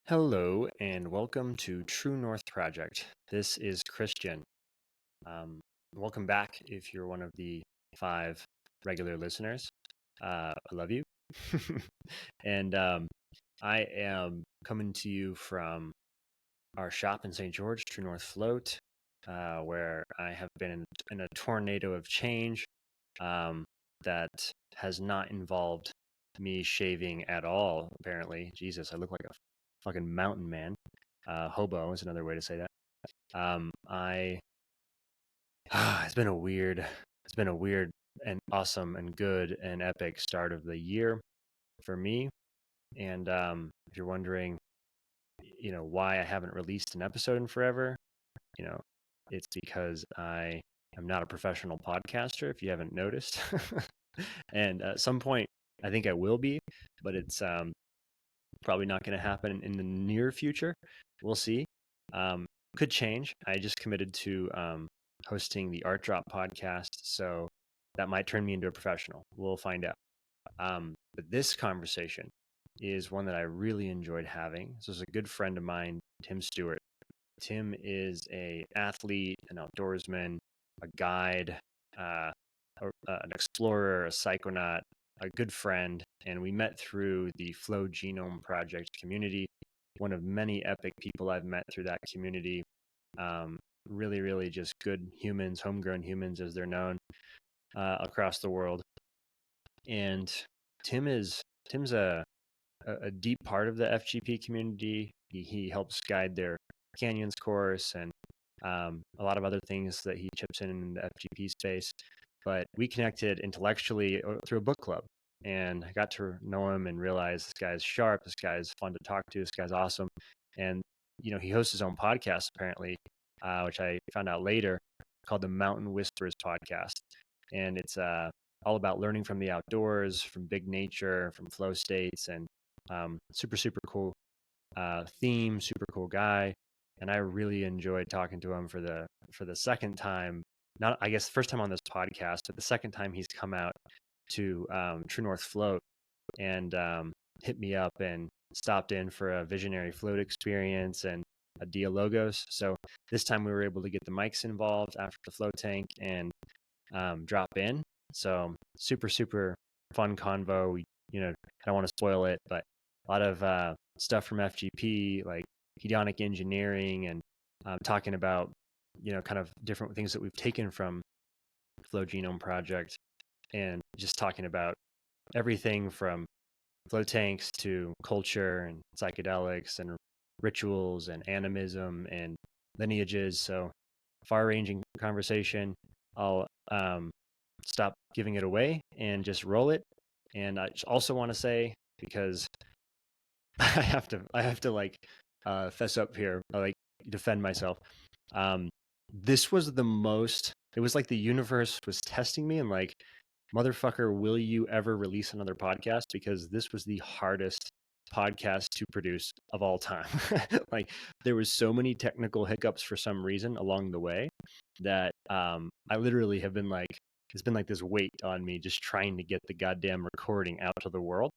Hello and welcome to True North Project. This is Christian. Um, Welcome back if you're one of the 5 regular listeners. I love you. and I am coming to you from our shop in St. George, True North Float, where I have been in a tornado of change um, that has not involved me shaving at all, apparently. Jesus, I look like a fucking mountain man. Hobo is another way to say that. I it's been a weird and awesome and good and epic start of the year for me. And if you're wondering, why I haven't released an episode in forever, you know, it's because I am not a professional podcaster. If you haven't noticed, and at some point, I think I will be, but it's probably not going to happen in the near future. We'll see. Um, could change. I just committed to hosting the Art Drop podcast, so that might turn me into a professional. We'll find out. But this conversation is one that I really enjoyed having. This is a good friend of mine, Tim Stewart. Tim is a athlete, an outdoorsman, a guide, an explorer, a psychonaut, a good friend, and we met through the Flow Genome Project community. One of many epic people I've met through that community. Really, really just good humans, homegrown humans as they're known across the world. And Tim's a deep part of the FGP community. He helps guide their Canyons course and a lot of other things that he chips in the FGP space. But we connected intellectually through a book club, and I got to know him and realize this guy's sharp, this guy's fun to talk to, this guy's awesome. And he hosts his own podcast apparently, which I found out later, called the Mountain Whispers podcast, and it's all about learning from the outdoors, from big nature, from flow states, and super cool theme, super cool guy. And I really enjoyed talking to him for the second time. Not, I guess, first time on this podcast, but the second time he's come out to True North Float and hit me up and stopped in for a visionary float experience and a Dia Logos. So this time we were able to get the mics involved after the float tank and drop in. So super fun convo. I don't want to spoil it, but a lot of stuff from FGP, like hedonic engineering, and talking about kind of different things that we've taken from Flow Genome Project, and just talking about everything from flow tanks to culture and psychedelics and rituals and animism and lineages. So far-ranging conversation. I'll stop giving it away and just roll it. And I also want to say, because I have to like fess up here, like defend myself. This was the most. It was like the universe was testing me and like, motherfucker, will you ever release another podcast? Because this was the hardest podcast to produce of all time. Like, there was so many technical hiccups for some reason along the way that I literally have been like, it's been like this weight on me just trying to get the goddamn recording out to the world.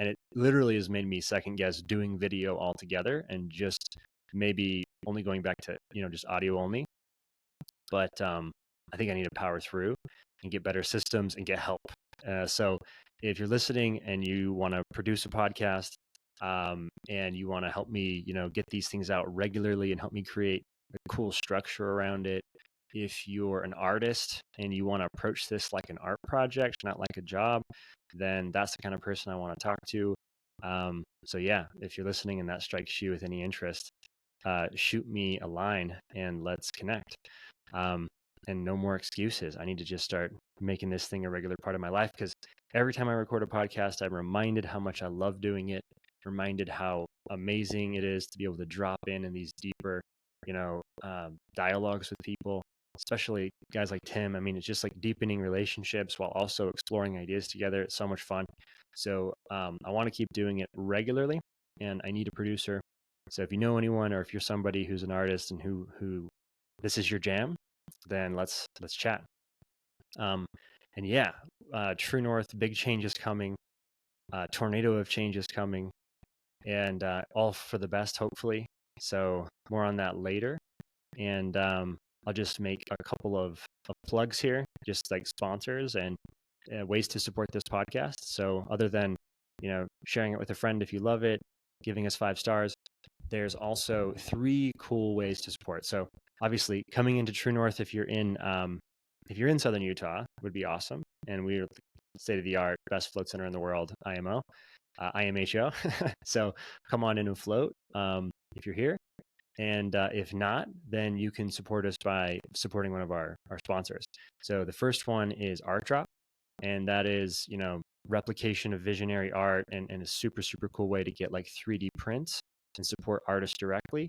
And it literally has made me second guess doing video altogether and just maybe only going back to, just audio only. But I think I need to power through and get better systems and get help. So if you're listening and you want to produce a podcast and you want to help me, get these things out regularly and help me create a cool structure around it. If you're an artist and you want to approach this like an art project, not like a job, then that's the kind of person I want to talk to. So yeah, if you're listening and that strikes you with any interest, shoot me a line and let's connect. And no more excuses. I need to just start making this thing a regular part of my life, because every time I record a podcast, I'm reminded how much I love doing it, reminded how amazing it is to be able to drop in these deeper, dialogues with people, especially guys like Tim. I mean, it's just like deepening relationships while also exploring ideas together. It's so much fun. So I want to keep doing it regularly, and I need a producer. So if you know anyone, or if you're somebody who's an artist and who this is your jam, then let's chat. And yeah, True North, big changes coming, tornado of changes coming. and all for the best, hopefully. So more on that later. And I'll just make a couple of plugs here, just like sponsors and ways to support this podcast. So other than, sharing it with a friend if you love it, giving us 5 stars, there's also 3 cool ways to support. So obviously coming into True North, if you're in Southern Utah, would be awesome. And we're state of the art, best float center in the world, IMHO. So come on in and float if you're here. And if not, then you can support us by supporting one of our sponsors. So the first one is Art Drop, and that is, replication of visionary art and a super, super cool way to get like 3D prints and support artists directly.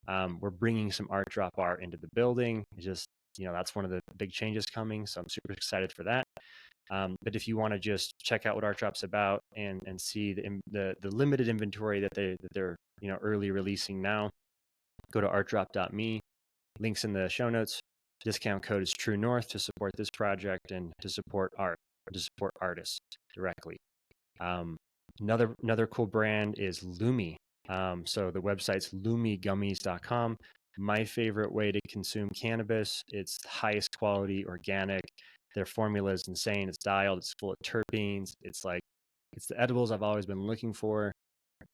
We're bringing some Art Drop art into the building. It's just, that's one of the big changes coming. So I'm super excited for that. But if you want to just check out what Art Drop's about and see the limited inventory that they're early releasing now, go to artdrop.me. Links in the show notes. Discount code is True North to support this project and to support artists directly. Another cool brand is Lumi. So the website's lumigummies.com. My favorite way to consume cannabis. It's the highest quality organic. Their formula is insane. It's dialed. It's full of terpenes. It's the edibles I've always been looking for.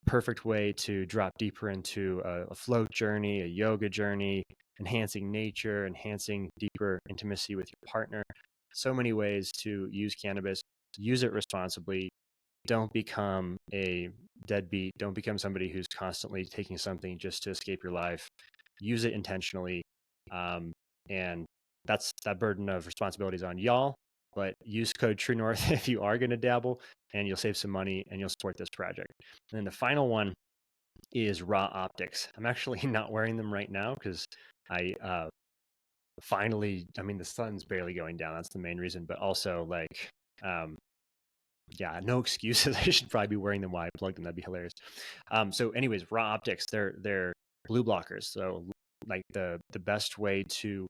Perfect way to drop deeper into a float journey, a yoga journey, enhancing nature, enhancing deeper intimacy with your partner. So many ways to use cannabis. Use it responsibly. Don't become a deadbeat. Don't become somebody who's constantly taking something just to escape your life. Use it intentionally. And that burden of responsibility is on y'all. But use code True North if you are going to dabble, and you'll save some money and you'll support this project. And then the final one is Raw Optics. I'm actually not wearing them right now because I the sun's barely going down. That's the main reason. But also no excuses. I should probably be wearing them while I plug them. That'd be hilarious. So anyways, Raw Optics, they're blue blockers. So like the best way to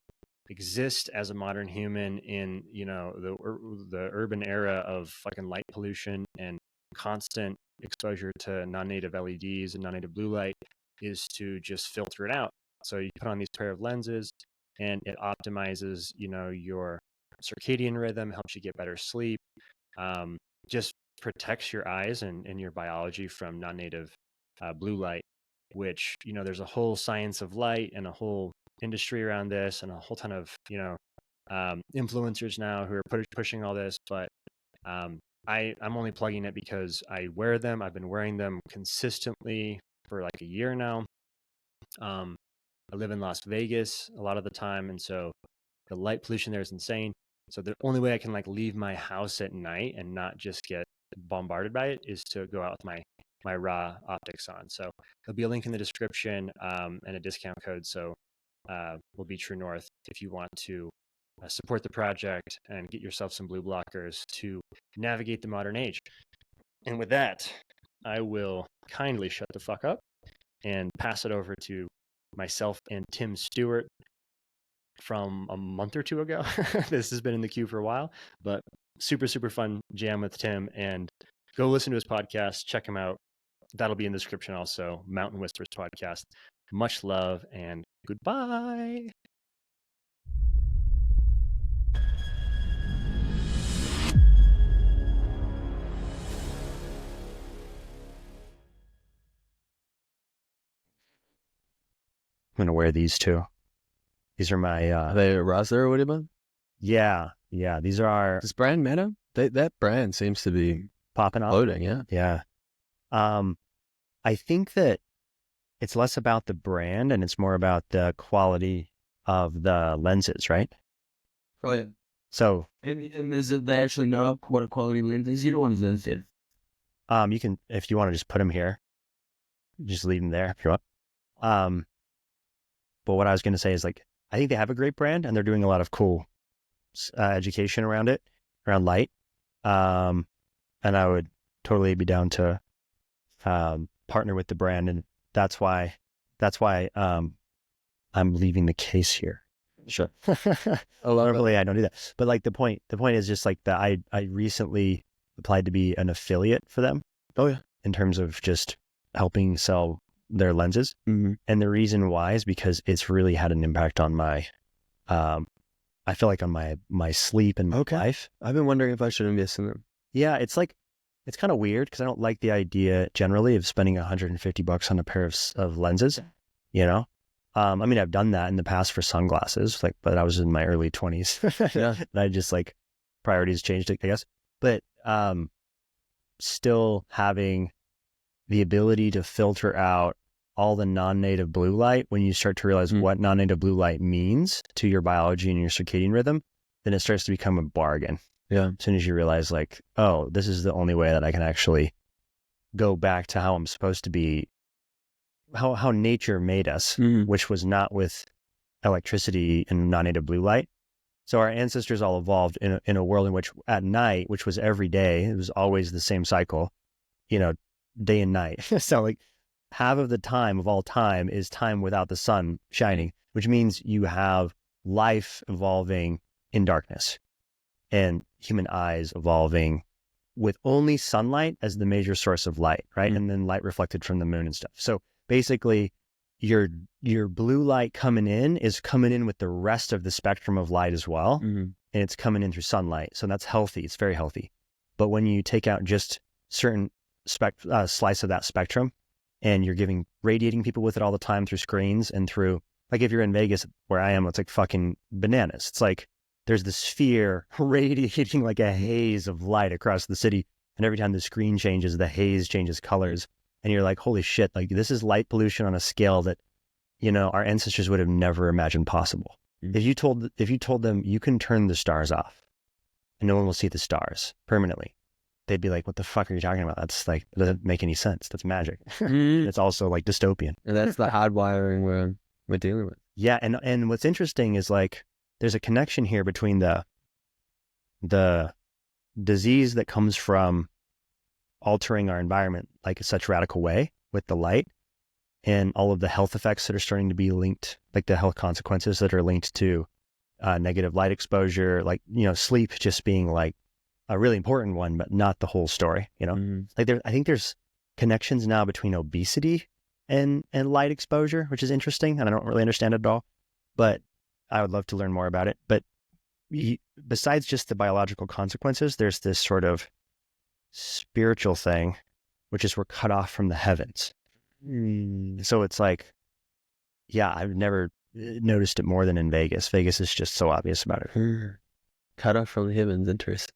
exist as a modern human in the urban era of fucking light pollution and constant exposure to non-native LEDs and non-native blue light is to just filter it out. So you put on these pair of lenses and it optimizes your circadian rhythm, helps you get better sleep, just protects your eyes and your biology from non-native blue light, which there's a whole science of light and a whole industry around this and a whole ton of influencers now who are pushing all this. But I'm only plugging it because I wear them. I've been wearing them consistently for like a year now. I live in Las Vegas a lot of the time, and so the light pollution there is insane. So the only way I can leave my house at night and not just get bombarded by it is to go out with my Raw Optics on. So there'll be a link in the description and a discount code. So will be True North if you want to support the project and get yourself some blue blockers to navigate the modern age. And with that, I will kindly shut the fuck up and pass it over to myself and Tim Stewart from a month or two ago. This has been in the queue for a while, but super, super fun jam with Tim. And go listen to his podcast. Check him out. That'll be in the description also. Mountain Whispers podcast. Much love and goodbye. I'm going to wear these too. These are my... Are they Roster or whatever? Yeah. These are our... Does brand matter? That brand seems to be popping off. Floating, yeah. Yeah. I think that it's less about the brand and it's more about the quality of the lenses, right? Oh, yeah. So... And is it they actually know what a quality lens is? You don't want to lens it. You can, if you want to just put them here, just leave them there if you want. But what I was going to say is I think they have a great brand and they're doing a lot of cool education around it, around light. And I would totally be down to partner with the brand. And that's why I'm leaving the case here. Sure. Normally I don't do that. But the point is just I recently applied to be an affiliate for them. Oh yeah. In terms of just helping sell their lenses. Mm-hmm. And the reason why is because it's really had an impact on my, I feel like on my sleep and my life. I've been wondering if I should invest in them. Yeah, it's kind of weird because I don't like the idea generally of spending $150 on a pair of lenses, you know? I mean, I've done that in the past for sunglasses, but I was in my early 20s. Yeah. And I just priorities changed, I guess. But still having the ability to filter out all the non-native blue light, when you start to realize what non-native blue light means to your biology and your circadian rhythm, then it starts to become a bargain. Yeah. As soon as you realize oh, this is the only way that I can actually go back to how I'm supposed to be, how nature made us, which was not with electricity and non-native blue light. So our ancestors all evolved in a world in which at night, which was every day, it was always the same cycle, day and night. So half of the time of all time is time without the sun shining, which means you have life evolving in darkness and human eyes evolving with only sunlight as the major source of light, right? And then light reflected from the moon and stuff. So basically your blue light coming in is coming in with the rest of the spectrum of light as well. And it's coming in through sunlight. So that's healthy. It's very healthy. But when you take out just certain slice of that spectrum and you're radiating people with it all the time through screens and through, if you're in Vegas where I am, it's fucking bananas. It's there's this sphere radiating like a haze of light across the city. And every time the screen changes, the haze changes colors. And you're like, holy shit, this is light pollution on a scale that, our ancestors would have never imagined possible. If you told them you can turn the stars off and no one will see the stars permanently, they'd be like, what the fuck are you talking about? That's it doesn't make any sense. That's magic. It's also dystopian. And that's the hardwiring we're dealing with. Yeah. And what's interesting is there's a connection here between the disease that comes from altering our environment in such a radical way with the light and all of the health effects that are starting to be linked, the health consequences that are linked to negative light exposure, sleep just being a really important one, but not the whole story, I think there's connections now between obesity and light exposure, which is interesting. And I don't really understand it at all, but I would love to learn more about it. But besides just the biological consequences, there's this sort of spiritual thing, which is we're cut off from the heavens. So it's yeah, I've never noticed it more than in Vegas. Vegas is just so obvious about it. Cut off from the heavens, interesting.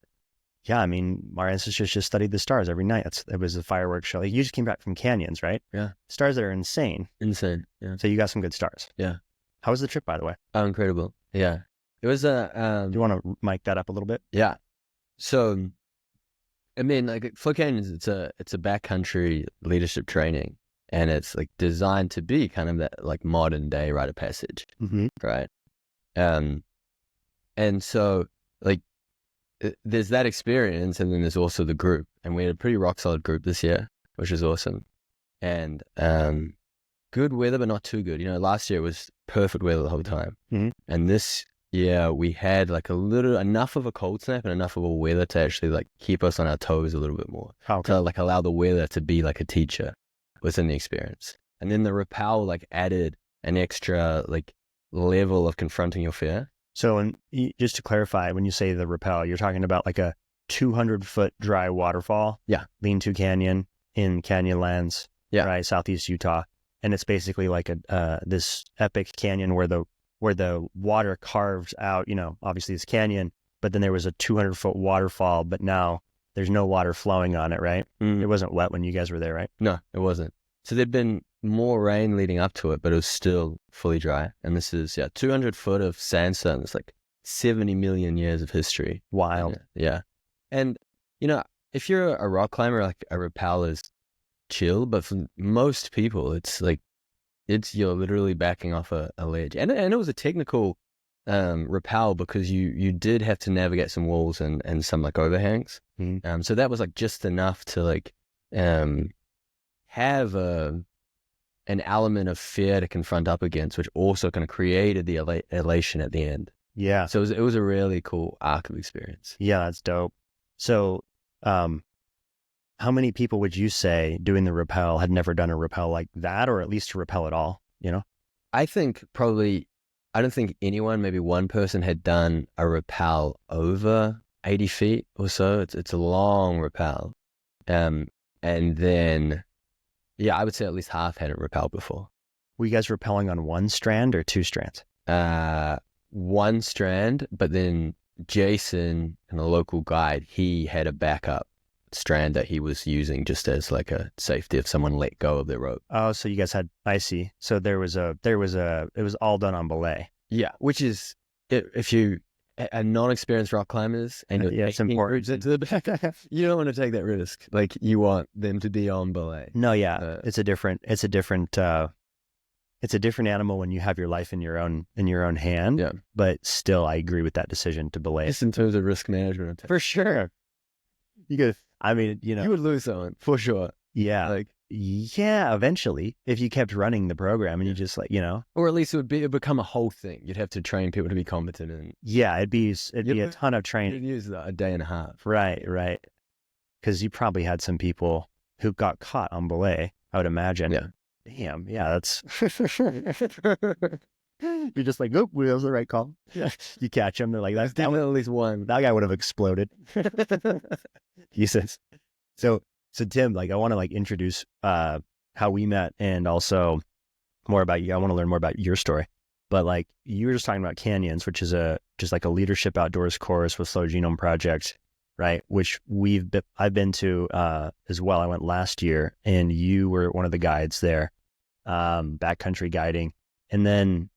Yeah, I mean, our ancestors just studied the stars every night. It was a fireworks show. You just came back from canyons, right? Yeah. Stars that are insane. Insane, yeah. So you got some good stars. Yeah. How was the trip, by the way? Oh, incredible. Yeah. It was Do you want to mic that up a little bit? Yeah. So, I mean, Foot Canyons, it's a backcountry leadership training, and it's designed to be kind of that modern day rite of passage, right? And so there's that experience, and then there's also the group, and we had a pretty rock solid group this year, which is awesome, and good weather, but not too good. Last year it was perfect weather the whole time, and this year we had enough of a cold snap and enough of a weather to actually keep us on our toes a little bit more, to allow the weather to be a teacher within the experience. And then the rappel added an extra level of confronting your fear. So, just to clarify, when you say the rappel, you're talking about a 200-foot dry waterfall, Lean-to Canyon in Canyonlands, right, southeast Utah, and it's basically this epic canyon where the water carves out, obviously this canyon, but then there was a 200-foot waterfall, but now there's no water flowing on it, right? It wasn't wet when you guys were there, right? No, it wasn't. So there'd been more rain leading up to it, but it was still fully dry. And this is 200 foot of sandstone. It's 70 million years of history. Wild. Yeah. And if you're a rock climber, a rappel is chill, but for most people, it's you're literally backing off a ledge. And it was a technical rappel because you did have to navigate some walls and some overhangs. So that was just enough to have an element of fear to confront up against, which also kind of created the elation at the end. Yeah. So it was a really cool arc of experience. Yeah, that's dope. So, how many people would you say doing the rappel had never done a rappel like that, or at least a rappel at all? You know, I think probably, I don't think anyone, maybe one person had done a rappel over 80 feet or so. It's a long rappel. And then, yeah, I would say at least half hadn't rappelled before. were you guys rappelling on one strand or two strands? One strand, but then Jason and a local guide, he had a backup strand that he was using just as like a safety if someone let go of their rope. Oh, so you guys had, I see. So it was all done on belay. Yeah, which is, if you are non-experienced rock climbers and you're it's taking important. roots into the back, you don't want to take that risk. Like, you want them to be on belay. No, yeah, it's a different animal when you have your life in your own hand. Yeah, but still, I agree with that decision to belay it. just in terms of risk management. For sure. You could, I mean, You would lose someone for sure. yeah, Like, yeah, eventually, if you kept running the program and you just or at least it'd become a whole thing. You'd have to train people to be competent, and yeah, it'd be a ton of training. you'd use a day and a half. Right. Because you probably had some people who got caught on belay, I would imagine. Yeah. Damn. Yeah, that's. You're just like, nope, that was the right call. Yeah. You catch them, they're like, that's Definitely at least one. that guy would have exploded. Jesus. So Tim, I want to introduce how we met and also more about you. I want to learn more about your story. But you were just talking about Canyons, which is just a leadership outdoors course with Slow Genome Project, right? Which I've been to as well. I went last year, and you were one of the guides there, backcountry guiding. And then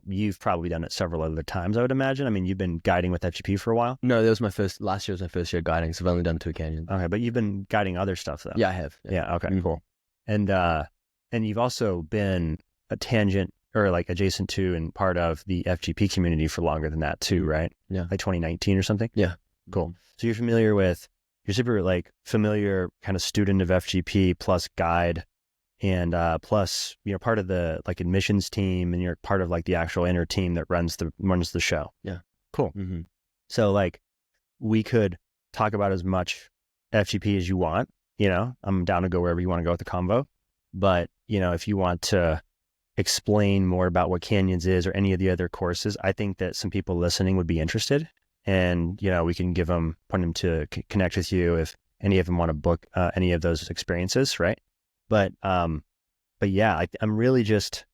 you've probably done it several other times, I would imagine. I mean, you've been guiding with FGP for a while. No, last year was my first year guiding, so I've only done 2 canyons. Okay, but you've been guiding other stuff though. Yeah, I have. Yeah. Okay. Mhm. Cool. And you've also been a tangent or adjacent to and part of the FGP community for longer than that too, right? Yeah. 2019 or something. Yeah. Cool. So you're super familiar kind of student of FGP plus guide, and plus part of the admissions team, and you're part of the actual inner team that runs the show. Yeah. Cool. Mm-hmm. So we could talk about as much FGP as you want. I'm down to go wherever you want to go with the convo. But if you want to explain more about what Canyons is or any of the other courses, I think that some people listening would be interested, and we can point them to connect with you if any of them want to book any of those experiences, right? But yeah, I'm really just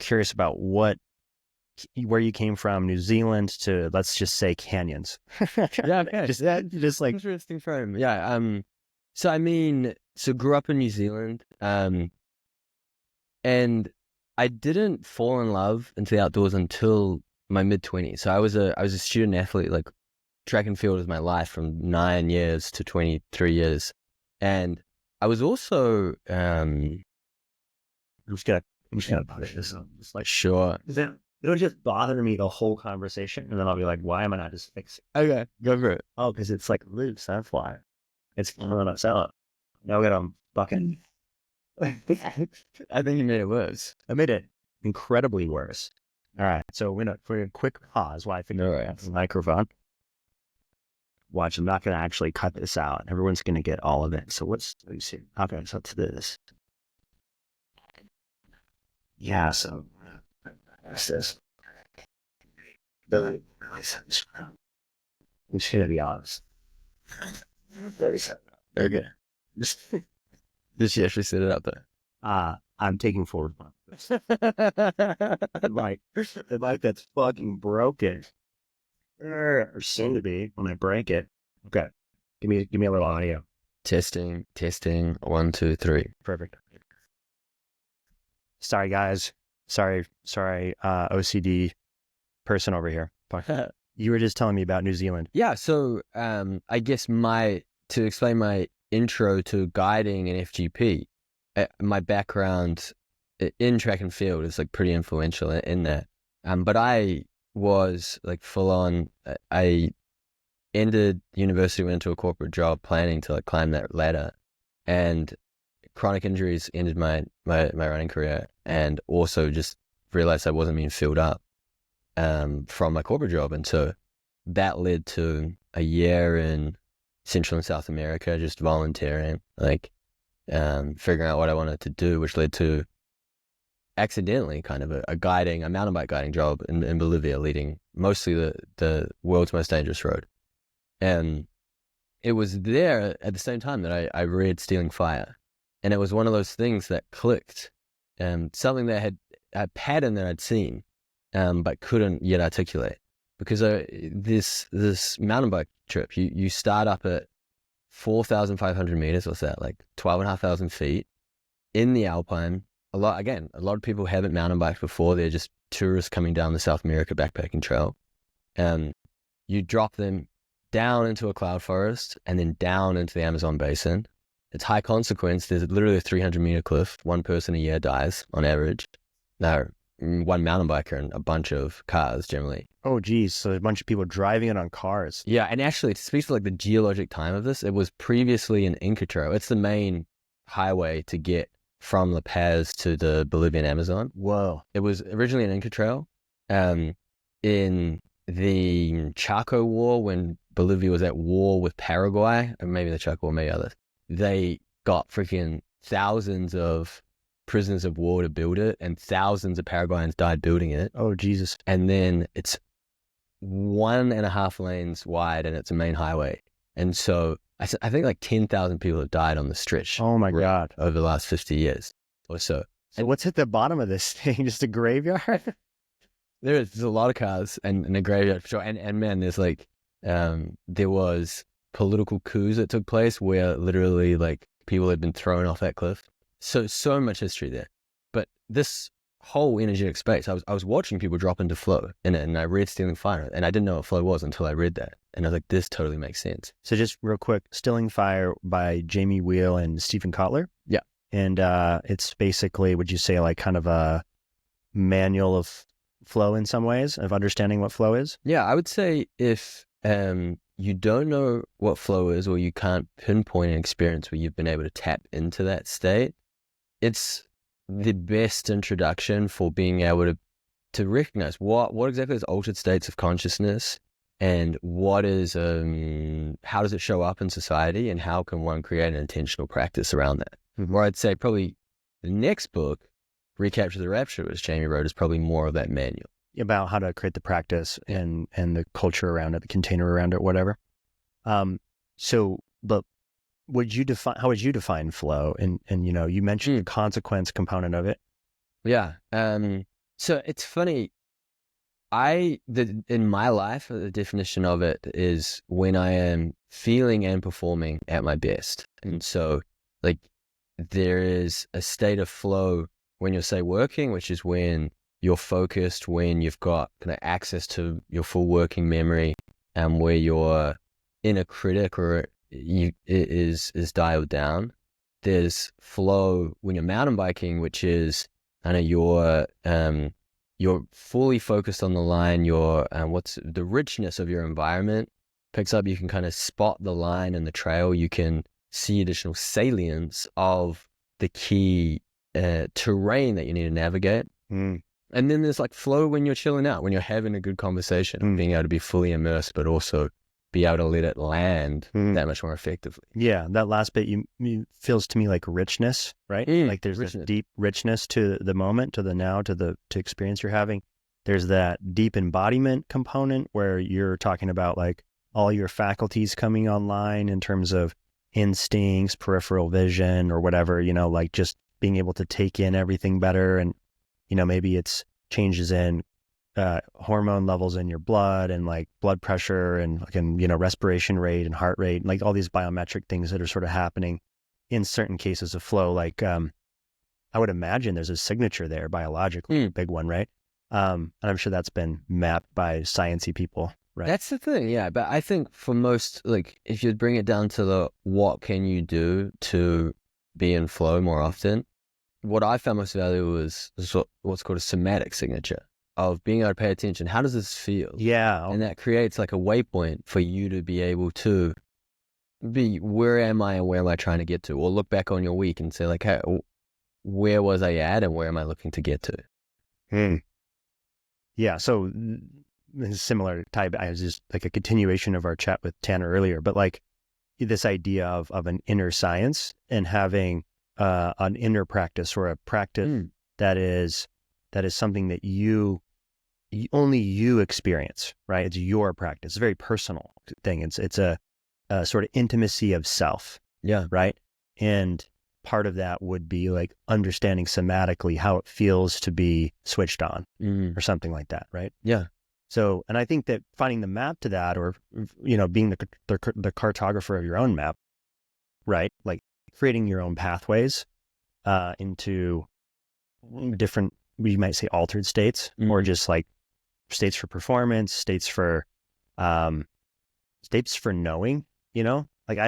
curious about where you came from, New Zealand to, let's just say, Canyons. Yeah, okay. just Interesting frame. Yeah. So grew up in New Zealand, and I didn't fall in love into the outdoors until my mid-20s. So I was a student athlete. Track and field was my life from 9 years to 23 years, and I was also I'm just gonna punish this. sure. It'll just bother me the whole conversation, and then I'll be like, why am I not just fixing it? Okay, go for it. Oh, because it's loose. That's why. It's going to sell it. Now we got a bucket. I think you made it worse. I made it incredibly worse. All right. So for a quick pause while I figure out the microphone. Watch, I'm not going to actually cut this out. Everyone's going to get all of it. So let me see. Okay, so it's this. Yeah, so that's this. I'm just going to be honest. 37. Okay. Did she actually set it up there? I'm taking forward. The mic that's fucking broken. Or soon to be when I break it. Okay. Give me a little audio. Testing. 1, 2, 3. Perfect. Sorry guys. Sorry, OCD person over here. You were just telling me about New Zealand. Yeah, so I guess to explain my intro to guiding and FGP, my background in track and field is pretty influential in that. But I was full on. I ended university, went into a corporate job, planning to climb that ladder, and chronic injuries ended my running career, and also just realized I wasn't being filled up from my corporate job, and so that led to a year in Central and South America, just volunteering, like figuring out what I wanted to do, which led to accidentally kind of a mountain bike guiding job in Bolivia, leading mostly the world's most dangerous road. And it was there at the same time that I read Stealing Fire. And it was one of those things that clicked, something that had a pattern that I'd seen, but couldn't yet articulate. Because this mountain bike trip, you start up at 4,500 meters, what's that, like 12,500 feet in the Alpine. A lot of people haven't mountain biked before. They're just tourists coming down the South America backpacking trail. You drop them down into a cloud forest and then down into the Amazon basin. It's high consequence. There's literally a 300-meter cliff. One person a year dies on average. Now, one mountain biker and a bunch of cars generally. Oh, geez. So a bunch of people driving it on cars. Yeah, and actually, to speak to like the geologic time of this, it was previously an Inca trail. It's the main highway to get from La Paz to the Bolivian Amazon. Whoa. It was originally an Inca trail. In the Chaco War, when Bolivia was at war with Paraguay, or maybe the Chaco War, maybe others, they got freaking thousands of prisoners of war to build it, and thousands of Paraguayans died building it. Oh, Jesus. And then it's 1.5 lanes wide, and it's a main highway. And so I think like 10,000 people have died on the stretch. Oh, my God. Over the last 50 years or so. So what's at the bottom of this thing? Just a graveyard? There's a lot of cars and a graveyard for sure. And man, there's like, there was political coups that took place where literally like people had been thrown off that cliff. So much history there. But this whole energetic space, I was watching people drop into flow in it, and I read Stealing Fire, and I didn't know what flow was until I read that. And I was like, this totally makes sense. So just real quick, Stealing Fire by Jamie Wheel and Stephen Kotler. Yeah. And it's basically, would you say, like kind of a manual of flow in some ways, of understanding what flow is? Yeah, I would say if you don't know what flow is, or you can't pinpoint an experience where you've been able to tap into that state, it's the best introduction for being able to recognize what exactly is altered states of consciousness, and what is how does it show up in society, and how can one create an intentional practice around that. Mm-hmm. Or I'd say probably the next book, Recapture the Rapture, which Jamie wrote, is probably more of that manual about how to create the practice and the culture around it, the container around it, whatever. So, but how would you define flow? And you know, you mentioned the consequence component of it. Yeah. So it's funny. In my life, the definition of it is when I am feeling and performing at my best. And so like there is a state of flow when you're, say, working, which is when you're focused, when you've got kind of access to your full working memory, and where your inner critic is dialed down. There's flow when you're mountain biking, which is kind of you're fully focused on the line. What's the richness of your environment picks up. You can kind of spot the line in the trail. You can see additional salience of the key terrain that you need to navigate. And then there's like flow when you're chilling out, when you're having a good conversation, being able to be fully immersed, but also be able to let it land that much more effectively. Yeah, that last bit you feels to me like richness, right? Like there's this deep richness to the moment, to the now, to experience you're having. There's that deep embodiment component where you're talking about like all your faculties coming online in terms of instincts, peripheral vision, or whatever, you know, like just being able to take in everything better. And, you know, maybe it's changes in hormone levels in your blood, and like blood pressure, and you know, respiration rate and heart rate, and like all these biometric things that are sort of happening in certain cases of flow. Like I would imagine there's a signature there biologically, a big one, right? And I'm sure that's been mapped by sciencey people, right? That's the thing, yeah. But I think for most, like if you bring it down to the what can you do to be in flow more often, what I found most valuable was what's called a somatic signature of being able to pay attention. How does this feel? Yeah. And that creates like a waypoint for you to be able to be, where am I and where am I trying to get to? Or look back on your week and say like, hey, where was I at and where am I looking to get to? Yeah. So similar type, I was just like a continuation of our chat with Tanner earlier, but like this idea of an inner science and having an inner practice, or a practice that is something that only you experience, right? It's your practice. It's a very personal thing. It's a sort of intimacy of self. Yeah. Right. And part of that would be like understanding somatically how it feels to be switched on or something like that. Right. Yeah. So, and I think that finding the map to that, or, being the cartographer of your own map, right? Like creating your own pathways into different, we might say altered states, or just like states for performance, states for knowing, like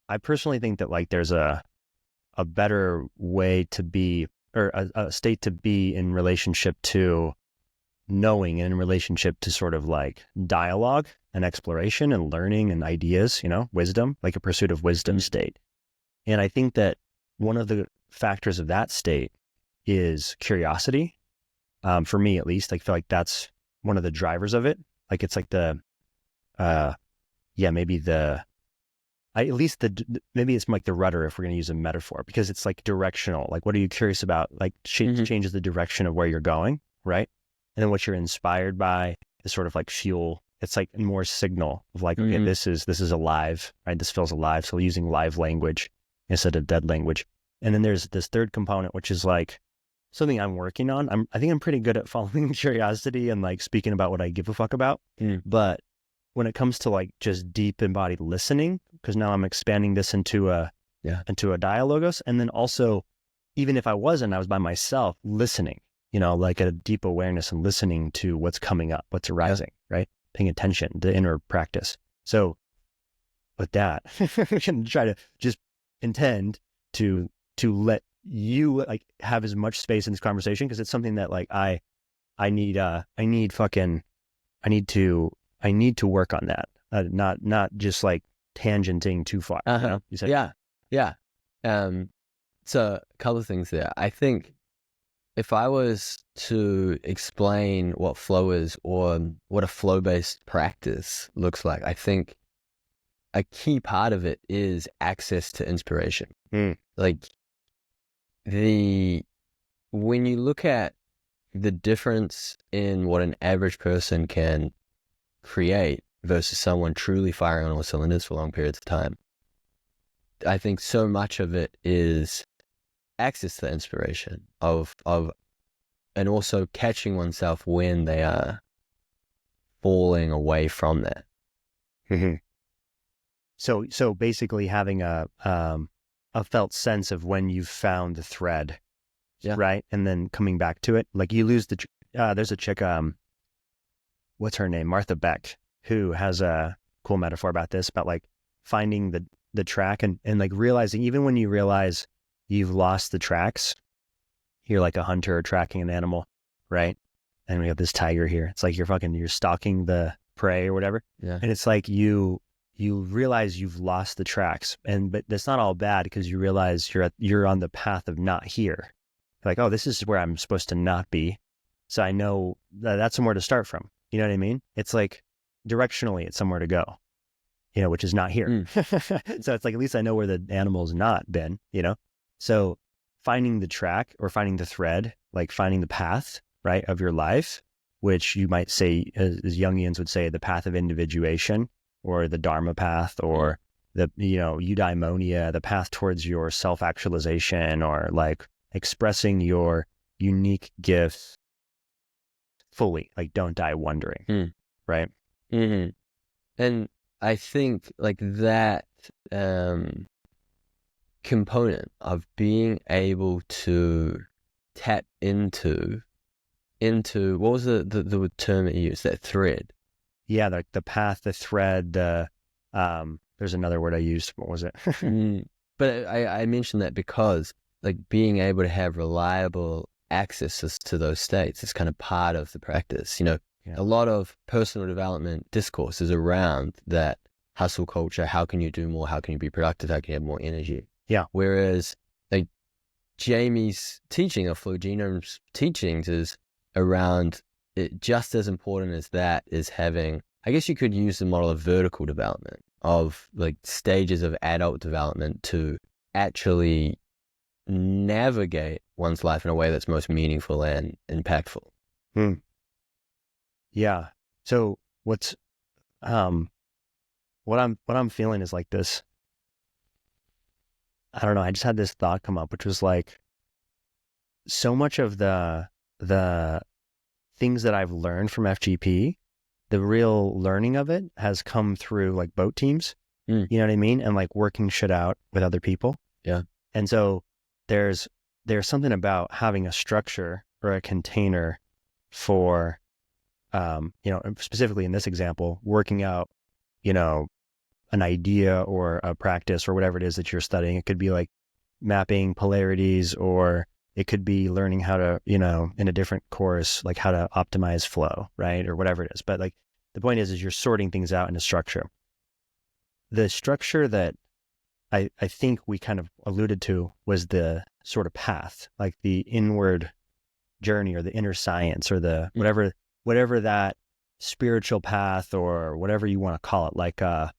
I personally think that like there's a better way to be, or a state to be in relationship to knowing, and in relationship to sort of like dialogue and exploration and learning and ideas, wisdom, like a pursuit of wisdom state. And I think that one of the factors of that state is curiosity. For me, at least, I feel like that's one of the drivers of it. Like it's like maybe it's like the rudder, if we're going to use a metaphor, because it's like directional. Like, what are you curious about? Like changes the direction of where you're going, right? And then what you're inspired by is sort of like fuel. It's like more signal of like, okay, this is alive, right? This feels alive. So using live language instead of dead language. And then there's this third component, which is like something I'm working on. I think I'm pretty good at following curiosity and like speaking about what I give a fuck about. But when it comes to like just deep embodied listening, because now I'm expanding this into a dialogos. And then also, even if I was by myself, listening, like a deep awareness and listening to what's coming up, what's arising, right? Paying attention, the inner practice. So with that, we can try to just intend to let you like have as much space in this conversation, because it's something that like I need to work on that, not just like tangenting too far. You said, yeah. So a couple of things there. I think if I was to explain what flow is, or what a flow-based practice looks like, I think a key part of it is access to inspiration. Like when you look at the difference in what an average person can create versus someone truly firing on all cylinders for long periods of time, I think so much of it is access to inspiration and also catching oneself when they are falling away from that. So basically having a felt sense of when you've found the thread, right? And then coming back to it. Like you lose there's a chick, what's her name? Martha Beck, who has a cool metaphor about this, about like finding the track and like realizing, even when you realize you've lost the tracks, you're like a hunter tracking an animal, right? And we have this tiger here. It's like you're stalking the prey or whatever. Yeah. And it's like you realize you've lost the tracks, but that's not all bad, because you realize you're on the path of not here. Like, oh, this is where I'm supposed to not be. So I know that's somewhere to start from. You know what I mean? It's like directionally, it's somewhere to go, which is not here. So it's like, at least I know where the animal's not been, So finding the track, or finding the thread, like finding the path, right, of your life, which you might say, as Jungians would say, the path of individuation, or the Dharma path, or the, eudaimonia, the path towards your self-actualization, or like expressing your unique gifts fully, like don't die wondering, right? And I think like that component of being able to tap into what was the term that you used, that thread? Yeah, the path, the thread, there's another word I used. What was it? But I mentioned that because like being able to have reliable access to those states is kind of part of the practice. A lot of personal development discourse is around that hustle culture. How can you do more? How can you be productive? How can you have more energy? Yeah. Whereas like Jamie's teaching, or Flow Genome's teachings, is around it. Just as important as that is having, I guess you could use the model of vertical development of like stages of adult development to actually navigate one's life in a way that's most meaningful and impactful. Yeah. So what I'm feeling is like this. I don't know. I just had this thought come up, which was like so much of the things that I've learned from FGP, the real learning of it has come through like boat teams. You know what I mean? And like working shit out with other people. Yeah. And so there's something about having a structure or a container for, specifically in this example, working out, an idea or a practice or whatever it is that you're studying. It could be like mapping polarities, or it could be learning how to, in a different course, like how to optimize flow, right? Or whatever it is. But like the point is you're sorting things out in a structure. The structure that I think we kind of alluded to was the sort of path, like the inward journey or the inner science or the whatever that spiritual path or whatever you want to call it, like the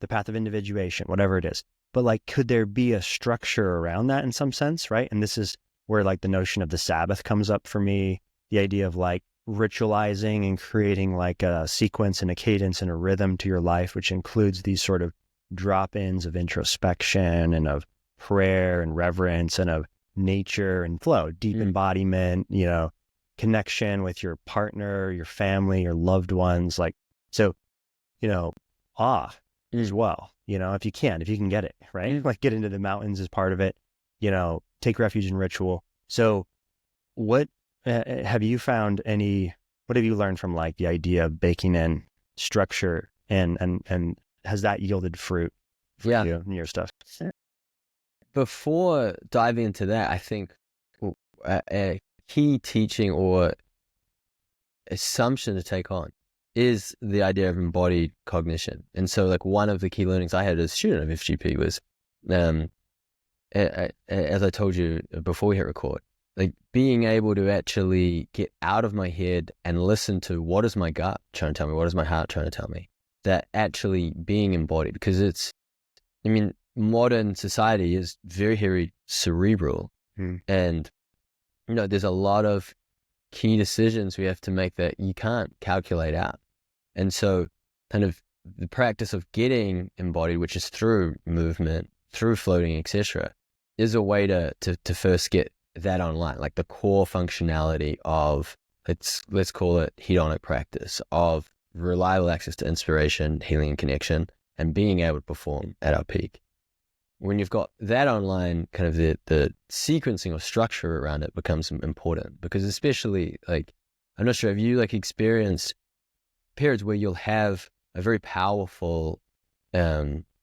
path of individuation, whatever it is. But like, could there be a structure around that in some sense, right? And this is where like the notion of the Sabbath comes up for me, the idea of like ritualizing and creating like a sequence and a cadence and a rhythm to your life, which includes these sort of drop-ins of introspection and of prayer and reverence and of nature and flow, deep embodiment, connection with your partner, your family, your loved ones. Like, so, awe as well, if you can get it, right? Like get into the mountains as part of it, take refuge in ritual. So what have you found what have you learned from like the idea of baking in structure and has that yielded fruit for you and your stuff? Before diving into that, I think a key teaching or assumption to take on is the idea of embodied cognition. And so like one of the key learnings I had as a student of FGP was, as I told you before we hit record, like being able to actually get out of my head and listen to what is my gut trying to tell me, what is my heart trying to tell me, that actually being embodied, because modern society is very cerebral and, there's a lot of key decisions we have to make that you can't calculate out. And so kind of the practice of getting embodied, which is through movement, through floating, etc., is a way to first get that online, like the core functionality of, let's call it hedonic practice, of reliable access to inspiration, healing, and connection, and being able to perform at our peak. When you've got that online, kind of the sequencing or structure around it becomes important, because especially like, I'm not sure, have you like experienced periods where you'll have a very powerful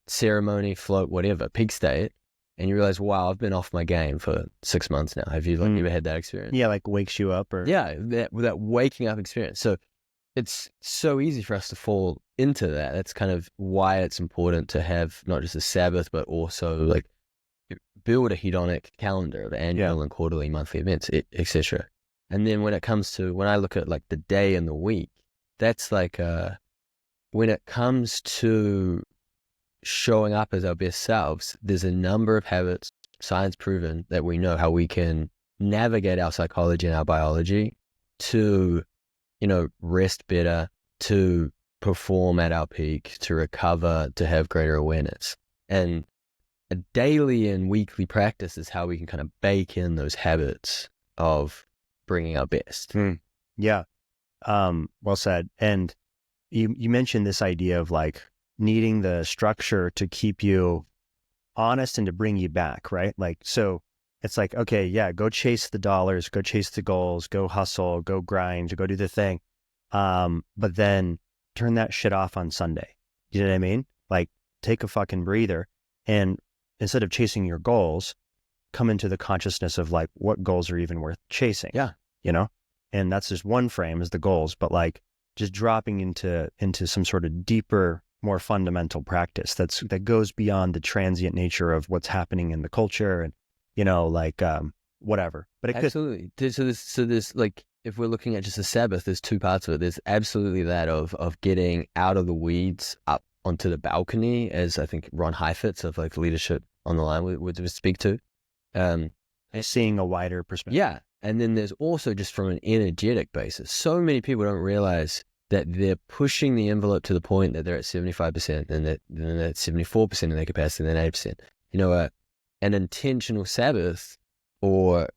ceremony, float, whatever, peak state, and you realize, wow, I've been off my game for 6 months now. Have you like ever had that experience? Yeah, like wakes you up or that waking up experience. So it's so easy for us to fall into that. That's kind of why it's important to have not just a Sabbath, but also like build a hedonic calendar of annual and quarterly, monthly events, etc. And then when I look at like the day and the week, that's like when it comes to showing up as our best selves, there's a number of habits, science proven, that we know how we can navigate our psychology and our biology to, rest better, to perform at our peak, to recover, to have greater awareness. And a daily and weekly practice is how we can kind of bake in those habits of bringing our best. Yeah. Well said. And you mentioned this idea of like needing the structure to keep you honest and to bring you back, right? Like, so it's like, okay, yeah, go chase the dollars, go chase the goals, go hustle, go grind, go do the thing. But then turn that shit off on Sunday. You know what I mean? Like take a fucking breather and instead of chasing your goals, come into the consciousness of like what goals are even worth chasing. Yeah. And that's just one frame is the goals, but like just dropping into some sort of deeper, more fundamental practice that goes beyond the transient nature of what's happening in the culture and, whatever. But it absolutely. So there's like, if we're looking at just a Sabbath, there's two parts of it. There's absolutely that of getting out of the weeds, up onto the balcony, as I think Ron Heifetz of like Leadership on the Line would speak to. Seeing a wider perspective. Yeah. And then there's also just from an energetic basis, so many people don't realize that they're pushing the envelope to the point that they're at 75% and then at 74% in their capacity and then 8%. You know, an intentional Sabbath or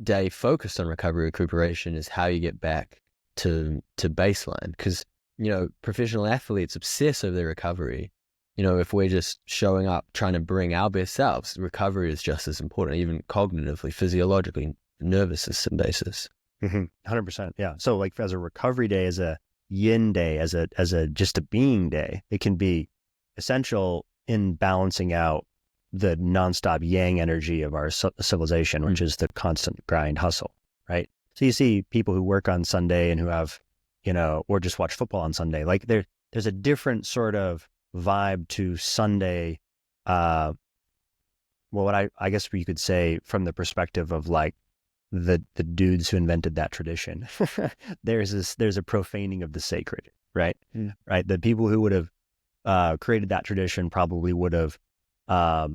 day focused on recovery recuperation is how you get back to baseline. Because, you know, professional athletes obsess over their recovery. You know, if we're just showing up trying to bring our best selves, recovery is just as important, even cognitively, physiologically, nervous system basis. 100%. Yeah. So like as a recovery day, as a yin day, as a just a being day, it can be essential in balancing out the nonstop yang energy of our civilization, which is the constant grind hustle, right? So you see people who work on Sunday and who have, you know, or just watch football on Sunday. Like there's a different sort of vibe to Sunday. Well, what I guess you could say from the perspective of like the dudes who invented that tradition, there's a profaning of the sacred, right? Right. The people who would have created that tradition probably would have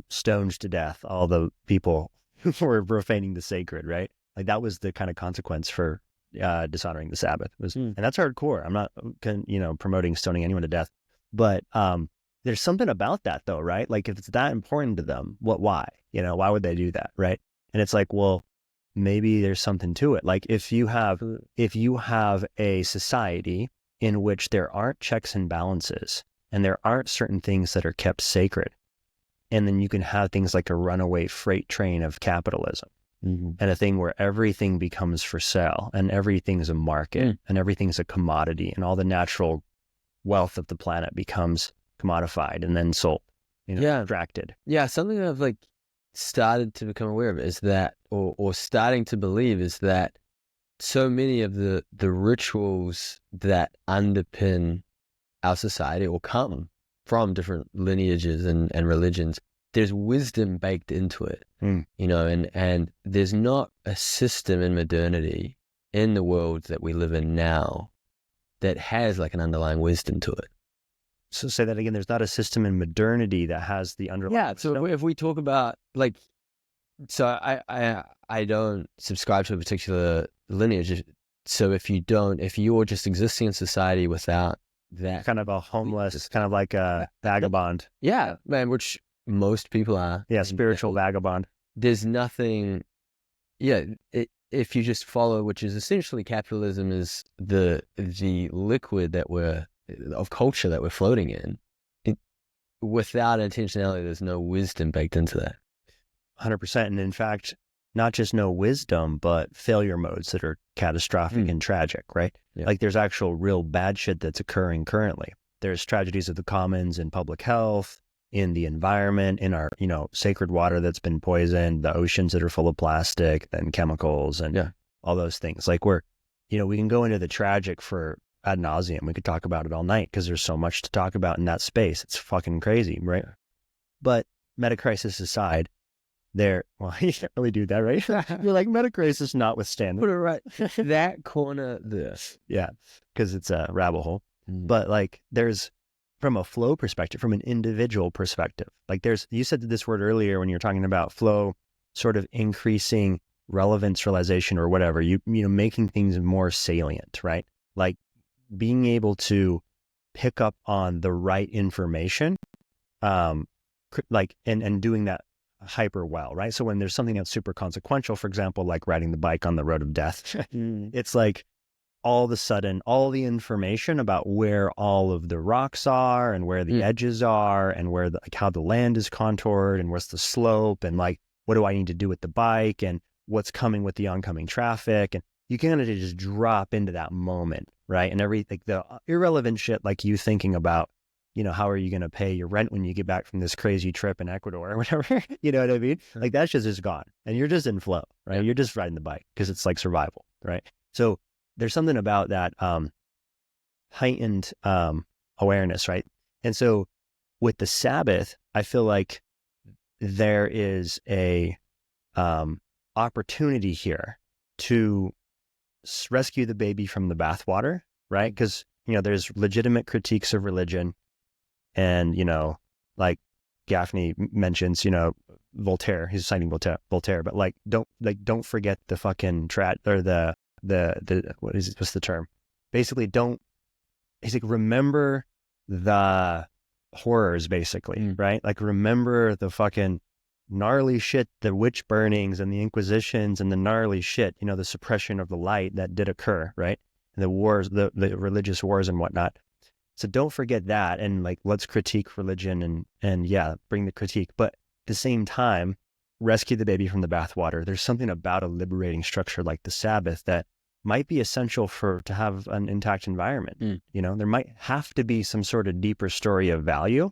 stoned to death all the people who were profaning the sacred, right? Like that was the kind of consequence for dishonoring the Sabbath. And that's hardcore. I'm not, promoting stoning anyone to death, but there's something about that though, right? Like if it's that important to them, why? Why would they do that, right? And it's like, well, maybe there's something to it. Like if you have a society in which there aren't checks and balances and there aren't certain things that are kept sacred, and then you can have things like a runaway freight train of capitalism and a thing where everything becomes for sale and everything's a market and everything's a commodity and all the natural wealth of the planet becomes commodified and then sold, extracted. Yeah, something I've like started to become aware of is that, or starting to believe is that so many of the rituals that underpin our society or come from different lineages and religions, there's wisdom baked into it, and there's not a system in modernity in the world that we live in now that has like an underlying wisdom to it. So say that again, there's not a system in modernity that has the underlying wisdom. So if we talk about like, so I don't subscribe to a particular lineage. So if you're just existing in society without that, kind of a homeless, kind of like a vagabond. Yeah, man, which most people are. Yeah, spiritual vagabond. There's nothing. Yeah, if you just follow, which is essentially capitalism, is the liquid of culture that we're floating in. Without intentionality, there's no wisdom baked into that. 100%. And in fact, not just no wisdom, but failure modes that are catastrophic and tragic, right? Yeah. Like there's actual real bad shit that's occurring currently. There's tragedies of the commons in public health, in the environment, in our, sacred water that's been poisoned, the oceans that are full of plastic and chemicals and all those things. Like we can go into the tragic for ad nauseum. We could talk about it all night because there's so much to talk about in that space. It's fucking crazy, right? But metacrisis aside, you can't really do that, right? You're like, metacrisis notwithstanding. Put it right. That corner, this. Yeah, because it's a rabbit hole. But like there's, from a flow perspective, from an individual perspective, like you said this word earlier when you're talking about flow, sort of increasing relevance, realization, or whatever, making things more salient, right? Like being able to pick up on the right information, and doing that hyper well, right? So when there's something that's super consequential, for example, like riding the bike on the road of death, it's like all of a sudden, all the information about where all of the rocks are and where the edges are and where how the land is contoured and what's the slope and like, what do I need to do with the bike and what's coming with the oncoming traffic. And you kind of just drop into that moment, right? And the irrelevant shit, like you thinking about, how are you going to pay your rent when you get back from this crazy trip in Ecuador or whatever, you know what I mean? Like that shit is gone and you're just in flow, right? You're just riding the bike because it's like survival, right? So there's something about that heightened awareness, right? And so with the Sabbath, I feel like there is a opportunity here to rescue the baby from the bathwater, right? Because, there's legitimate critiques of religion And, like Gaffney mentions, Voltaire, he's citing Voltaire, but don't forget the fucking or what's the term? Basically he's like, remember the horrors, basically, right? Like, remember the fucking gnarly shit, the witch burnings and the inquisitions and the gnarly shit, the suppression of the light that did occur, right? And the wars, the religious wars and whatnot. So don't forget that. And like, let's critique religion and yeah, bring the critique. But at the same time, rescue the baby from the bathwater. There's something about a liberating structure like the Sabbath that might be essential to have an intact environment. There might have to be some sort of deeper story of value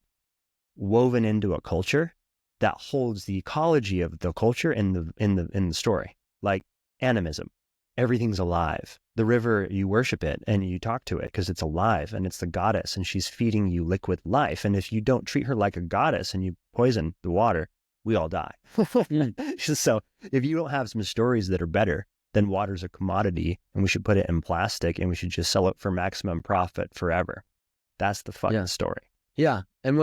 woven into a culture that holds the ecology of the culture in the story, like animism. Everything's alive. The river, you worship it and you talk to it because it's alive and it's the goddess and she's feeding you liquid life. And if you don't treat her like a goddess and you poison the water, we all die. So if you don't have some stories that are better, then water's a commodity and we should put it in plastic and we should just sell it for maximum profit forever. That's the fucking story. Yeah. And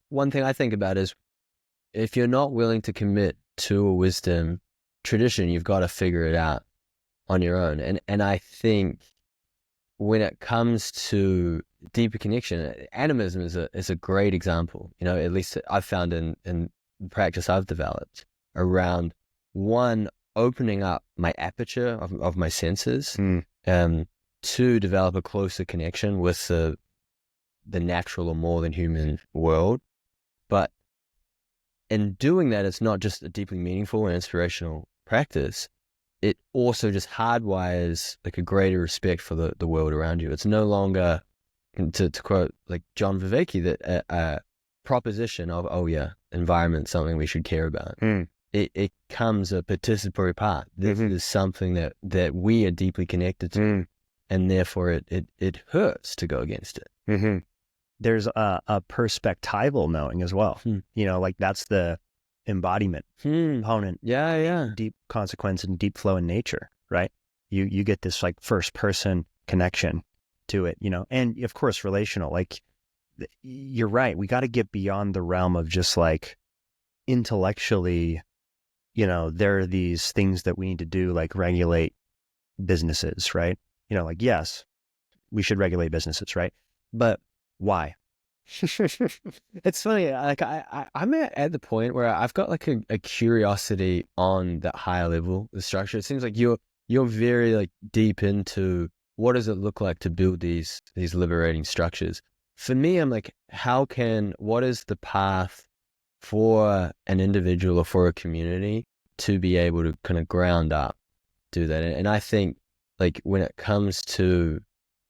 one thing I think about is if you're not willing to commit to a wisdom tradition, you've got to figure it out on your own. And I think when it comes to deeper connection, animism is a great example, at least I've found in the practice I've developed around one, opening up my aperture of my senses, to develop a closer connection with the natural or more than human world. But in doing that, it's not just a deeply meaningful and inspirational practice. It also just hardwires like a greater respect for the world around you. It's no longer, to quote like John Vervaeke, that a proposition of, oh yeah, environment, something we should care about. It comes a participatory part. This is something that we are deeply connected to, and therefore it hurts to go against it. There's a perspectival knowing as well. Like that's the embodiment component. Deep consequence and deep flow in nature, right? You get this like first person connection to it, and of course relational. Like you're right, we got to get beyond the realm of just like intellectually, there are these things that we need to do, like regulate businesses, right? Like, yes, we should regulate businesses, right? But why? It's funny, like I'm at the point where I've got like a curiosity on that higher level, the structure. It seems like you're very like deep into what does it look like to build these liberating structures. For me, I'm like, what is the path for an individual or for a community to be able to kind of ground up, do that? And I think like when it comes to,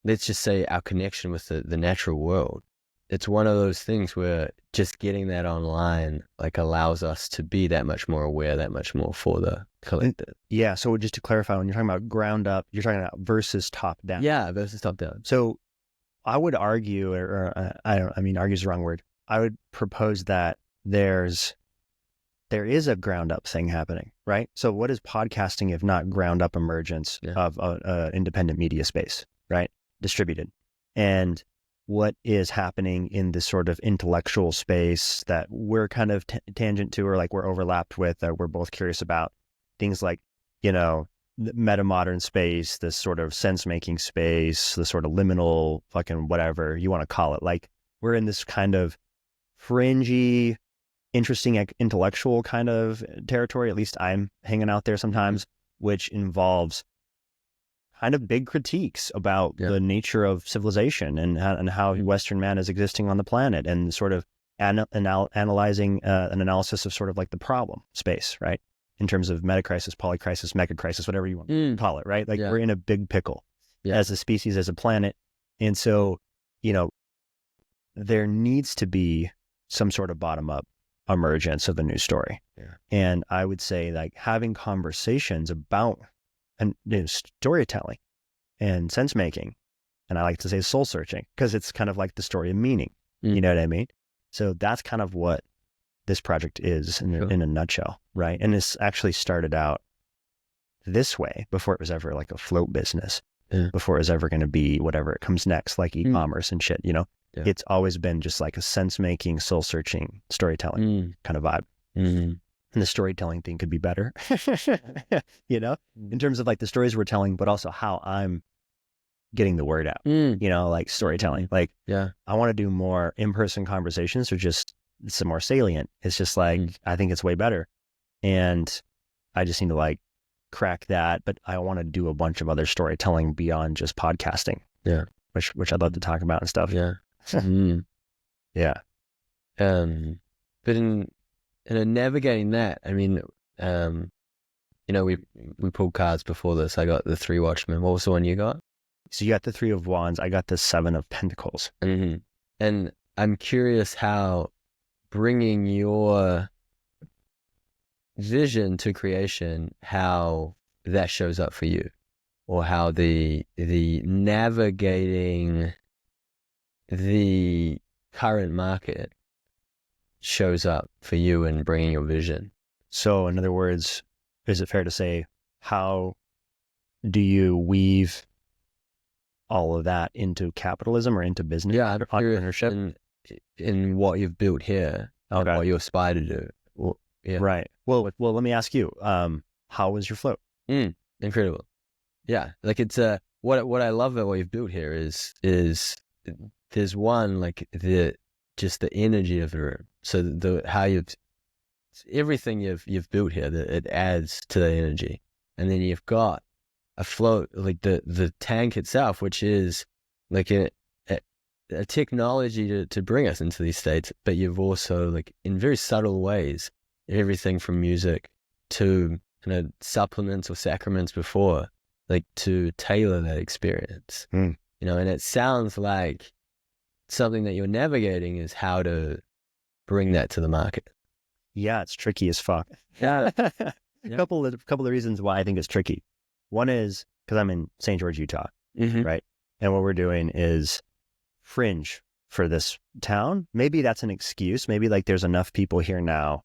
let's just say, our connection with the natural world, it's one of those things where just getting that online like allows us to be that much more aware, that much more for the collective. Yeah. So just to clarify, when you're talking about ground up, you're talking about versus top down. Yeah, versus top down. So I would argue, argue is the wrong word. I would propose that there is a ground up thing happening, right? So what is podcasting if not ground up emergence of independent media space, right? Distributed. And what is happening in this sort of intellectual space that we're kind of tangent to, or like we're overlapped with, that we're both curious about, things like, the meta-modern space, this sort of sense-making space, the sort of liminal fucking whatever you want to call it. Like we're in this kind of fringy, interesting intellectual kind of territory. At least I'm hanging out there sometimes, which involves kind of big critiques about the nature of civilization and how Western man is existing on the planet, and sort of analyzing an analysis of sort of like the problem space, right? In terms of metacrisis, polycrisis, megacrisis, whatever you want to call it, right? Like we're in a big pickle as a species, as a planet. And so, there needs to be some sort of bottom up emergence of a new story. And I would say like having conversations about storytelling and sense making, and I like to say soul searching, because it's kind of like the story of meaning. You know what I mean? So that's kind of what this project is in a nutshell, right? And this actually started out this way before it was ever like a float business. before it was ever going to be whatever it comes next, like e-commerce and shit, Yeah. It's always been just like a sense-making, soul-searching storytelling kind of vibe. And the storytelling thing could be better, in terms of like the stories we're telling, but also how I'm getting the word out, like storytelling. Like, I want to do more in-person conversations or just some more salient. It's just like, I think it's way better. And I just need to like crack that, but I want to do a bunch of other storytelling beyond just podcasting. Yeah. Which I'd love to talk about and stuff. Yeah. Yeah. But in navigating that, I mean, we pulled cards before this. I got the 3 Watchmen. What was the one you got? So you got the 3 of Wands. I got the 7 of Pentacles. And I'm curious how bringing your vision to creation, how that shows up for you, or how the navigating the current market shows up for you in bringing your vision. So in other words, is it fair to say, how do you weave all of that into capitalism or into business? Yeah, entrepreneurship in what you've built here, and what you aspire to do. Well, right. Well, let me ask you, how was your float? Incredible. Yeah. Like it's what I love about what you've built here is there's one, like the energy of the room. So everything you've built here, that it adds to the energy. And then you've got a float, like the tank itself, which is like a technology to bring us into these states. But you've also, like, in very subtle ways, everything from music to supplements or sacraments before, like, to tailor that experience. And it sounds like something that you're navigating is how to bring that to the market. Yeah, it's tricky as fuck. Yeah. A couple of reasons why I think it's tricky. One is because I'm in St. George, Utah, right? And what we're doing is fringe for this town. Maybe that's an excuse. Maybe like there's enough people here now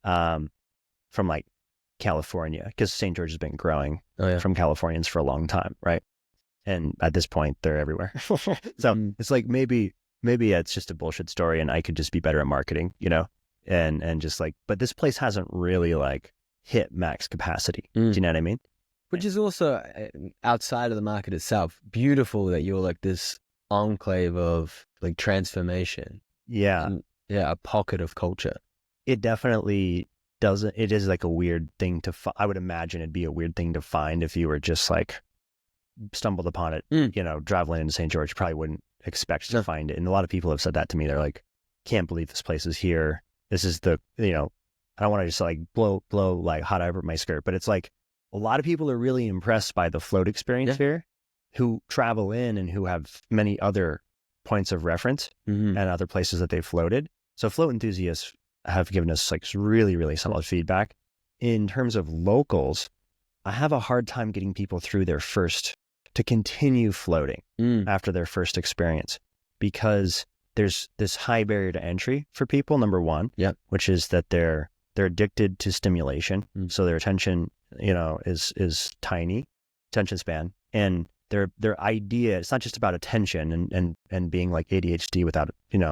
from like California, because St. George has been growing from Californians for a long time, right? And at this point, they're everywhere. So it's like maybe it's just a bullshit story, and I could just be better at marketing, and just like, but this place hasn't really like hit max capacity. Do you know what I mean? Which is also, outside of the market itself, beautiful that you're like this enclave of like transformation. Yeah. A pocket of culture. It definitely doesn't. It is like a weird thing to I would imagine it'd be a weird thing to find if you were just like stumbled upon it, traveling into St. George. You probably wouldn't expect to find it. And a lot of people have said that to me. They're like, can't believe this place is here. This is I don't want to just like blow like hot over my skirt, but it's like a lot of people are really impressed by the float experience here, who travel in and who have many other points of reference and other places that they've floated. So float enthusiasts have given us like really, really solid feedback. In terms of locals, I have a hard time getting people through to continue floating after their first experience, because there's this high barrier to entry for people, number one, which is that they're addicted to stimulation. So their attention, is tiny, attention span. And their idea, it's not just about attention and being like ADHD without,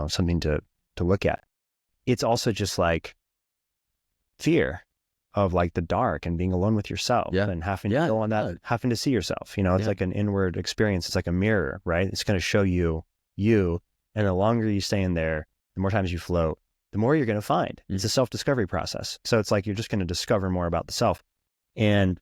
something to look at. It's also just like fear of like the dark and being alone with yourself and having to go on that, having to see yourself, it's like an inward experience. It's like a mirror, right? It's going to show you. And the longer you stay in there, the more times you float, the more you're going to find. It's a self-discovery process. So it's like, you're just going to discover more about the self. And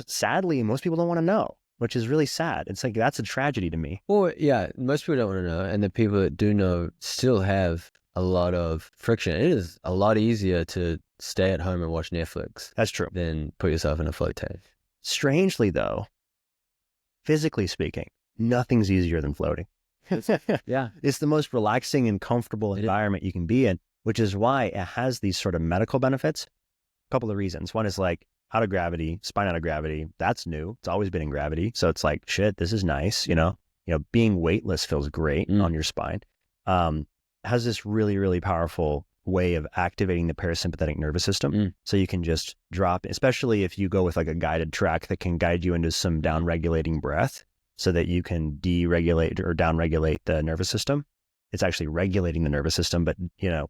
sadly, most people don't want to know, which is really sad. It's like, that's a tragedy to me. Well, most people don't want to know. And the people that do know still have a lot of friction. It is a lot easier to stay at home and watch Netflix. That's true. Than put yourself in a float tank. Strangely though, physically speaking, nothing's easier than floating. It's the most relaxing and comfortable environment you can be in, which is why it has these sort of medical benefits. A couple of reasons. One is like out of gravity, spine out of gravity. That's new. It's always been in gravity. So it's like, shit, this is nice. Being weightless feels great on your spine. Has this really, really powerful way of activating the parasympathetic nervous system. So you can just drop, especially if you go with like a guided track that can guide you into some down regulating breath. so that you can deregulate or downregulate the nervous system. It's actually regulating the nervous system, but,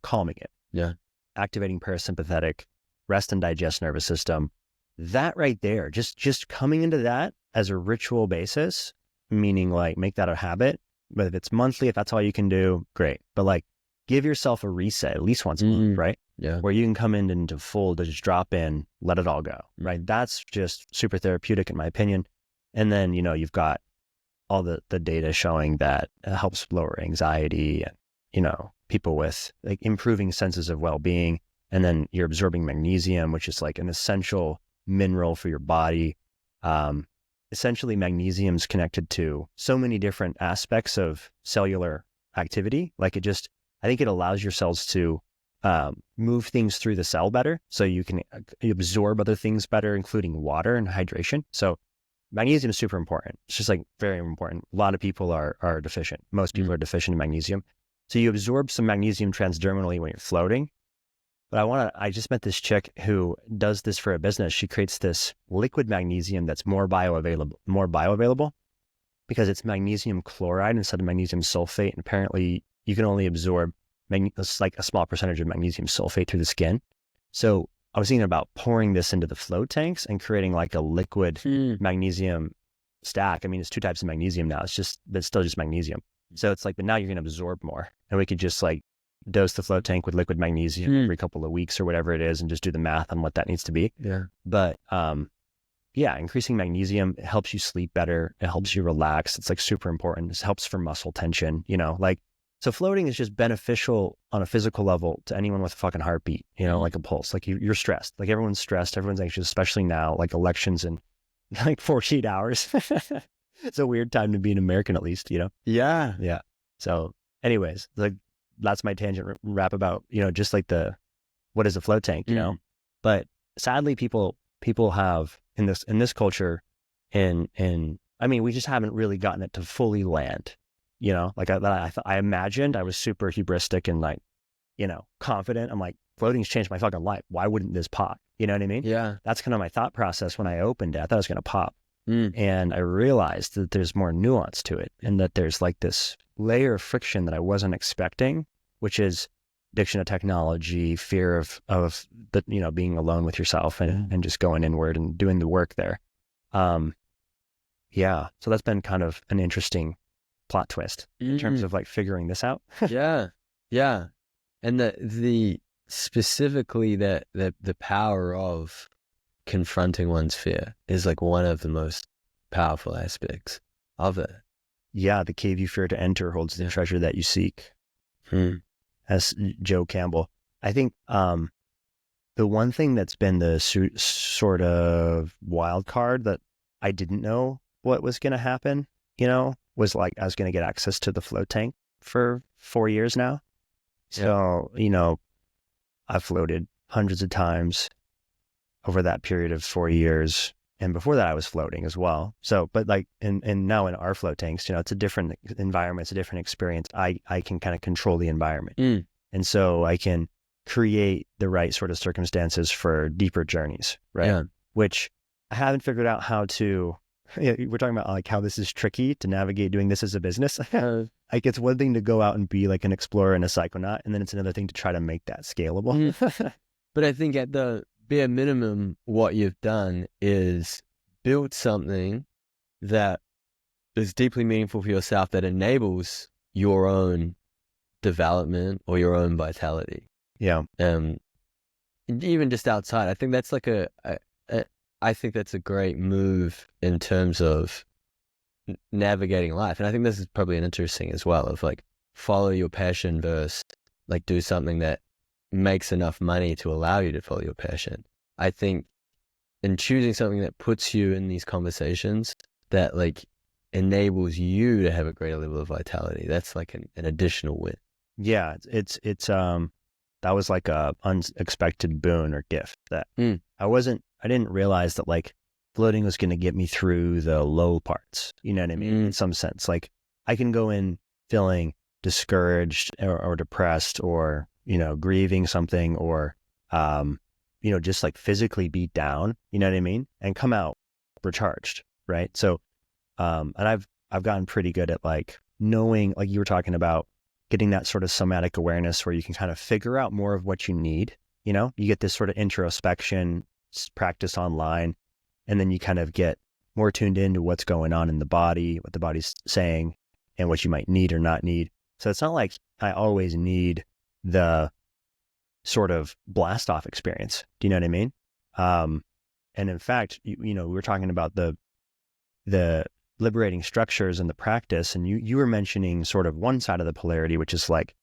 calming it. Yeah. Activating parasympathetic, rest and digest nervous system. That right there, just coming into that as a ritual basis, meaning like make that a habit. But if it's monthly, if that's all you can do, great. But like give yourself a reset at least once a month, right? Yeah. Where you can come into full, to just drop in, let it all go, right? That's just super therapeutic in my opinion. And then, you've got all the data showing that it helps lower anxiety and, people with like improving senses of well-being. And then you're absorbing magnesium, which is like an essential mineral for your body. Essentially magnesium's connected to so many different aspects of cellular activity. Like I think it allows your cells to move things through the cell better. So you can absorb other things better, including water and hydration. So magnesium is super important. It's just like very important. A lot of people are deficient. Most people are deficient in magnesium. So you absorb some magnesium transdermally when you're floating. But I just met this chick who does this for a business. She creates this liquid magnesium that's more bioavailable because it's magnesium chloride instead of magnesium sulfate. And apparently you can only absorb like a small percentage of magnesium sulfate through the skin. So I was thinking about pouring this into the float tanks and creating like a liquid magnesium stack. I mean, it's 2 types of magnesium now. It's still just magnesium. So it's like, but now you're going to absorb more, and we could just like dose the float tank with liquid magnesium every couple of weeks or whatever it is, and just do the math on what that needs to be. Yeah. But, increasing magnesium, it helps you sleep better. It helps you relax. It's like super important. It helps for muscle tension, so floating is just beneficial on a physical level to anyone with a fucking heartbeat, like a pulse. Like you're stressed. Like everyone's stressed. Everyone's anxious, especially now, like elections in like 48 hours. It's a weird time to be an American, at least, Yeah. Yeah. So anyways, like that's my tangent wrap about, just like what is a float tank, but sadly people have in this culture I mean, we just haven't really gotten it to fully land. Like I imagined I was super hubristic and like, confident. I'm like, floating's changed my fucking life. Why wouldn't this pop? You know what I mean? Yeah. That's kind of my thought process when I opened it. I thought it was going to pop. And I realized that there's more nuance to it, and that there's like this layer of friction that I wasn't expecting, which is addiction to technology, fear of the, being alone with yourself and just going inward and doing the work there. So that's been kind of an interesting plot twist in terms of like figuring this out. Yeah. And the specifically that the power of confronting one's fear is like one of the most powerful aspects of it. Yeah, the cave you fear to enter holds the treasure that you seek. As Joe Campbell. I think the one thing that's been the sort of wild card that I didn't know what was going to happen, was like I was going to get access to the float tank for 4 years now. So, I've floated hundreds of times over that period of 4 years. And before that I was floating as well. So, but like, and now in our float tanks, it's a different environment. It's a different experience. I can kind of control the environment. And so I can create the right sort of circumstances for deeper journeys. Right. Yeah. Which I haven't figured out how to, we're talking about like how this is tricky to navigate doing this as a business. Like it's one thing to go out and be like an explorer and a psychonaut. And then it's another thing to try to make that scalable. But I think at the bare minimum, what you've done is build something that is deeply meaningful for yourself, that enables your own development or your own vitality. Yeah. Even just outside, I think that's like I think that's a great move in terms of navigating life. And I think this is probably an interesting as well, of like follow your passion versus like do something that makes enough money to allow you to follow your passion. I think in choosing something that puts you in these conversations that like enables you to have a greater level of vitality, that's like an additional win. Yeah, it's that was like a unexpected boon or gift that I didn't realize that like floating was going to get me through the low parts. You know what I mean? In some sense, like I can go in feeling discouraged or depressed or, grieving something or, just like physically beat down, you know what I mean? And come out recharged. Right. So, and I've gotten pretty good at like knowing, like you were talking about, getting that sort of somatic awareness where you can kind of figure out more of what you need. You know, you get this sort of introspection practice online, and then you kind of get more tuned into what's going on in the body, what the body's saying, and what you might need or not need. So it's not like I always need the sort of blast off experience. Do you know what I mean? And in fact, you know, we were talking about the liberating structures and the practice, and you were mentioning sort of one side of the polarity, which is like,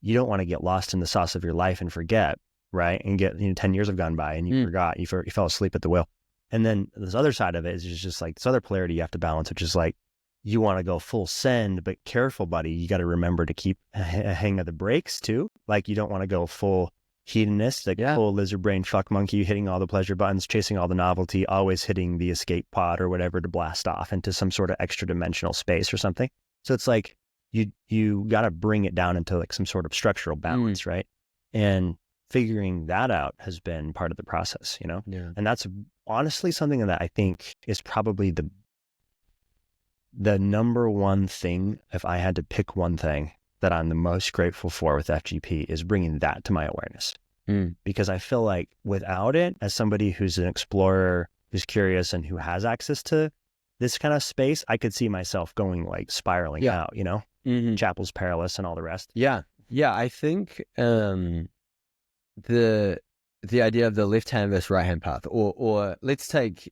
you don't want to get lost in the sauce of your life and forget, right? And get, 10 years have gone by and you forgot, you fell asleep at the wheel. And then this other side of it is just like this other polarity you have to balance, which is like, you want to go full send, but careful, buddy. You got to remember to keep a hang of the brakes too. Like, you don't want to go full hedonist, like full lizard brain fuck monkey, hitting all the pleasure buttons, chasing all the novelty, always hitting the escape pod or whatever to blast off into some sort of extra dimensional space or something. So it's like, you got to bring it down into like some sort of structural balance, right? And figuring that out has been part of the process, you know? Yeah. And that's honestly something that I think is probably the number one thing, if I had to pick one thing that I'm the most grateful for with FGP, is bringing that to my awareness. Because I feel like without it, as somebody who's an explorer, who's curious and who has access to this kind of space, I could see myself going like spiraling out, you know, Chapel's Perilous and all the rest. Yeah. I think the idea of the left hand versus right hand path, or let's take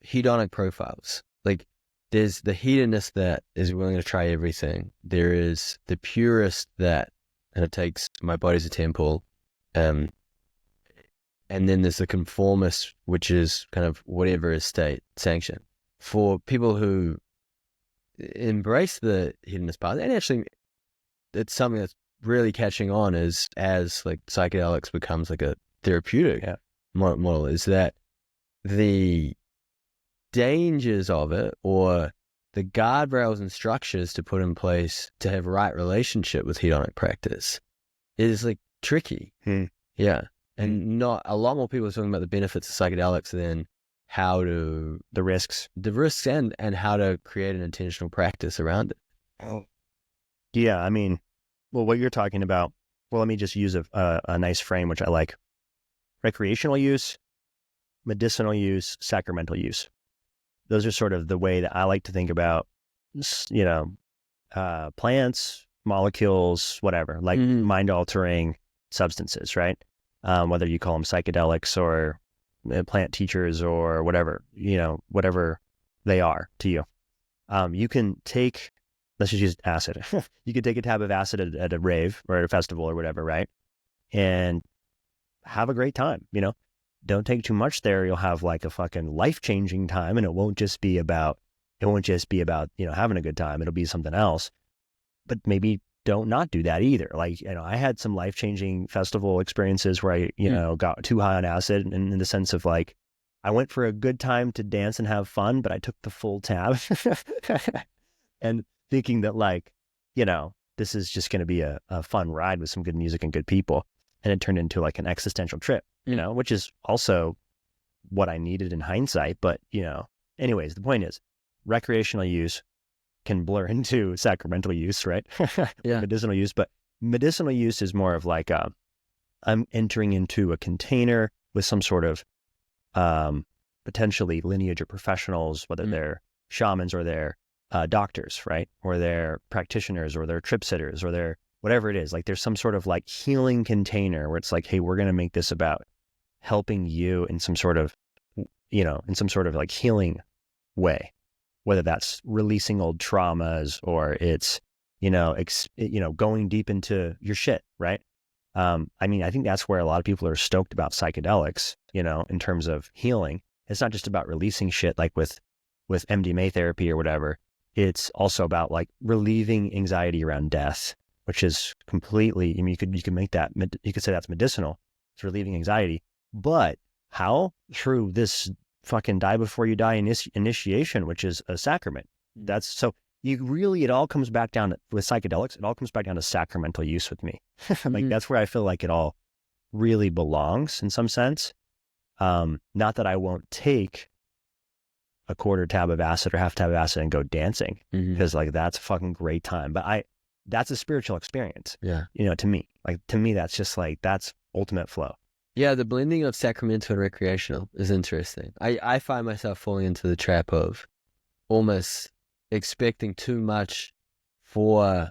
hedonic profiles. Like, there's the hedonist that is willing to try everything. There is the purist that, and it takes my body's a temple. And then there's the conformist, which is kind of whatever is state sanctioned. For people who embrace the hedonist path, and actually it's something that's really catching on as like psychedelics becomes like a therapeutic model, is that the dangers of it, or the guardrails and structures to put in place to have a right relationship with hedonic practice, is like tricky. And not a lot more people are talking about the benefits of psychedelics than how to the risks and how to create an intentional practice around it. Yeah, I mean, well, what you're talking about, well, let me just use a nice frame, which I like: recreational use, medicinal use, sacramental use. Those are sort of the way that I like to think about, you know, plants, molecules, whatever, like mind-altering substances, right? Whether you call them psychedelics or plant teachers or whatever, you know, whatever they are to you. You can take, let's just use acid. You could take a tab of acid at a rave or at a festival or whatever, right? And have a great time, you know? Don't take too much there. You'll have like a fucking life-changing time, and it won't just be about, you know, having a good time. It'll be something else. But maybe don't not do that either. Like, you know, I had some life-changing festival experiences where I, you know, got too high on acid, and in the sense of like, I went for a good time to dance and have fun, but I took the full tab and thinking that, like, you know, this is just going to be a fun ride with some good music and good people. And it turned into like an existential trip, you know, which is also what I needed in hindsight. But, you know, anyways, the point is, recreational use can blur into sacramental use, right? Medicinal use. But medicinal use is more of like, I'm entering into a container with some sort of potentially lineage of professionals, whether they're shamans or they're doctors, right? Or they're practitioners or they're trip sitters or they're whatever it is. Like, there's some sort of like healing container where it's like, hey, we're going to make this about helping you in some sort of, you know, in some sort of like healing way, whether that's releasing old traumas or it's, you know, going deep into your shit, right? I mean, I think that's where a lot of people are stoked about psychedelics, you know, in terms of healing. It's not just about releasing shit like with MDMA therapy or whatever. It's also about like relieving anxiety around death, which is completely, I mean, you could make that, you could say that's medicinal. It's relieving anxiety. But how? Through this fucking die before you die initiation, which is a sacrament. That's so it all comes back down to, with psychedelics, it all comes back down to sacramental use with me. Like, that's where I feel like it all really belongs in some sense. Not that I won't take a quarter tab of acid or half tab of acid and go dancing, Mhm. because like that's a fucking great time. But that's a spiritual experience, Yeah. to me. Like to me, that's just like that's ultimate flow. Yeah, the blending of sacramental and recreational is interesting. I find myself falling into the trap of almost expecting too much for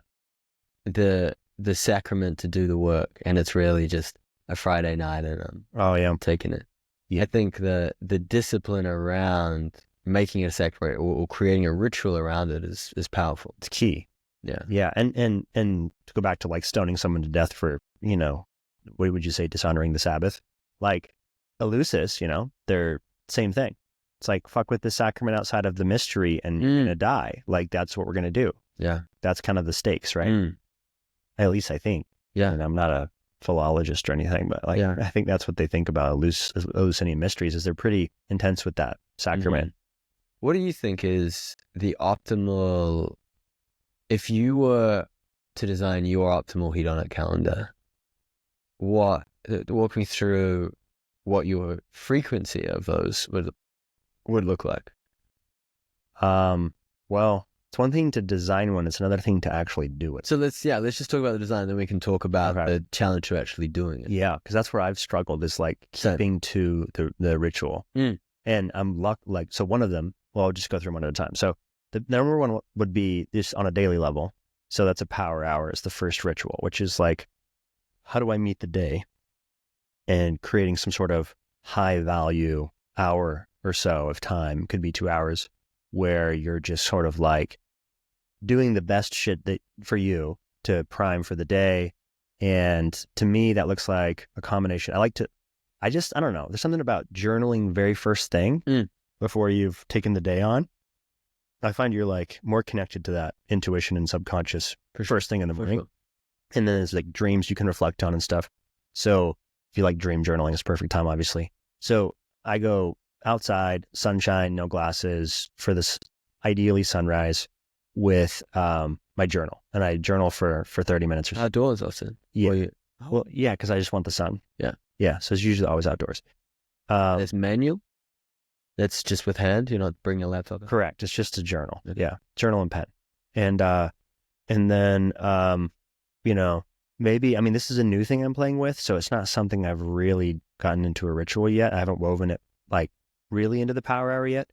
the sacrament to do the work, and it's really just a Friday night and Oh yeah, I'm taking it. Yeah. I think the discipline around making it a sacrament or creating a ritual around it is powerful. it's key. Yeah. Yeah, and to go back to like stoning someone to death for, what would you say, dishonoring the Sabbath? Like Eleusis, they're same thing. It's like, fuck with the sacrament outside of the mystery and you're gonna die. Like that's what we're gonna do. Yeah. That's kind of the stakes, right? At least I think. Yeah. And I'm not a philologist or anything, but like Yeah. I think that's what they think about Eleusinian mysteries, is they're pretty intense with that sacrament. What do you think is the optimal, if you were to design your optimal hedonic calendar, walk me through what your frequency of those would look like? Well, it's one thing to design one, it's another thing to actually do it. So let's just talk about the design, then we can talk about Okay. the challenge to actually doing it. Yeah, because that's where I've struggled, is like Same. keeping to the ritual. And I'm so one of them, well, I'll just go through them one at a time. So the number one would be this on a daily level. So that's a power hour, is the first ritual, which is like, how do I meet the day? And creating some sort of high value hour or so of time, could be 2 hours, where you're just sort of like doing the best shit that for you to prime for the day. And to me, that looks like a combination. I don't know. There's something about journaling very first thing before you've taken the day on. I find you're like more connected to that intuition and subconscious first thing in the morning. Sure. And then there's like dreams you can reflect on and stuff. So if you like dream journaling, it's perfect time, obviously. So I go outside, sunshine, no glasses, for this ideally sunrise, with my journal. And I journal for 30 minutes or so. Outdoors often. Yeah. Well, yeah, because I just want the sun. Yeah. Yeah. So it's usually always outdoors. There's manual. That's just with hand. You're not bringing a laptop. Correct. It's just a journal. Okay. Yeah. Journal and pen. And then, maybe, this is a new thing I'm playing with, so it's not something I've really gotten into a ritual yet. I haven't woven it like really into the power hour yet,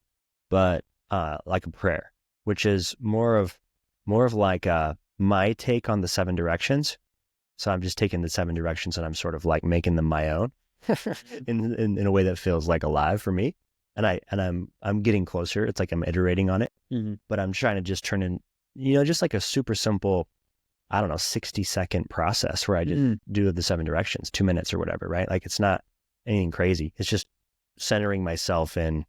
but like a prayer, which is more of like my take on the 7 directions. So I'm just taking the 7 directions and I'm sort of like making them my own in a way that feels like alive for me. And I'm getting closer. It's like I'm iterating on it, but I'm trying to just turn in, just like a super simple, 60-second process where I just do the 7 directions, 2 minutes or whatever, right? Like it's not anything crazy. It's just centering myself in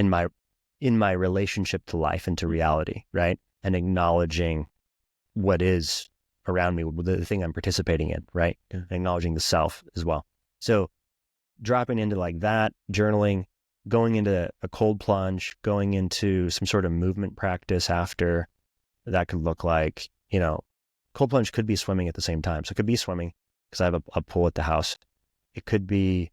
my relationship to life and to reality, right? And acknowledging what is around me, the thing I'm participating in, right? Yeah. And acknowledging the self as well. So dropping into like that, journaling, going into a cold plunge, going into some sort of movement practice after. That could look like, cold plunge could be swimming at the same time. So it could be swimming because I have a pool at the house. It could be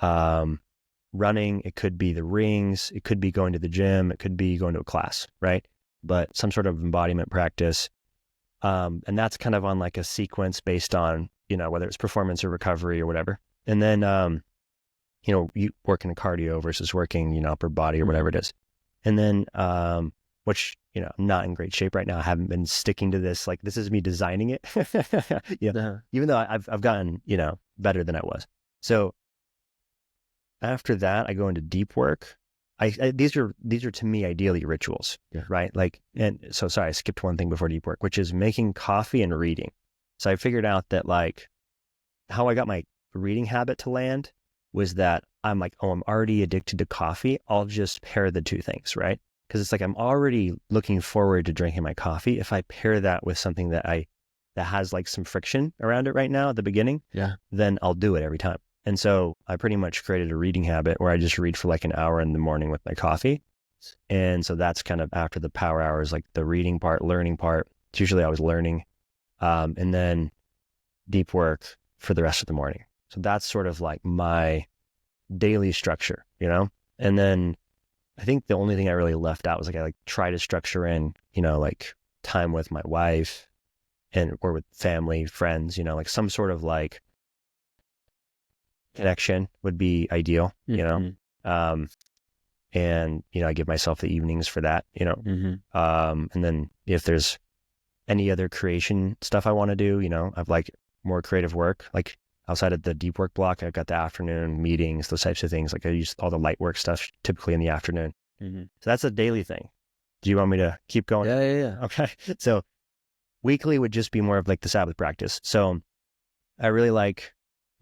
running. It could be the rings. It could be going to the gym. It could be going to a class, right? But some sort of embodiment practice. And that's kind of on like a sequence based on, whether it's performance or recovery or whatever. And then, you working a cardio versus working, upper body or whatever it is. And then, which, I'm not in great shape right now. I haven't been sticking to this. Like, this is me designing it. Yeah. Even though I've gotten, better than I was. So after that, I go into deep work. These are to me, ideally rituals, right? Like, and so sorry, I skipped one thing before deep work, which is making coffee and reading. So I figured out that like how I got my reading habit to land was that I'm like, oh, I'm already addicted to coffee. I'll just pair the two things, right? Because it's like I'm already looking forward to drinking my coffee. If I pair that with something that has like some friction around it right now at the beginning, then I'll do it every time. And so I pretty much created a reading habit where I just read for like an hour in the morning with my coffee. And so that's kind of after the power hours, like the reading part, learning part. It's usually I was learning, and then deep work for the rest of the morning. So that's sort of like my daily structure, And then I think the only thing I really left out was like I like try to structure in, like time with my wife or with family, friends, like some sort of like connection would be ideal, Um, and, I give myself the evenings for that, and then if there's any other creation stuff I want to do, I've like more creative work, like outside of the deep work block, I've got the afternoon meetings, those types of things. Like I use all the light work stuff typically in the afternoon. So that's a daily thing. Do you want me to keep going? Yeah. Okay. So weekly would just be more of like the Sabbath practice. So I really like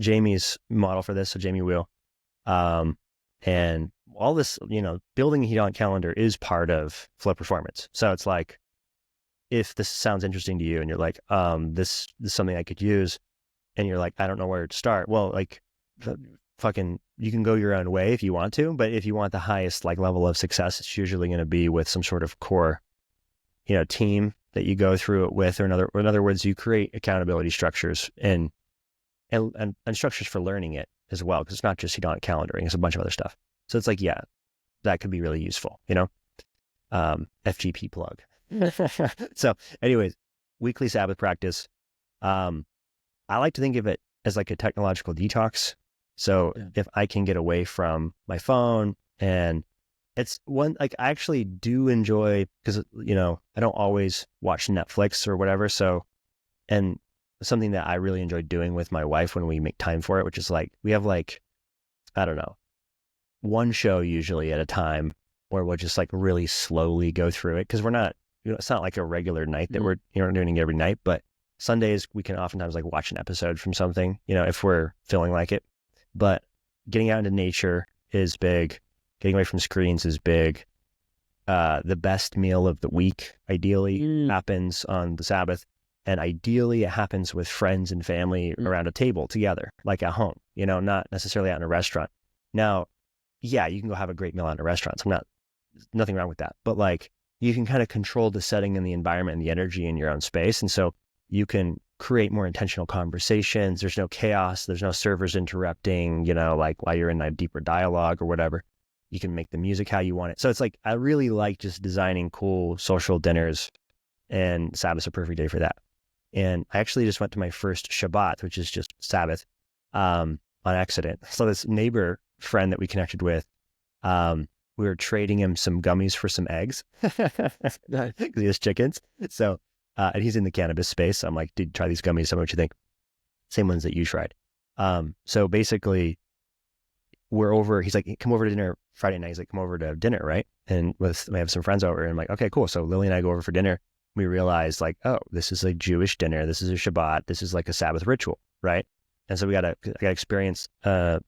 Jamie's model for this. So Jamie Wheel, and all this, building a hedonic calendar is part of flow performance. So it's like, if this sounds interesting to you and you're like, this is something I could use, and you're like, I don't know where to start. Well, like fucking, you can go your own way if you want to, but if you want the highest like level of success, it's usually going to be with some sort of core, team that you go through it with, or in other words, you create accountability structures and structures for learning it as well. Cause it's not just hedonic calendaring, it's a bunch of other stuff. So it's like, yeah, that could be really useful, FGP plug. So anyways, weekly Sabbath practice. I like to think of it as like a technological detox. So if I can get away from my phone, and it's one, like I actually do enjoy, because, I don't always watch Netflix or whatever. So, and something that I really enjoy doing with my wife when we make time for it, which is like, we have like, I don't know, one show usually at a time where we'll just like really slowly go through it. Cause we're not, it's not like a regular night that we're, doing it every night, but Sundays we can oftentimes like watch an episode from something, if we're feeling like it. But getting out into nature is big. Getting away from screens is big. The best meal of the week ideally happens on the Sabbath. And ideally it happens with friends and family around a table together, like at home, not necessarily out in a restaurant. Now, yeah, you can go have a great meal out in a restaurant. So nothing wrong with that. But like, you can kind of control the setting and the environment and the energy in your own space. And so you can create more intentional conversations. There's no chaos. There's no servers interrupting, like while you're in a deeper dialogue or whatever. You can make the music how you want it. So it's like, I really like just designing cool social dinners, and Sabbath's a perfect day for that. And I actually just went to my first Shabbat, which is just Sabbath, on accident. So this neighbor friend that we connected with, we were trading him some gummies for some eggs because he has chickens. So, and he's in the cannabis space. So I'm like, dude, try these gummies. Tell me what you think. Same ones that you tried. So basically we're over, he's like, come over to dinner Friday night. He's like, come over to dinner, right? And we have some friends over, and I'm like, okay, cool. So Lily and I go over for dinner. We realized like, oh, this is a Jewish dinner. This is a Shabbat. This is like a Sabbath ritual, right? And so I got to experience a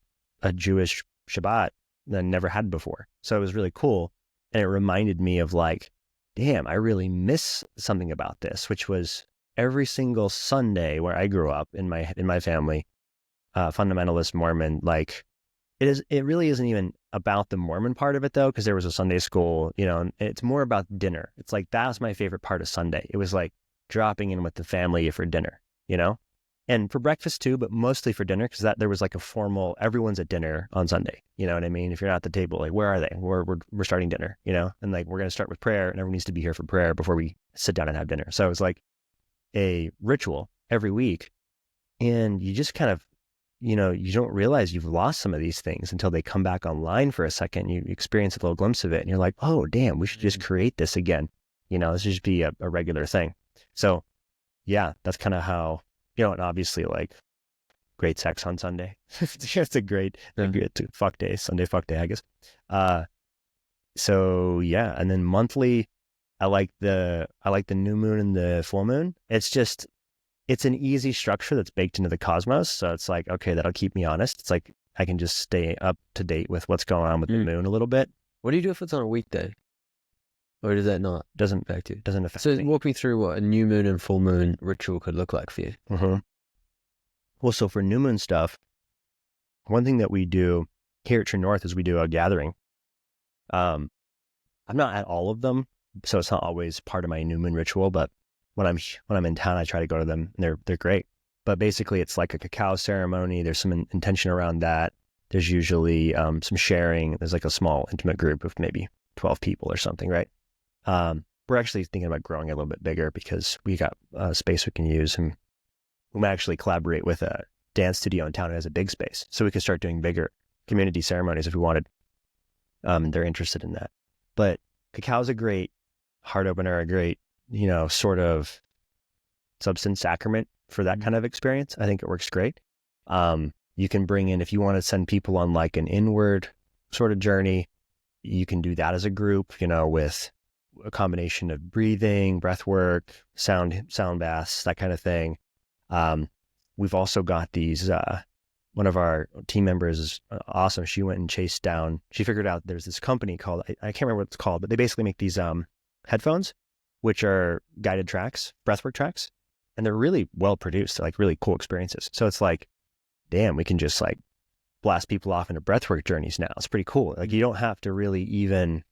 Jewish Shabbat that I never had before. So it was really cool. And it reminded me of like, damn, I really miss something about this, which was every single Sunday where I grew up in my family, fundamentalist Mormon, like it really isn't even about the Mormon part of it though, because there was a Sunday school, and it's more about dinner. It's like, that was my favorite part of Sunday. It was like dropping in with the family for dinner, and for breakfast too, but mostly for dinner, because there was like a formal, everyone's at dinner on Sunday. You know what I mean? If you're not at the table, like, where are they? We're starting dinner, and like, we're going to start with prayer, and everyone needs to be here for prayer before we sit down and have dinner. So it's like a ritual every week. And you just kind of, you don't realize you've lost some of these things until they come back online for a second. You experience a little glimpse of it, and you're like, oh, damn, we should just create this again. This should just be a regular thing. So yeah, that's kind of how, and obviously like great sex on Sunday. It's a great fuck day, Sunday fuck day, I guess. So yeah, and then monthly, I like the new moon and the full moon. It's an easy structure that's baked into the cosmos. So it's like, okay, that'll keep me honest. It's like, I can just stay up to date with what's going on with the moon a little bit. What do you do if it's on a weekday? Or does that not? Doesn't affect you. Doesn't affect me. So walk me through what a new moon and full moon ritual could look like for you. Mm-hmm. Well, so for new moon stuff, one thing that we do here at True North is we do a gathering. I'm not at all of them, so it's not always part of my new moon ritual, but when I'm in town, I try to go to them, and they're great. But basically it's like a cacao ceremony. There's some intention around that. There's usually some sharing. There's like a small intimate group of maybe 12 people or something, right? We're actually thinking about growing a little bit bigger because we got space we can use, and we might actually collaborate with a dance studio in town that has a big space, so we could start doing bigger community ceremonies if we wanted. They're interested in that. But cacao's a great heart opener, a great, sort of substance sacrament for that kind of experience. I think it works great. You can bring in, if you want to send people on like an inward sort of journey, you can do that as a group, with a combination of breathing, breath work, sound baths, that kind of thing. We've also got these, one of our team members is awesome. She went and she figured out there's this company called, I can't remember what it's called, but they basically make these headphones, which are guided tracks, breathwork tracks, and they're really well produced. They're like really cool experiences. So it's like, damn, we can just like blast people off into breathwork journeys now. It's pretty cool. Like you don't have to really even,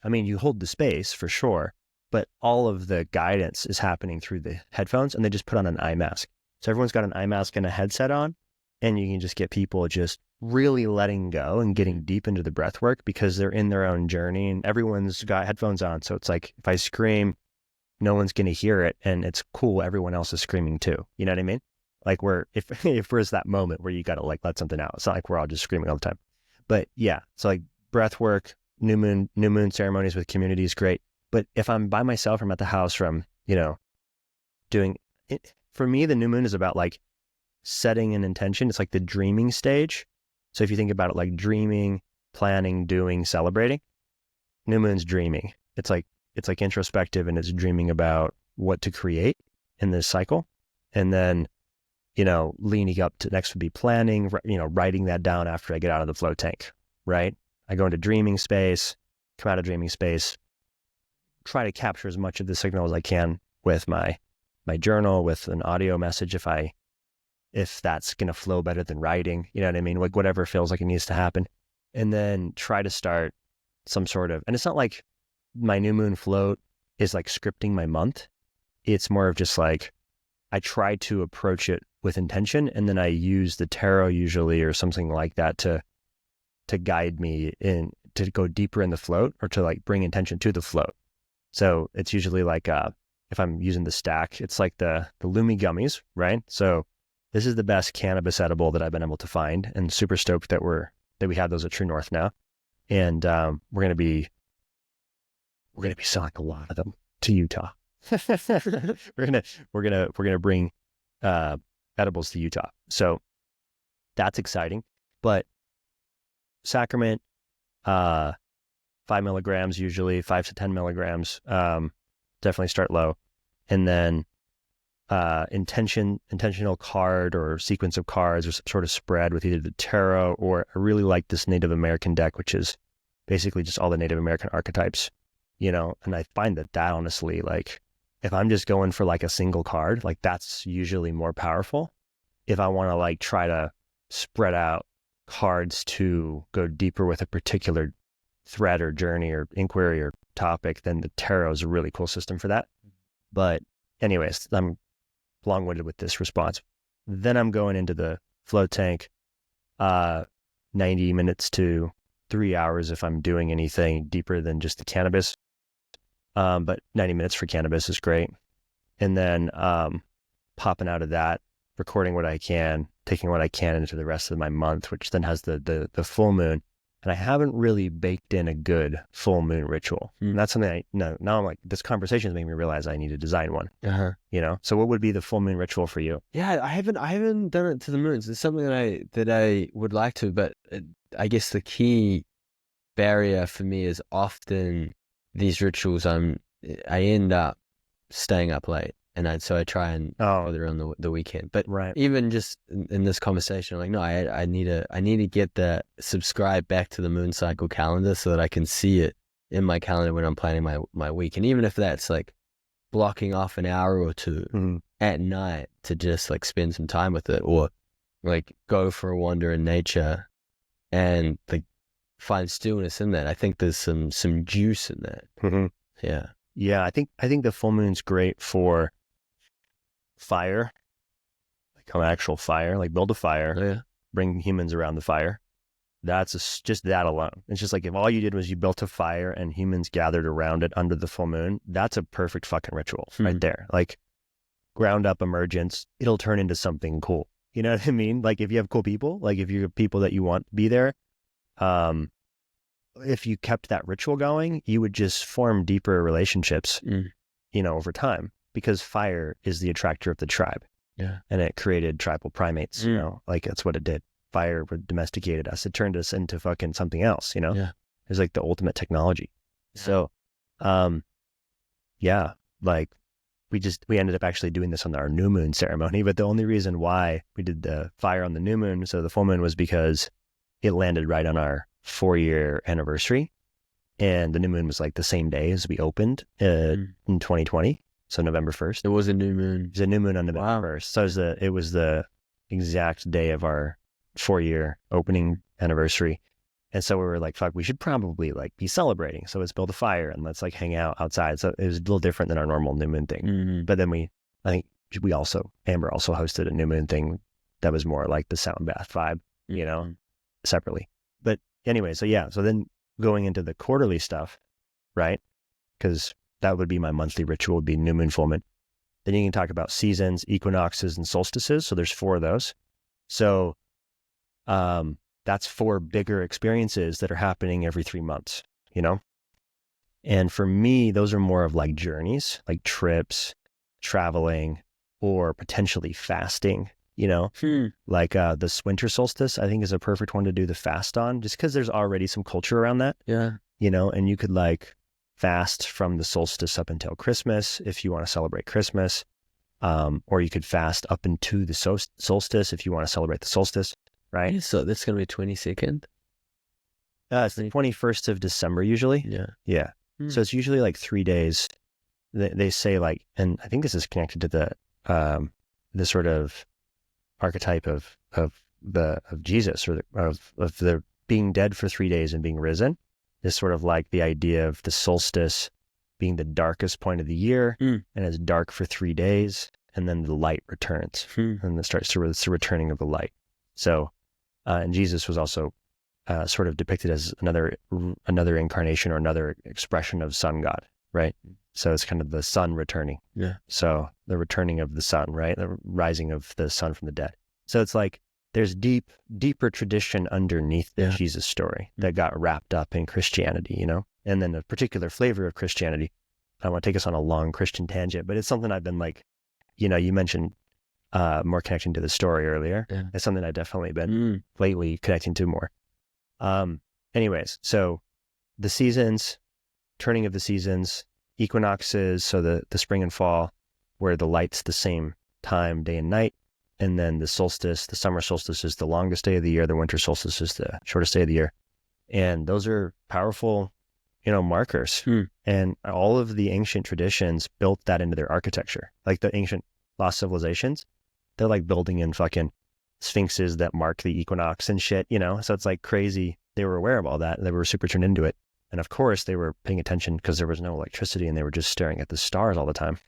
you hold the space for sure, but all of the guidance is happening through the headphones, and they just put on an eye mask. So everyone's got an eye mask and a headset on, and you can just get people just really letting go and getting deep into the breath work because they're in their own journey, and everyone's got headphones on. So it's like, if I scream, no one's going to hear it, and it's cool. Everyone else is screaming too. You know what I mean? Like if there's that moment where you got to like let something out, it's not like we're all just screaming all the time. But yeah, so like breath work, new moon ceremonies with community is great. But if I'm by myself, I'm at the house from, doing it. For me, the new moon is about like setting an intention. It's like the dreaming stage. So if you think about it like dreaming, planning, doing, celebrating, new moon's dreaming. It's like introspective, and it's dreaming about what to create in this cycle. And then, leaning up to next would be planning, writing that down after I get out of the flow tank, right? I go into dreaming space, come out of dreaming space, try to capture as much of the signal as I can with my journal, with an audio message if that's going to flow better than writing, you know what I mean? Like whatever feels like it needs to happen. And then try to start some sort of, and it's not like my new moon float is like scripting my month. It's more of just like, I try to approach it with intention, and then I use the tarot usually or something like that to guide me in, to go deeper in the float, or to like bring intention to the float. So it's usually like, if I'm using the stack, it's like the Lumi gummies, right? So this is the best cannabis edible that I've been able to find, and super stoked that we have those at True North now. And we're going to be selling a lot of them to Utah. we're gonna bring edibles to Utah. So that's exciting. But sacrament, 5 milligrams usually, 5 to 10 milligrams. Definitely start low, and then intentional card or sequence of cards, or some sort of spread with either the tarot, or I really like this Native American deck, which is basically just all the Native American archetypes, and I find that honestly, like, if I'm just going for like a single card, like that's usually more powerful. If I want to like try to spread out cards to go deeper with a particular thread or journey or inquiry or topic, then the tarot is a really cool system for that. But anyways, I'm long-winded with this response. Then I'm going into the flow tank, 90 minutes to 3 hours if I'm doing anything deeper than just the cannabis. But 90 minutes for cannabis is great. And then popping out of that, recording what I can, taking what I can into the rest of my month, which then has the full moon. And I haven't really baked in a good full moon ritual. And that's something now I'm like, this conversation is making me realize I need to design one. So what would be the full moon ritual for you? Yeah, I haven't done it to the moons. It's something that I would like to, but I guess the key barrier for me is often these rituals, I end up staying up late, and so I try and further on the weekend. But even just in this conversation, I'm like, no, I need to get the subscribe back to the moon cycle calendar so that I can see it in my calendar when I'm planning my week. And even if that's like blocking off an hour or two at night to just like spend some time with it, or like go for a wander in nature and like find stillness in that. I think there's some juice in that. Yeah. I think the full moon's great for fire, like an actual fire, like build a fire, bring humans around the fire. just that alone. It's just like if all you did was you built a fire and humans gathered around it under the full moon, that's a perfect fucking ritual right there. Like ground up emergence, it'll turn into something cool. You know what I mean? Like if you have cool people, like if you have people that you want to be there, if you kept that ritual going, you would just form deeper relationships, you know, over time, because fire is the attractor of the tribe. Yeah. And it created tribal primates, you know, like that's what it did. Fire domesticated us. It turned us into fucking something else, you know? Yeah. It was like the ultimate technology. Yeah. So, yeah, like we ended up actually doing this on our new moon ceremony, but the only reason why we did the fire on the new moon, so the full moon, was because it landed right on our 4-year anniversary. And the new moon was like the same day as we opened in 2020. So November 1st. It was a new moon. It was a new moon on November 1st. So it was the exact day of our 4-year opening anniversary. And so we were like, fuck, we should probably like be celebrating. So let's build a fire and let's like hang out outside. So it was a little different than our normal new moon thing. But then I think Amber also hosted a new moon thing that was more like the sound bath vibe, you know, separately. But anyway, so then going into the quarterly stuff, right? Because that would be my monthly ritual, would be new moon, full moon. Then you can talk about seasons, equinoxes, and solstices. So there's 4 of those. So that's 4 bigger experiences that are happening every 3 months, you know? And for me, those are more of like journeys, like trips, traveling, or potentially fasting, you know? Like this winter solstice, I think, is a perfect one to do the fast on, just because there's already some culture around that. Yeah. You know, and you could like fast from the solstice up until Christmas if you want to celebrate Christmas. Or you could fast up into the solstice if you want to celebrate the solstice, right? Yeah, so that's going to be 22nd? It's the 21st of December usually. Yeah. Yeah. So it's usually like 3 days. They say like, and I think this is connected to the sort of archetype of Jesus, or of the being dead for 3 days and being risen. Is sort of like the idea of the solstice being the darkest point of the year, and it's dark for 3 days, and then the light returns, and it starts to it's the returning of the light. So, and Jesus was also sort of depicted as another incarnation or another expression of sun god, right? So it's kind of the sun returning. Yeah. So the returning of the sun, right? The rising of the sun from the dead. So it's like there's deeper tradition underneath the Jesus story that got wrapped up in Christianity, you know? And then a particular flavor of Christianity. I don't want to take us on a long Christian tangent, but it's something I've been like, you know, you mentioned more connecting to the story earlier. Yeah. It's something I've definitely been lately connecting to more. Anyways, so the seasons, turning of the seasons, equinoxes, so the spring and fall, where the light's the same time, day and night. And then the solstice, the summer solstice, is the longest day of the year. The winter solstice is the shortest day of the year. And those are powerful, you know, markers. And all of the ancient traditions built that into their architecture. Like the ancient lost civilizations, they're like building in fucking sphinxes that mark the equinox and shit, you know? So it's like crazy. They were aware of all that. They were super tuned into it. And of course they were paying attention because there was no electricity and they were just staring at the stars all the time.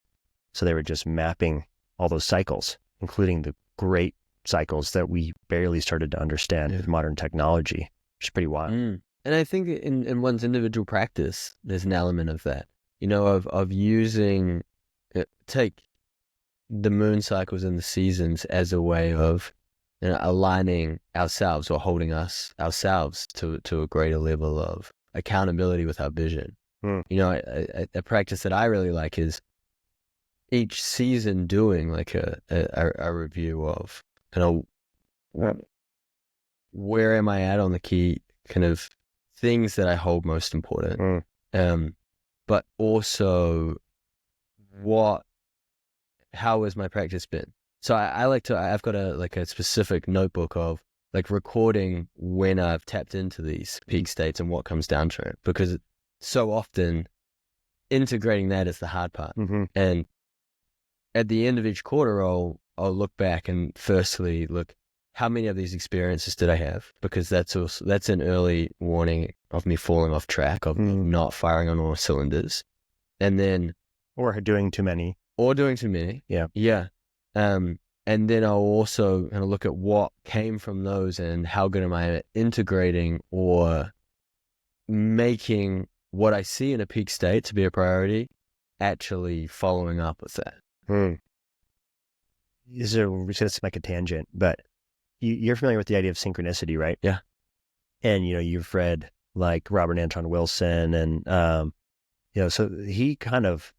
So they were just mapping all those cycles, including the great cycles that we barely started to understand with modern technology, which is pretty wild. And I think in one's individual practice, there's an element of that, you know, of using, take the moon cycles and the seasons as a way of, you know, aligning ourselves or holding ourselves to a greater level of accountability with our vision. You know, a practice that I really like is each season doing like a review of, you know, where am I at on the key kind of things that I hold most important, but also how has my practice been? So I like to, I've got a specific notebook of like recording when I've tapped into these peak states and what comes down to it, because so often integrating that is the hard part. And at the end of each quarter, I'll look back and firstly look, how many of these experiences did I have? Because that's an early warning of me falling off track, of not firing on all cylinders. And then, or doing too many. Yeah. Yeah. And then I'll also kind of look at what came from those and how good am I at integrating or making what I see in a peak state to be a priority, actually following up with that. This is going to seem like a tangent, but you're familiar with the idea of synchronicity, right? Yeah. And, you've read like Robert Anton Wilson and, so he kind of,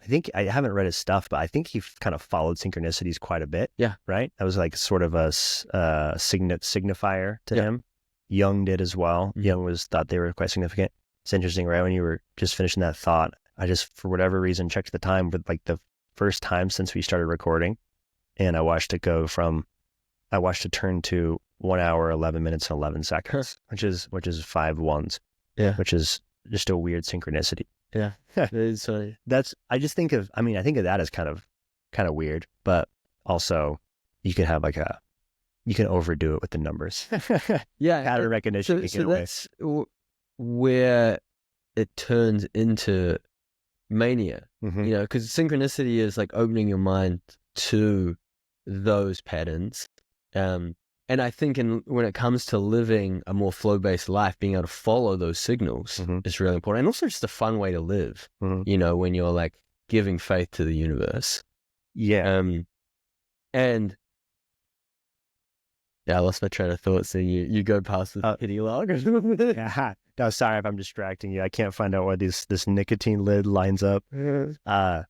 I think I haven't read his stuff, but I think he kind of followed synchronicities quite a bit. Yeah. Right. That was like sort of a signifier to him. Jung did as well. Mm-hmm. Jung thought they were quite significant. It's interesting, right? When you were just finishing that thought, I just, for whatever reason, checked the time with like the first time since we started recording. And I watched it turn to 1 hour, 11 minutes, and 11 seconds, which is 5 ones. Yeah. Which is just a weird synchronicity. Yeah. So I think of that as kind of weird, but also you could have you can overdo it with the numbers. yeah. Pattern recognition. So that's where it turns into mania, Mm-hmm. Because synchronicity is like opening your mind to those patterns. And I think when it comes to living a more flow-based life, being able to follow those signals is really important. And also just a fun way to live, when you're like giving faith to the universe. Yeah. And I lost my train of thought. So you go past the pity log. Yeah. No, sorry if I'm distracting you. I can't find out why this nicotine lid lines up. It's going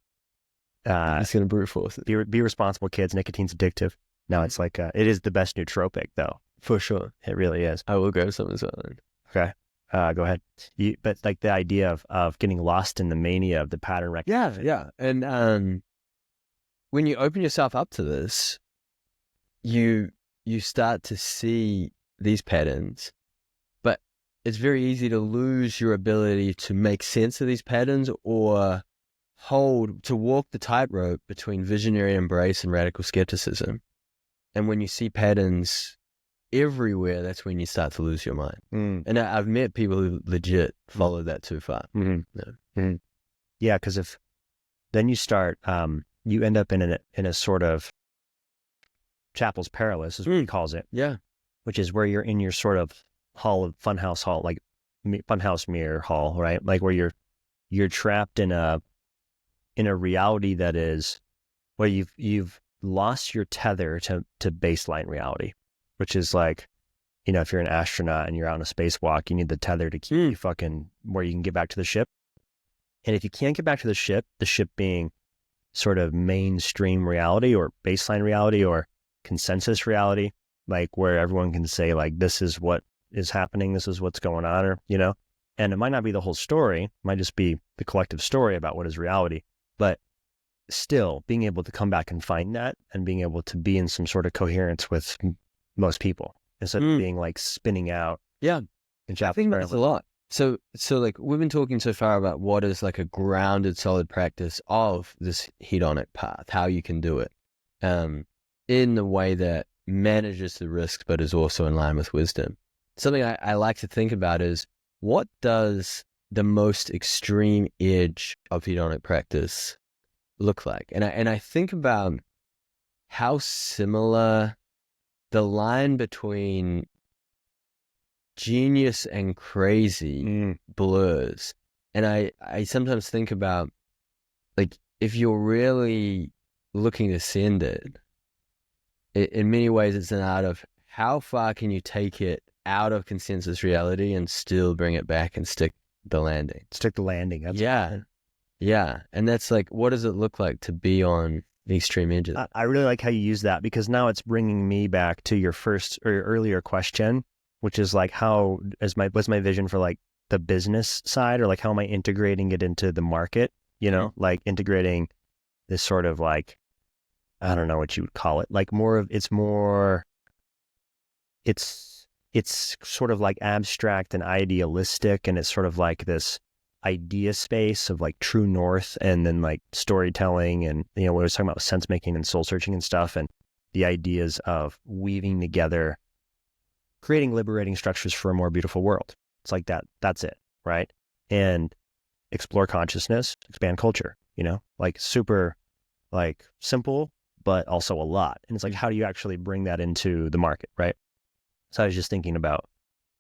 to brute force it. Be responsible, kids. Nicotine's addictive. No, it's like it is the best nootropic, though. For sure. It really is. I will go some as well. Okay. Go ahead. But like the idea of getting lost in the mania of the pattern recognition. Yeah. And when you open yourself up to this, you start to see these patterns, but it's very easy to lose your ability to make sense of these patterns or to walk the tightrope between visionary embrace and radical skepticism. And when you see patterns everywhere, that's when you start to lose your mind. And I've met people who legit follow that too far. Yeah, because if then you start, you end up in a sort of chapel's perilous, is what he calls it. Yeah, which is where you're in your sort of funhouse hall, like funhouse mirror hall, right? Like where you're trapped in a reality that is where you've lost your tether to baseline reality, which is like, if you're an astronaut and you're out on a spacewalk, you need the tether to keep you fucking where you can get back to the ship. And if you can't get back to the ship being sort of mainstream reality or baseline reality or consensus reality, like where everyone can say like, this is what is happening, this is what's going on, or, and it might not be the whole story, it might just be the collective story about what is reality, but still being able to come back and find that and being able to be in some sort of coherence with most people instead of being like spinning out. Yeah. I think that's a lot. So like we've been talking so far about what is like a grounded, solid practice of this hedonic path, how you can do it in the way that manages the risks, but is also in line with wisdom. Something I like to think about is, what does the most extreme edge of hedonic practice look like? And I think about how similar the line between genius and crazy blurs. And I sometimes think about, like, if you're really looking to send it, in many ways it's an art of how far can you take it out of consensus reality and still bring it back and stick the landing. That's Yeah. And that's like, what does it look like to be on the extreme edges? I really like how you use that, because now it's bringing me back to your first or your earlier question, which is like, what's my vision for like the business side, or like how am I integrating it into the market? Like integrating this sort of like, I don't know what you would call it, like it's sort of like abstract and idealistic, and it's sort of like this idea space of like true north, and then like storytelling, and we were talking about sense making and soul searching and stuff, and the ideas of weaving together, creating liberating structures for a more beautiful world. It's like that's it, right? And explore consciousness, expand culture, like super like simple, but also a lot. And it's like, how do you actually bring that into the market, right? So I was just thinking about,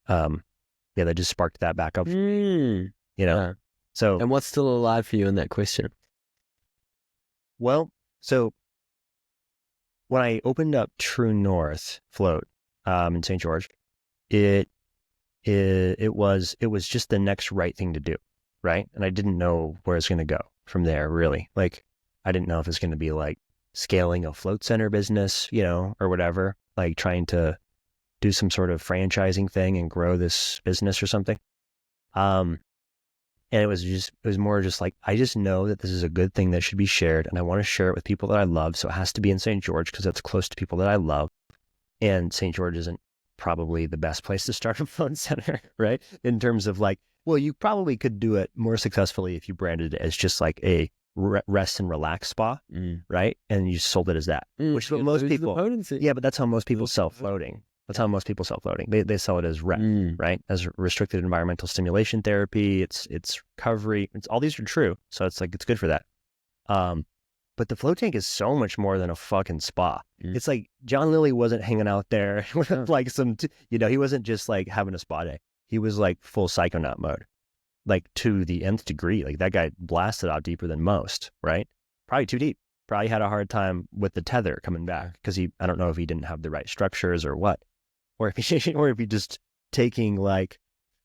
that just sparked that back up, Yeah. So, And what's still alive for you in that question? well, so when I opened up True North Float in St. George, it was just the next right thing to do, right? And I didn't know where it's going to go from there, really. Like, I didn't know if it's going to be like scaling a float center business, or whatever, like trying to do some sort of franchising thing and grow this business or something. And it was more just like, I just know that this is a good thing that should be shared, and I want to share it with people that I love. So it has to be in St. George because that's close to people that I love. And St. George isn't probably the best place to start a phone center, right? In terms of like, well, you probably could do it more successfully if you branded it as just like a rest and relax spa, right? And you sold it as that, which is what most people, but that's how most people sell floating. That's how most people sell floating. They sell it as RET, right? As restricted environmental stimulation therapy. It's recovery. All these are true. So it's like, it's good for that. But the float tank is so much more than a fucking spa. It's like John Lilly wasn't hanging out there with like he wasn't just like having a spa day. He was like full psychonaut mode, like to the nth degree. Like that guy blasted out deeper than most, right? Probably too deep. Probably had a hard time with the tether coming back because I don't know if he didn't have the right structures or what. Or if he just taking like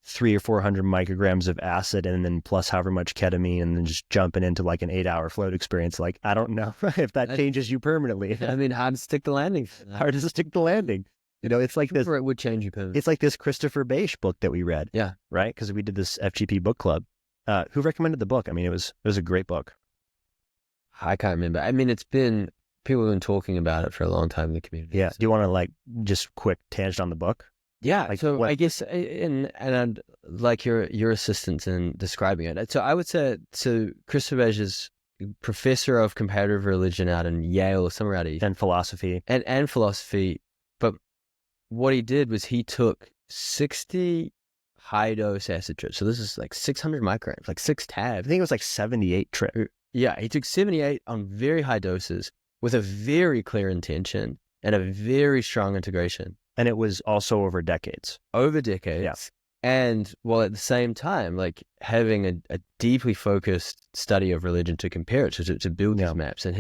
300 or 400 micrograms of acid and then plus however much ketamine and then just jumping into like an 8-hour float experience. Like, I don't know if that changes you permanently. I mean, hard to stick the landing. Hard to stick the landing. It's like this. It would change you permanently. It's like this Christopher Bache book that we read. Yeah. Right? Because we did this FGP book club. Who recommended the book? I mean, it was a great book. I can't remember. I mean, people have been talking about it for a long time in the community. Yeah. So. Do you want to like just quick tangent on the book? Yeah. Like so what? I guess, and I'd like your assistance in describing it. So I would say, Christopher Bache is professor of comparative religion out in Yale or somewhere out east. And philosophy. And philosophy. But what he did was he took 60 high dose acid trips. So this is like 600 micrograms, like 6 tabs. I think it was like 78 trips. Yeah. He took 78 on very high doses with a very clear intention and a very strong integration. And it was also over decades. Yeah. And while at the same time, like having a deeply focused study of religion to compare it to build these maps. And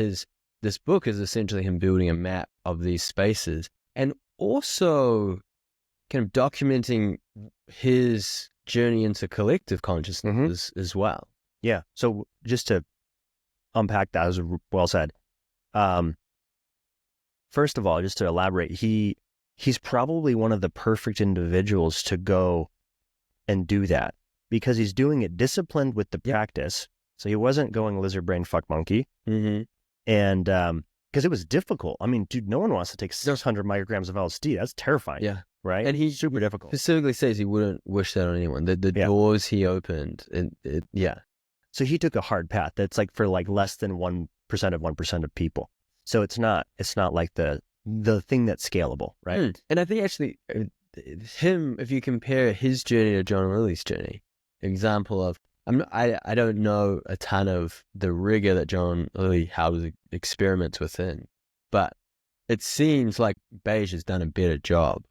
this book is essentially him building a map of these spaces and also kind of documenting his journey into collective consciousness as well. Yeah. So just to unpack that, as well said. First of all, just to elaborate, he's probably one of the perfect individuals to go and do that because he's doing it disciplined with the practice. So he wasn't going lizard brain fuck monkey. And because it was difficult. I mean, dude, no one wants to take 600 micrograms of LSD. That's terrifying. Yeah. Right. And he's super difficult. Specifically says he wouldn't wish that on anyone. The doors he opened. So he took a hard path. That's like for like less than 1% of 1% of people. So it's not like the thing that's scalable, right? And I think actually him, if you compare his journey to John Lilly's journey, example of, I don't know a ton of the rigor that John Lilly held experiments within, but it seems like Beige has done a better job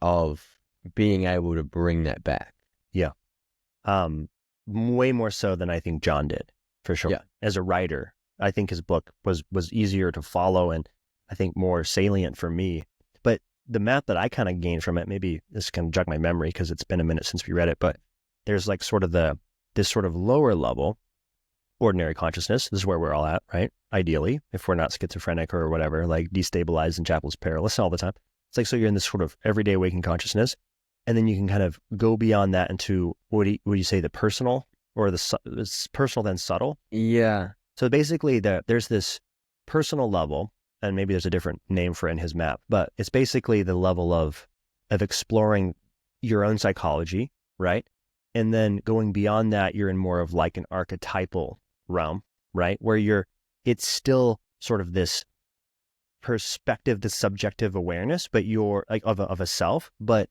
of being able to bring that back. Yeah. Way more so than I think John did, for sure. Yeah. As a writer, I think his book was easier to follow and I think more salient for me. But the map that I kind of gained from it, maybe this can jog my memory because it's been a minute since we read it, but there's like sort of this sort of lower level, ordinary consciousness. This is where we're all at, right? Ideally, if we're not schizophrenic or whatever, like destabilized and Chapel's perilous all the time. It's like, so you're in this sort of everyday waking consciousness. And then you can kind of go beyond that into, would you say the personal or the personal then subtle? Yeah. So basically there's this personal level, and maybe there's a different name for it in his map, but it's basically the level of exploring your own psychology, right? And then going beyond that, you're in more of like an archetypal realm, right? Where it's still sort of this perspective, this subjective awareness, but you're like of a self, but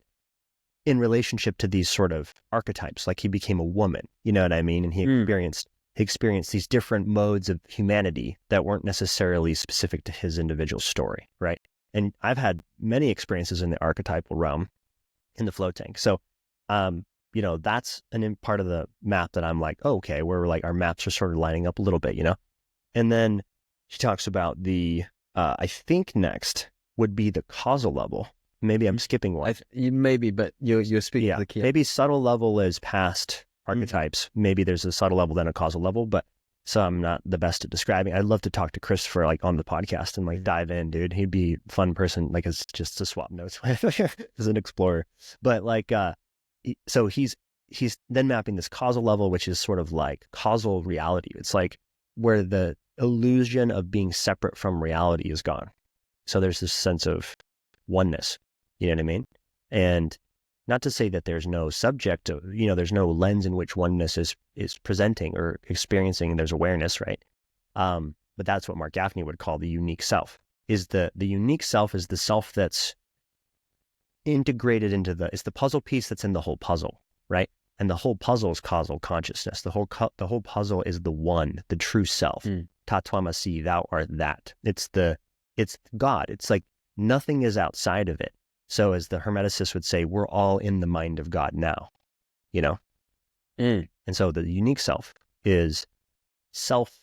in relationship to these sort of archetypes. Like he became a woman, you know what I mean? And he experienced he experienced these different modes of humanity that weren't necessarily specific to his individual story, right? And I've had many experiences in the archetypal realm in the float tank. So, that's part of the map that I'm like, oh, okay, where we're like, our maps are sort of lining up a little bit, And then she talks about I think next would be the causal level. Maybe I'm skipping one. Maybe, but you're speaking to the key. Maybe subtle level is past archetypes. Maybe there's a subtle level, then a causal level, but so I'm not the best at describing. I'd love to talk to Christopher like on the podcast and like dive in, dude. He'd be a fun person, like as just to swap notes with as an explorer. But like, so he's then mapping this causal level, which is sort of like causal reality. It's like where the illusion of being separate from reality is gone. So there's this sense of oneness. You know what I mean? And not to say that there's no subject, there's no lens in which oneness is presenting or experiencing, and there's awareness, right? But that's what Mark Gaffney would call the unique self. Is the unique self is the self that's integrated into it's the puzzle piece that's in the whole puzzle, right? And the whole puzzle is causal consciousness. The whole puzzle is the one, the true self. Tatwamasi, thou art that. It's God. It's like nothing is outside of it. So as the Hermeticists would say, we're all in the mind of God now, And so the unique self is self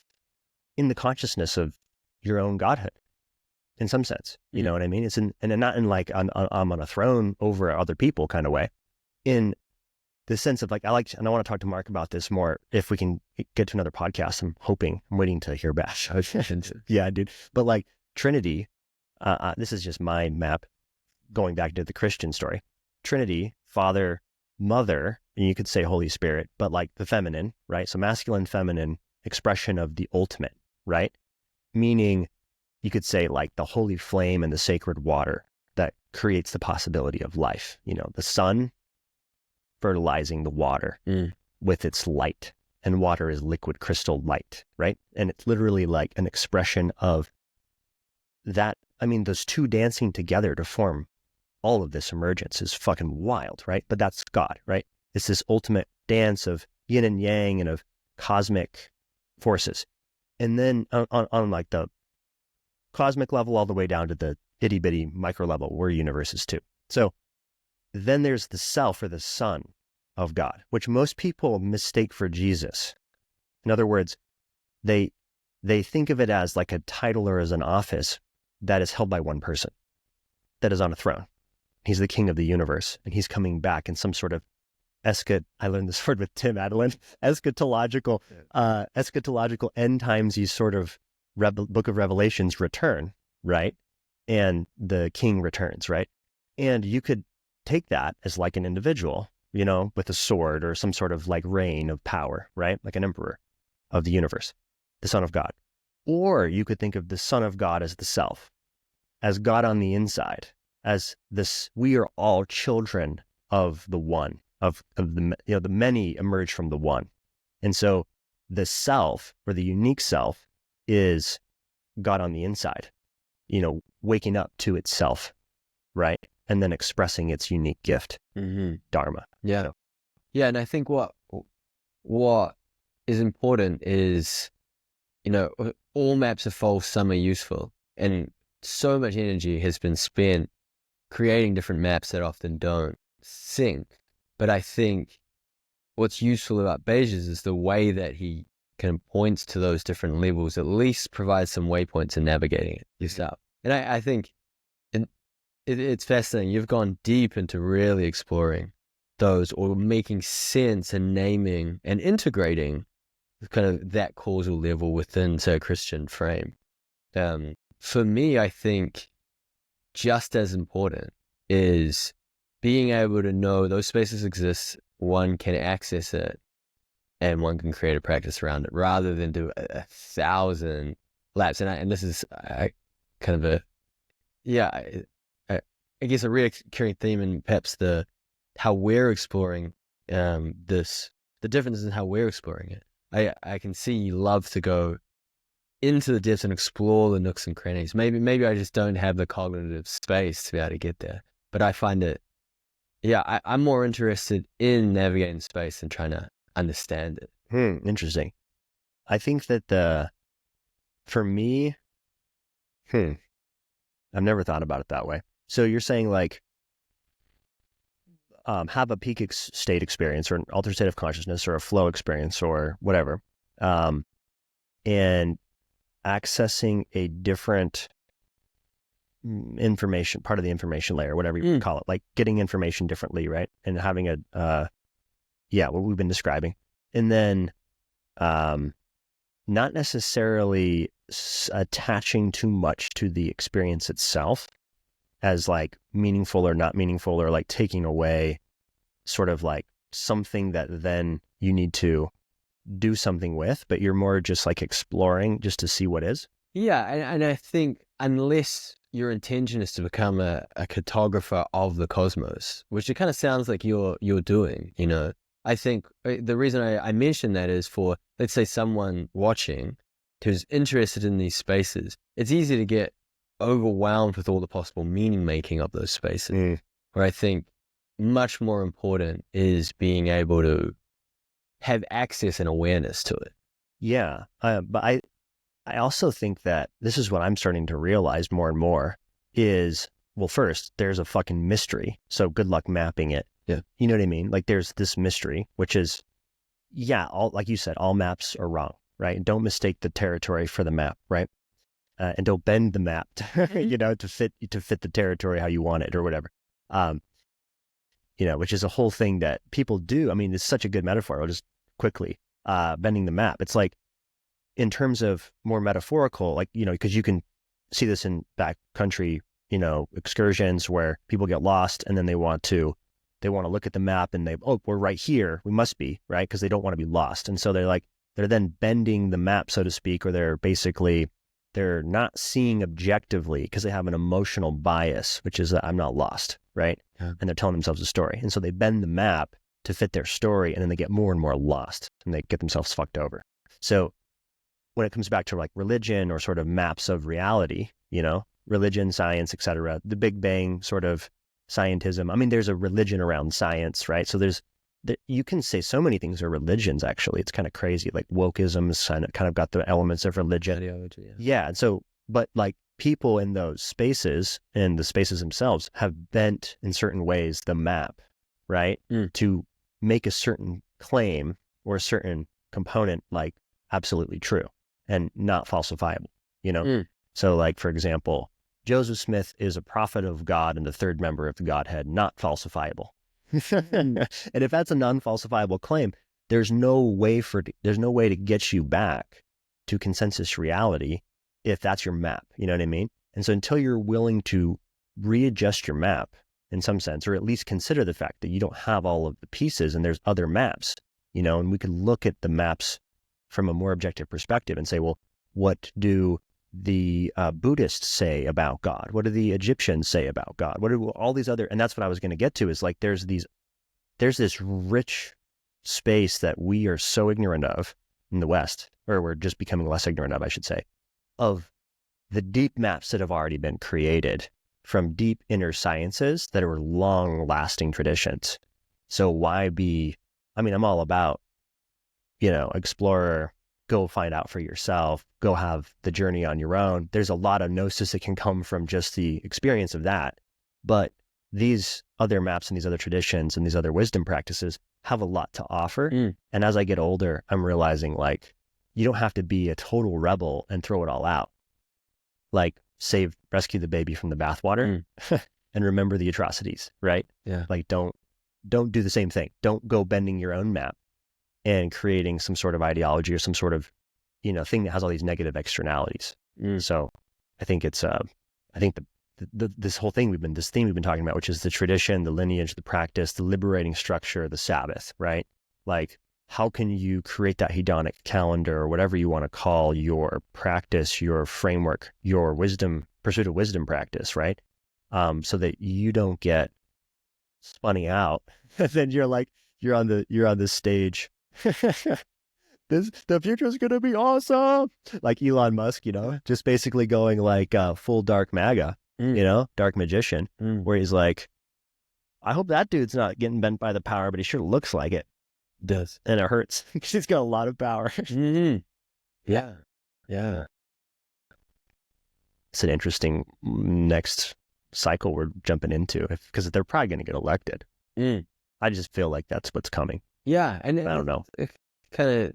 in the consciousness of your own Godhood in some sense. You know what I mean? It's and not in like I'm on a throne over other people kind of way. In the sense of like, and I want to talk to Mark about this more if we can get to another podcast. I'm waiting to hear back. Yeah, dude. But like Trinity, this is just my map. Going back to the Christian story, Trinity, Father, Mother, and you could say Holy Spirit, but like the feminine, right? So masculine, feminine expression of the ultimate, right? Meaning you could say like the holy flame and the sacred water that creates the possibility of life. The sun fertilizing the water with its light, and water is liquid crystal light, right? And it's literally like an expression of that. I mean, those two dancing together to form all of this emergence is fucking wild, right? But that's God, right? It's this ultimate dance of yin and yang and of cosmic forces. And then on like the cosmic level all the way down to the itty bitty micro level, we're universes too. So then there's the self or the son of God, which most people mistake for Jesus. In other words, they think of it as like a title or as an office that is held by one person that is on a throne. He's the king of the universe, and he's coming back in some sort of I learned this word with Tim Adeline, eschatological end times, these sort of book of Revelations return, right? And the king returns, right? And you could take that as like an individual, with a sword or some sort of like reign of power, right? Like an emperor of the universe, the Son of God. Or you could think of the Son of God as the self, as God on the inside, as this, we are all children of the one, of the, the many emerge from the one. And so the self or the unique self is God on the inside, waking up to itself, right? And then expressing its unique gift, Dharma. Yeah. Yeah. And I think what is important is, all maps are false, some are useful. And so much energy has been spent creating different maps that often don't sync. But I think what's useful about Bejas is the way that he kind of points to those different levels, at least provides some waypoints in navigating it yourself. And I think it's fascinating. You've gone deep into really exploring those, or making sense and naming and integrating kind of that causal level within, say, a Christian frame. For me, I think just as important is being able to know those spaces exist, one can access it, and one can create a practice around it, rather than do 1,000 laps. And this is kind of I guess a recurring theme, and perhaps how we're exploring the differences in how we're exploring it. I can see you love to go into the depths and explore the nooks and crannies. Maybe I just don't have the cognitive space to be able to get there. But I find it, I'm more interested in navigating space and trying to understand it. Interesting. I think that for me, I've never thought about it that way. So you're saying like, have a peak state experience or an altered state of consciousness or a flow experience or whatever, and accessing a different information, part of the information layer, whatever you call it, like getting information differently, right? And having what we've been describing. And then not necessarily attaching too much to the experience itself as like meaningful or not meaningful, or like taking away sort of like something that then you need to do something with, but you're more just like exploring just to see what is. Yeah, and I think unless your intention is to become a cartographer of the cosmos, which it kind of sounds like you're doing, you know, I think the reason I mention that is for, let's say, someone watching who's interested in these spaces, it's easy to get overwhelmed with all the possible meaning making of those spaces, where I think much more important is being able to have access and awareness to it. Yeah, but I also think that this is what I'm starting to realize more and more is, well, first, there's a fucking mystery. So good luck mapping it. Yeah. You know what I mean? Like there's this mystery, which is, all, like you said, all maps are wrong, right? And don't mistake the territory for the map, right? And don't bend the map, to fit the territory how you want it or whatever. Which is a whole thing that people do. I mean, it's such a good metaphor. I'll just quickly, bending the map. It's like, in terms of more metaphorical, like, because you can see this in backcountry, excursions where people get lost and then they want to look at the map and we're right here. We must be, right? Because they don't want to be lost. And so they're then bending the map, so to speak, or they're not seeing objectively because they have an emotional bias, which is that I'm not lost, right? Yeah. And they're telling themselves a story. And so they bend the map to fit their story, and then they get more and more lost and they get themselves fucked over. So when it comes back to like religion or sort of maps of reality, religion, science, etc., the Big Bang sort of scientism. I mean, there's a religion around science, right? So you can say so many things are religions, actually. It's kind of crazy. Like wokeism's kind of got the elements of religion. Ideology, Yeah. And so, but like people in those spaces and the spaces themselves have bent in certain ways the map, right? To make a certain claim or a certain component like absolutely true and not falsifiable, So like, for example, Joseph Smith is a prophet of God and the third member of the Godhead, not falsifiable. And if that's a non-falsifiable claim, there's no way to get you back to consensus reality if that's your map, you know what I mean? And so until you're willing to readjust your map in some sense, or at least consider the fact that you don't have all of the pieces and there's other maps, and we could look at the maps from a more objective perspective and say, well, what do the Buddhists say about God? What do the Egyptians say about God? What do all these other, and that's what I was going to get to, is like, there's this rich space that we are so ignorant of in the West, or we're just becoming less ignorant of, I should say, of the deep maps that have already been created from deep inner sciences that are long lasting traditions. So I'm all about, explorer, go find out for yourself, go have the journey on your own. There's a lot of gnosis that can come from just the experience of that. But these other maps and these other traditions and these other wisdom practices have a lot to offer. And as I get older, I'm realizing like, you don't have to be a total rebel and throw it all out. Like rescue the baby from the bathwater and remember the atrocities, right? Yeah. Like don't do the same thing. Don't go bending your own map and creating some sort of ideology or some sort of, thing that has all these negative externalities. So I think it's, this whole thing this theme we've been talking about, which is the tradition, the lineage, the practice, the liberating structure, the Sabbath, right? Like, how can you create that hedonic calendar or whatever you want to call your practice, your framework, your pursuit of wisdom practice, right? So that you don't get spunning out. And then you're on the stage. The future is going to be awesome. Like Elon Musk, just basically going like full dark MAGA, dark magician, where he's like, I hope that dude's not getting bent by the power, but he sure looks like it. Does. And it hurts because he's got a lot of power. Yeah. Yeah. It's an interesting next cycle we're jumping into because they're probably going to get elected. Mm. I just feel like that's what's coming. Yeah. And I don't know. It kind of,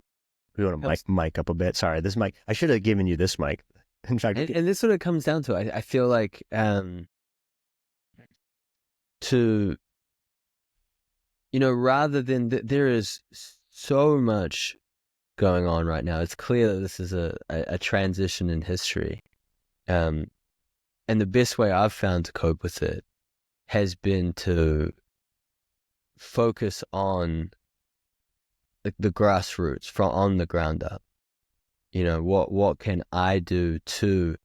We want to mic up a bit. Sorry, this mic. I should have given you this mic. In fact, and this sort of comes down to, I feel like, to, rather than there is so much going on right now. It's clear that this is a transition in history. And the best way I've found to cope with it has been to focus on the grassroots, on the ground up. What can I do to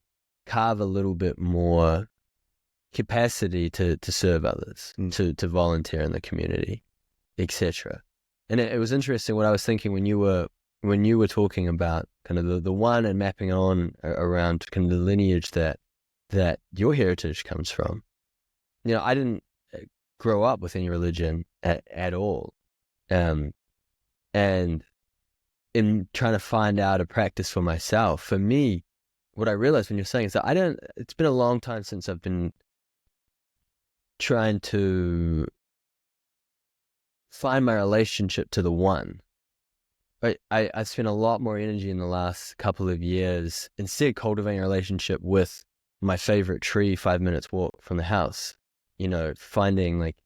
carve a little bit more capacity to serve others, to volunteer in the community, etc. And it was interesting what I was thinking when you were talking about kind of the one and mapping on around kind of the lineage that your heritage comes from. I didn't grow up with any religion at all. And in trying to find out a practice for myself, for me, what I realized when you're saying is that it's been a long time since I've been trying to find my relationship to the one. I spent a lot more energy in the last couple of years instead cultivating a relationship with my favorite tree 5 minutes walk from the house, finding like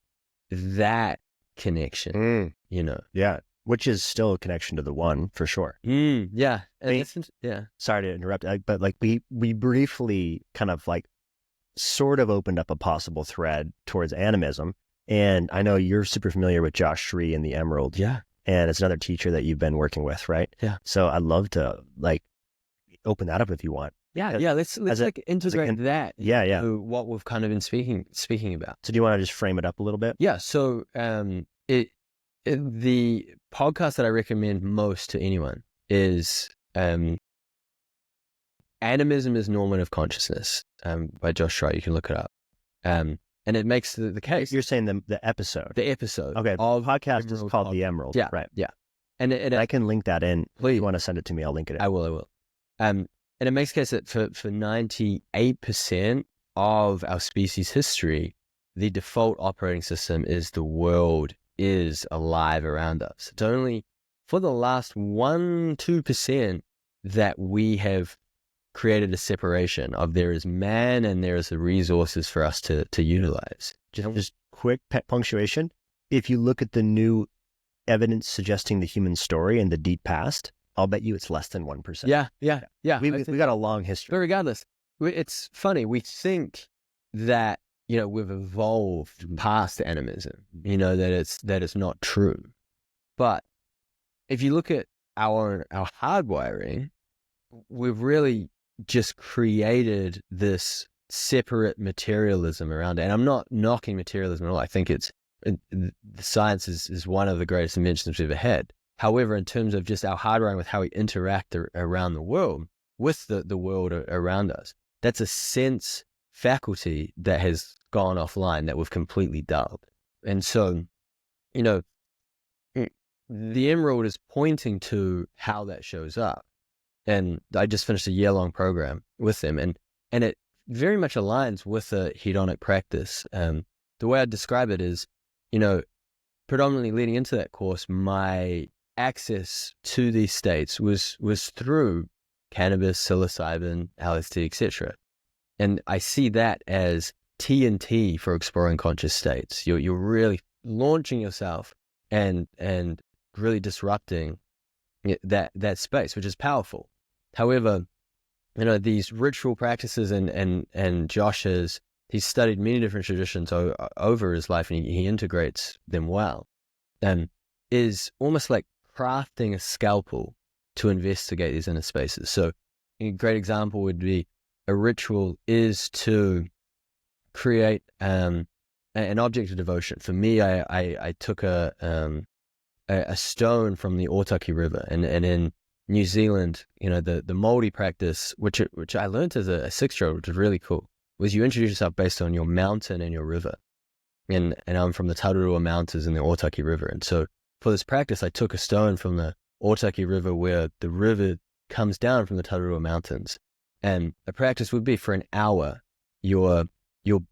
that connection, Yeah. Which is still a connection to the one for sure. Yeah. Yeah. Sorry to interrupt, but like we briefly kind of like sort of opened up a possible thread towards animism. And I know you're super familiar with Josh Shree and the Emerald. Yeah. And it's another teacher that you've been working with, right? Yeah. So I'd love to like open that up if you want. Yeah. Let's like integrate that. Yeah. What we've kind of been speaking about. So do you want to just frame it up a little bit? Yeah. So the podcast that I recommend most to anyone is Animism is Normative Consciousness by Josh Shree. You can look it up. And it makes the case. You're saying the episode. The episode. Okay. The podcast is called The Emerald. Yeah. Right. Yeah. And I can link that in. Please. If you want to send it to me, I'll link it in. I will. And it makes case that for 98% of our species history, the default operating system is the world is alive around us. It's only for the last 1-2% that we have created a separation of there is man and there is the resources for us to utilize. Just quick punctuation. If you look at the new evidence suggesting the human story and the deep past, I'll bet you it's less than 1%. Yeah. We got a long history. But regardless, it's funny. We think that, we've evolved past animism, that it's not true. But if you look at our hardwiring, we've really just created this separate materialism around it. And I'm not knocking materialism at all. I think the science is one of the greatest inventions we've ever had. However, in terms of just our hardwiring with how we interact around the world, with the world around us, that's a sense faculty that has gone offline that we've completely dulled. And so, the Emerald is pointing to how that shows up. And I just finished a year-long program with them, and it very much aligns with a hedonic practice. The way I describe it is, predominantly leading into that course, my access to these states was through cannabis, psilocybin, LSD, etc. And I see that as TNT for exploring conscious states. You're really launching yourself and really disrupting that space, which is powerful. However, these ritual practices and Josh he's studied many different traditions over his life, and he integrates them well, and is almost like crafting a scalpel to investigate these inner spaces. So a great example would be a ritual is to create an object of devotion. For me, I took a stone from the Otaki River, and in New Zealand, the Māori practice, which I learned as a 6-year-old, which is really cool, was you introduce yourself based on your mountain and your river. And I'm from the Tararua Mountains and the Otaki River. And so for this practice, I took a stone from the Otaki River where the river comes down from the Tararua Mountains. And a practice would be for an hour, you're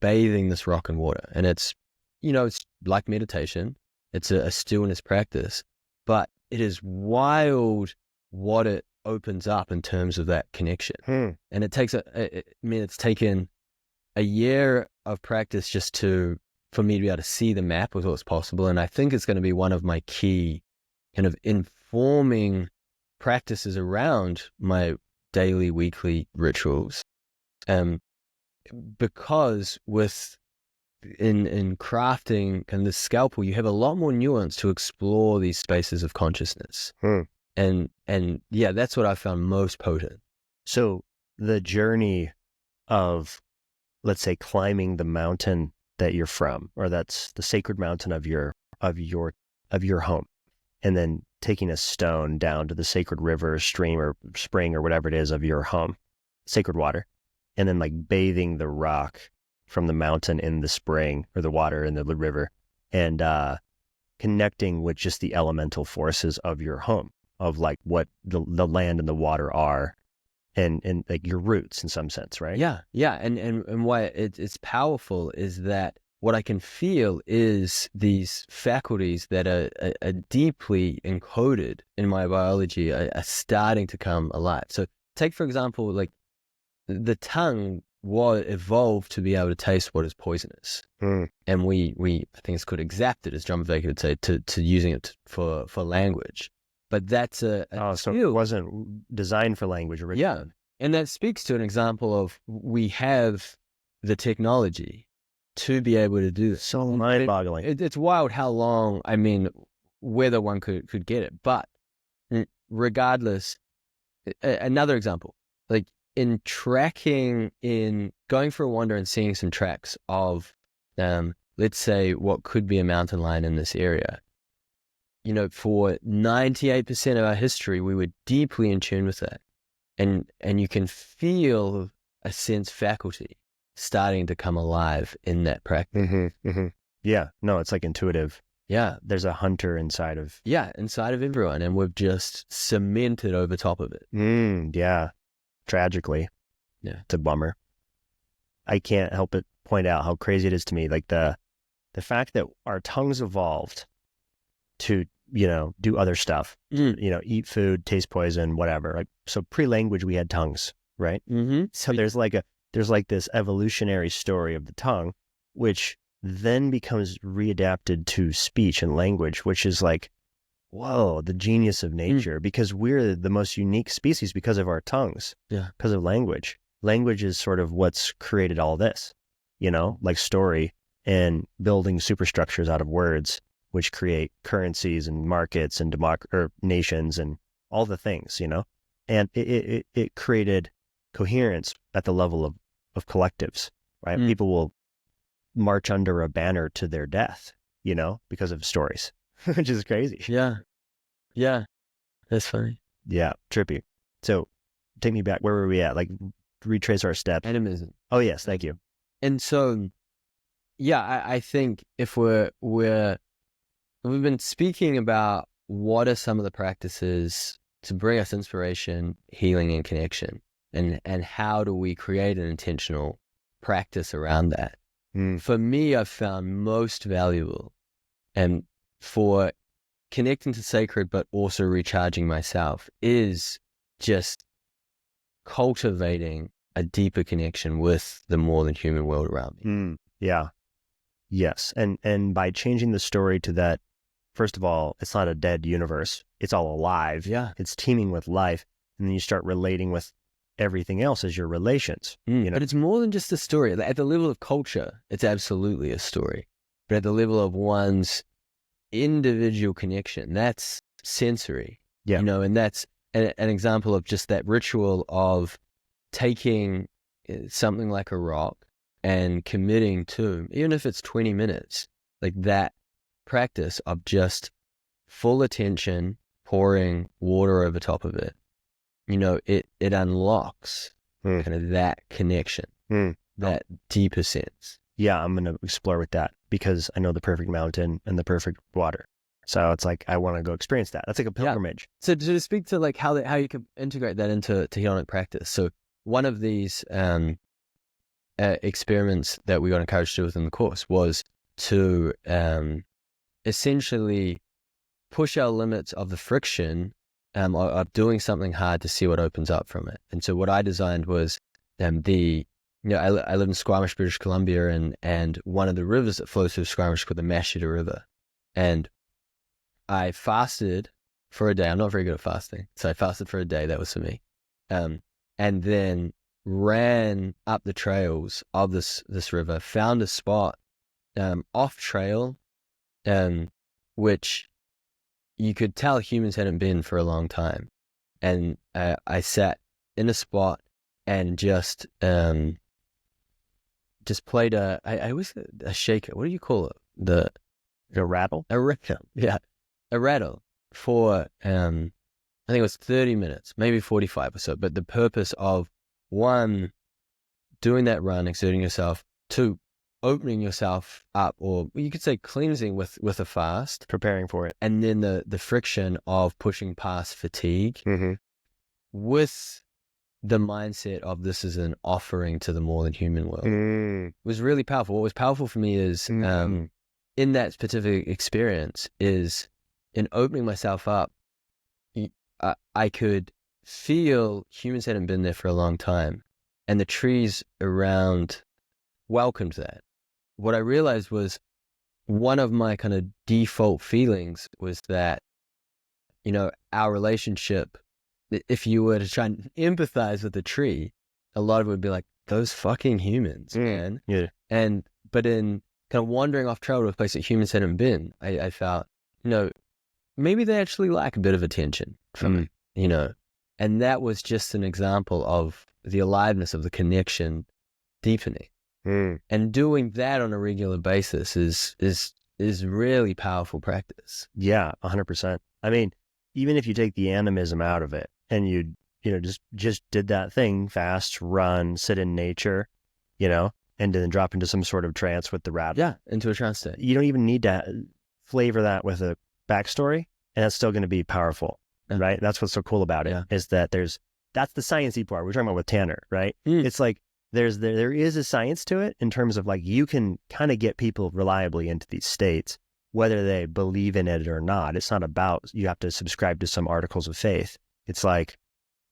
bathing this rock in water. And it's, it's like meditation. It's a stillness practice, but it is wild what it opens up in terms of that connection. And it takes it's taken a year of practice just for me to be able to see the map of what's possible. And I think it's going to be one of my key kind of informing practices around my daily, weekly rituals. Because in crafting and the scalpel, you have a lot more nuance to explore these spaces of consciousness. And yeah, that's what I found most potent. So the journey of, let's say, climbing the mountain that you're from, or that's the sacred mountain of your home, and then taking a stone down to the sacred river, stream, or spring, or whatever it is of your home, sacred water, and then like bathing the rock from the mountain in the spring or the water in the river, and connecting with just the elemental forces of your home, of like what the land and the water are, and like your roots in some sense, right? Yeah. And why it's powerful is that what I can feel is these faculties that are deeply encoded in my biology are starting to come alive. So take, for example, like the tongue evolved to be able to taste what is poisonous. And we I think it's called exacted, as John Vivek would say, to using it for language. But that's a so it wasn't designed for language originally. Yeah. And that speaks to an example of we have the technology to be able to do this. So mind-boggling. It's wild how long, whether one could get it. But regardless, another example, like in going for a wander and seeing some tracks of, let's say, what could be a mountain lion in this area. For 98% of our history, we were deeply in tune with that. And you can feel a sense faculty starting to come alive in that practice. Yeah. No, it's like intuitive. Yeah. There's a hunter inside of... Yeah, inside of everyone. And we've just cemented over top of it. Yeah. Tragically. Yeah. It's a bummer. I can't help but point out how crazy it is to me. Like the fact that our tongues evolved to, do other stuff, eat food, taste poison, whatever. Like, so pre-language, we had tongues, right? So there's like this evolutionary story of the tongue, which then becomes readapted to speech and language, which is like, whoa, the genius of nature, because we're the most unique species because of our tongues, because of language. Language is sort of what's created all this, like story and building superstructures out of words, which create currencies and markets and nations and all the things, and it created coherence at the level of collectives, right? People will march under a banner to their death, because of stories, which is crazy. Yeah. That's funny. Yeah. Trippy. So take me back. Where were we at? Like retrace our steps. Animism. Oh yes. Thank you. And so, yeah, I think if we've been speaking about what are some of the practices to bring us inspiration, healing, and connection, and how do we create an intentional practice around that. For me, I've found most valuable, and for connecting to sacred but also recharging myself, is just cultivating a deeper connection with the more than human world around me. Yeah. Yes. And by changing the story to that, first of all, it's not a dead universe. It's all alive. Yeah. It's teeming with life. And then you start relating with everything else as your relations. But it's more than just a story. At the level of culture, it's absolutely a story. But at the level of one's individual connection, that's sensory. Yeah. And that's an example of just that ritual of taking something like a rock and committing to, even if it's 20 minutes, like that practice of just full attention, pouring water over top of it, it unlocks kind of that connection, that deeper sense. Yeah, I'm going to explore with that because I know the perfect mountain and the perfect water. So it's like, I want to go experience that. That's like a pilgrimage. So to speak to like how you can integrate that into hedonic practice. So one of these experiments that we got encouraged to do within the course was to essentially push our limits of the friction of doing something hard to see what opens up from it. And so what I designed was I live in Squamish, British Columbia, and one of the rivers that flows through Squamish is called the Mashita River. And I fasted for a day. I'm not very good at fasting. So I fasted for a day. That was for me. And then ran up the trails of this river, found a spot off trail, which you could tell humans hadn't been for a long time. And I sat in a spot and just played a shaker. What do you call it? A rattle? A rattle. Yeah. A rattle for, I think it was 30 minutes, maybe 45 or so. But the purpose of, one, doing that run, exerting yourself, two, opening yourself up, or you could say cleansing with a fast. Preparing for it. And then the friction of pushing past fatigue with the mindset of this is an offering to the more than human world was really powerful. What was powerful for me is in that specific experience is in opening myself up, I could feel humans hadn't been there for a long time, and the trees around welcomed that. What I realized was one of my kind of default feelings was that, our relationship, if you were to try and empathize with the tree, a lot of it would be like, those fucking humans, man. Yeah. But in kind of wandering off trail to a place that humans hadn't been, I felt, maybe they actually like a bit of attention from me, and that was just an example of the aliveness of the connection deepening. And doing that on a regular basis is really powerful practice. Yeah, 100%. I mean, even if you take the animism out of it and you just did that thing, fast, run, sit in nature, and then drop into some sort of trance with the rattle. Yeah, into a trance state. You don't even need to flavor that with a backstory, and that's still going to be powerful, right? That's what's so cool about it, is that that's the sciencey part we're talking about with Tanner, right? It's like there is a science to it in terms of like you can kind of get people reliably into these states, whether they believe in it or not. It's not about you have to subscribe to some articles of faith. It's like,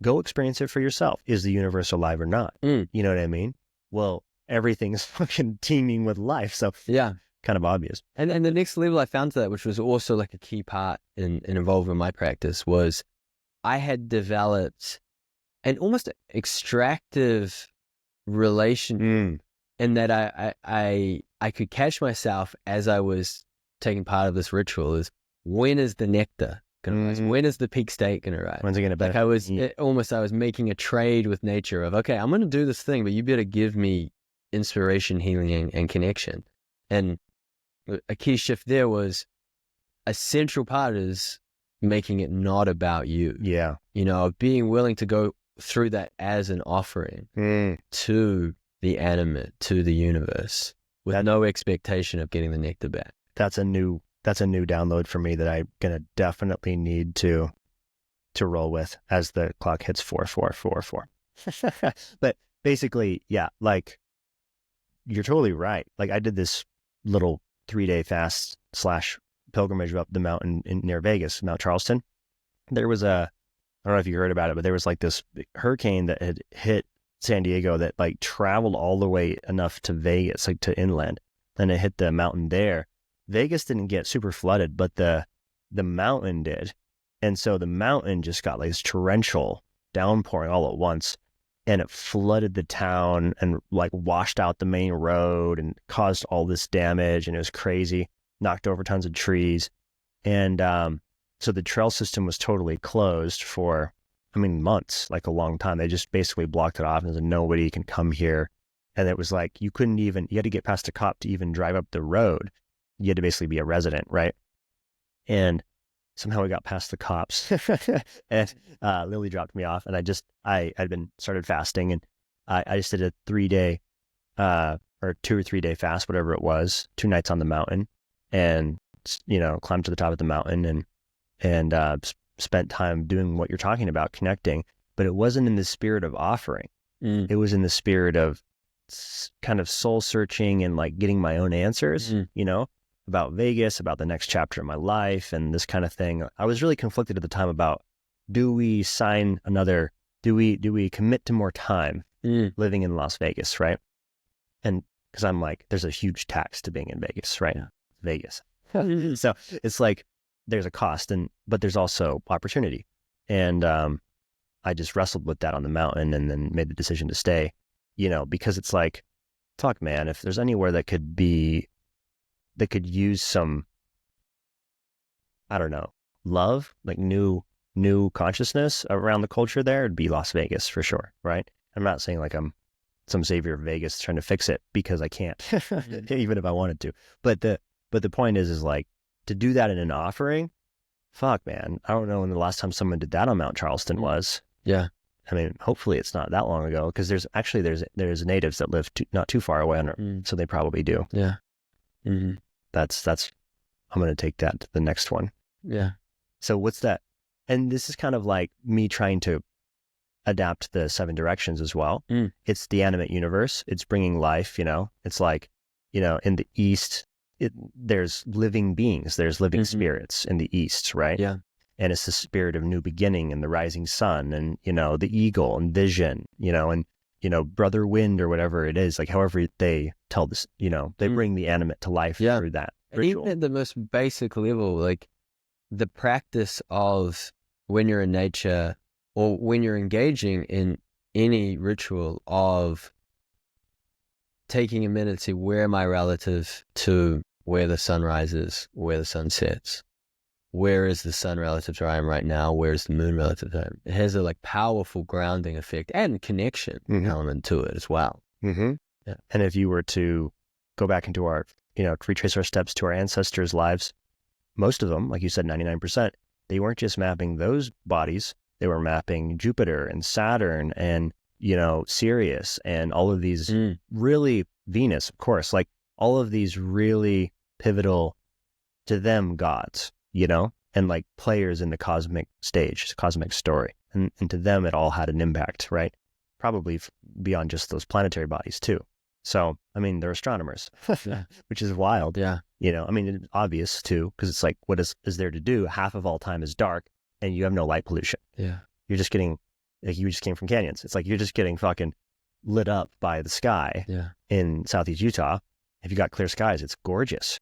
go experience it for yourself. Is the universe alive or not? You know what I mean? Well, everything's fucking teeming with life. So yeah, kind of obvious. And the next level I found to that, which was also like a key part in involving my practice, was I had developed an almost extractive relation in that I could catch myself as I was taking part of this ritual is, when is the nectar going to rise? When is the peak state going to rise? When's it going to like I was making a trade with nature of, okay, I'm going to do this thing, but you better give me inspiration, healing, and connection. And a key shift there was a central part is making it not about you. Yeah. Being willing to go through that as an offering to the animate, to the universe, with no expectation of getting the nectar back. That's a new download for me that I'm gonna definitely need to roll with as the clock hits 4:4:4:4. But basically, yeah, like you're totally right. Like I did this little 3-day fast / pilgrimage up the mountain near Vegas, Mount Charleston. There was I don't know if you heard about it, but there was like this hurricane that had hit San Diego that like traveled all the way enough to Vegas, like to inland. Then it hit the mountain there. Vegas didn't get super flooded, but the mountain did. And so the mountain just got like this torrential downpouring all at once, and it flooded the town and like washed out the main road and caused all this damage. And it was crazy, knocked over tons of trees. And so the trail system was totally closed for, months, like a long time. They just basically blocked it off and said, nobody can come here. And it was like, you had to get past a cop to even drive up the road. You had to basically be a resident, right? And somehow we got past the cops and Lily dropped me off, and I'd been started fasting, and I just did a 3-day or 2 or 3 day fast, whatever it was, 2 nights on the mountain, and climbed to the top of the mountain and spent time doing what you're talking about, connecting. But it wasn't in the spirit of offering. It was in the spirit of kind of soul searching and like getting my own answers, about Vegas, about the next chapter of my life and this kind of thing. I was really conflicted at the time about, do we commit to more time living in Las Vegas, right? And because I'm like, there's a huge tax to being in Vegas, right? Yeah. Vegas. So it's like, there's a cost, but there's also opportunity. And I just wrestled with that on the mountain and then made the decision to stay, because it's like, fuck, man, if there's anywhere that could use some, I don't know, love, like new consciousness around the culture there, it'd be Las Vegas for sure, right? I'm not saying like I'm some savior of Vegas trying to fix it, because I can't, even if I wanted to. But the point is like, to do that in an offering, fuck, man, I don't know when the last time someone did that on Mount Charleston was. Yeah. I mean, hopefully it's not that long ago, because there's natives that live not too far away, so they probably do. Yeah. Mm-hmm. That's I'm going to take that to the next one. Yeah. So what's that? And this is kind of like me trying to adapt the 7 directions as well. It's the animate universe. It's bringing life, it's like, in the East, there's living beings, there's living spirits in the East, right? Yeah. And it's the spirit of new beginning and the rising sun and, the eagle and vision, and, brother wind or whatever it is, like however they tell this, they bring the animate to life through that ritual. And even at the most basic level, like the practice of when you're in nature or when you're engaging in any ritual of taking a minute to see, where am I relative to where the sun rises, where the sun sets? Where is the sun relative to where I am right now? Where is the moon relative to him? It has a like powerful grounding effect and connection element to it as well. Mm-hmm. Yeah. And if you were to go back into our, retrace our steps to our ancestors' lives, most of them, like you said, 99%, they weren't just mapping those bodies. They were mapping Jupiter and Saturn and, Sirius and all of these really, Venus, of course, like all of these really pivotal to them gods, and like players in the cosmic stage, cosmic story. And to them, it all had an impact, right? Probably beyond just those planetary bodies too. So, I mean, they're astronomers, which is wild. Yeah. I mean, it's obvious too, because it's like, what is there to do? Half of all time is dark and you have no light pollution. Yeah. You're just getting, like you just came from canyons. It's like, you're just getting fucking lit up by the sky in Southeast Utah. If you got clear skies, it's gorgeous.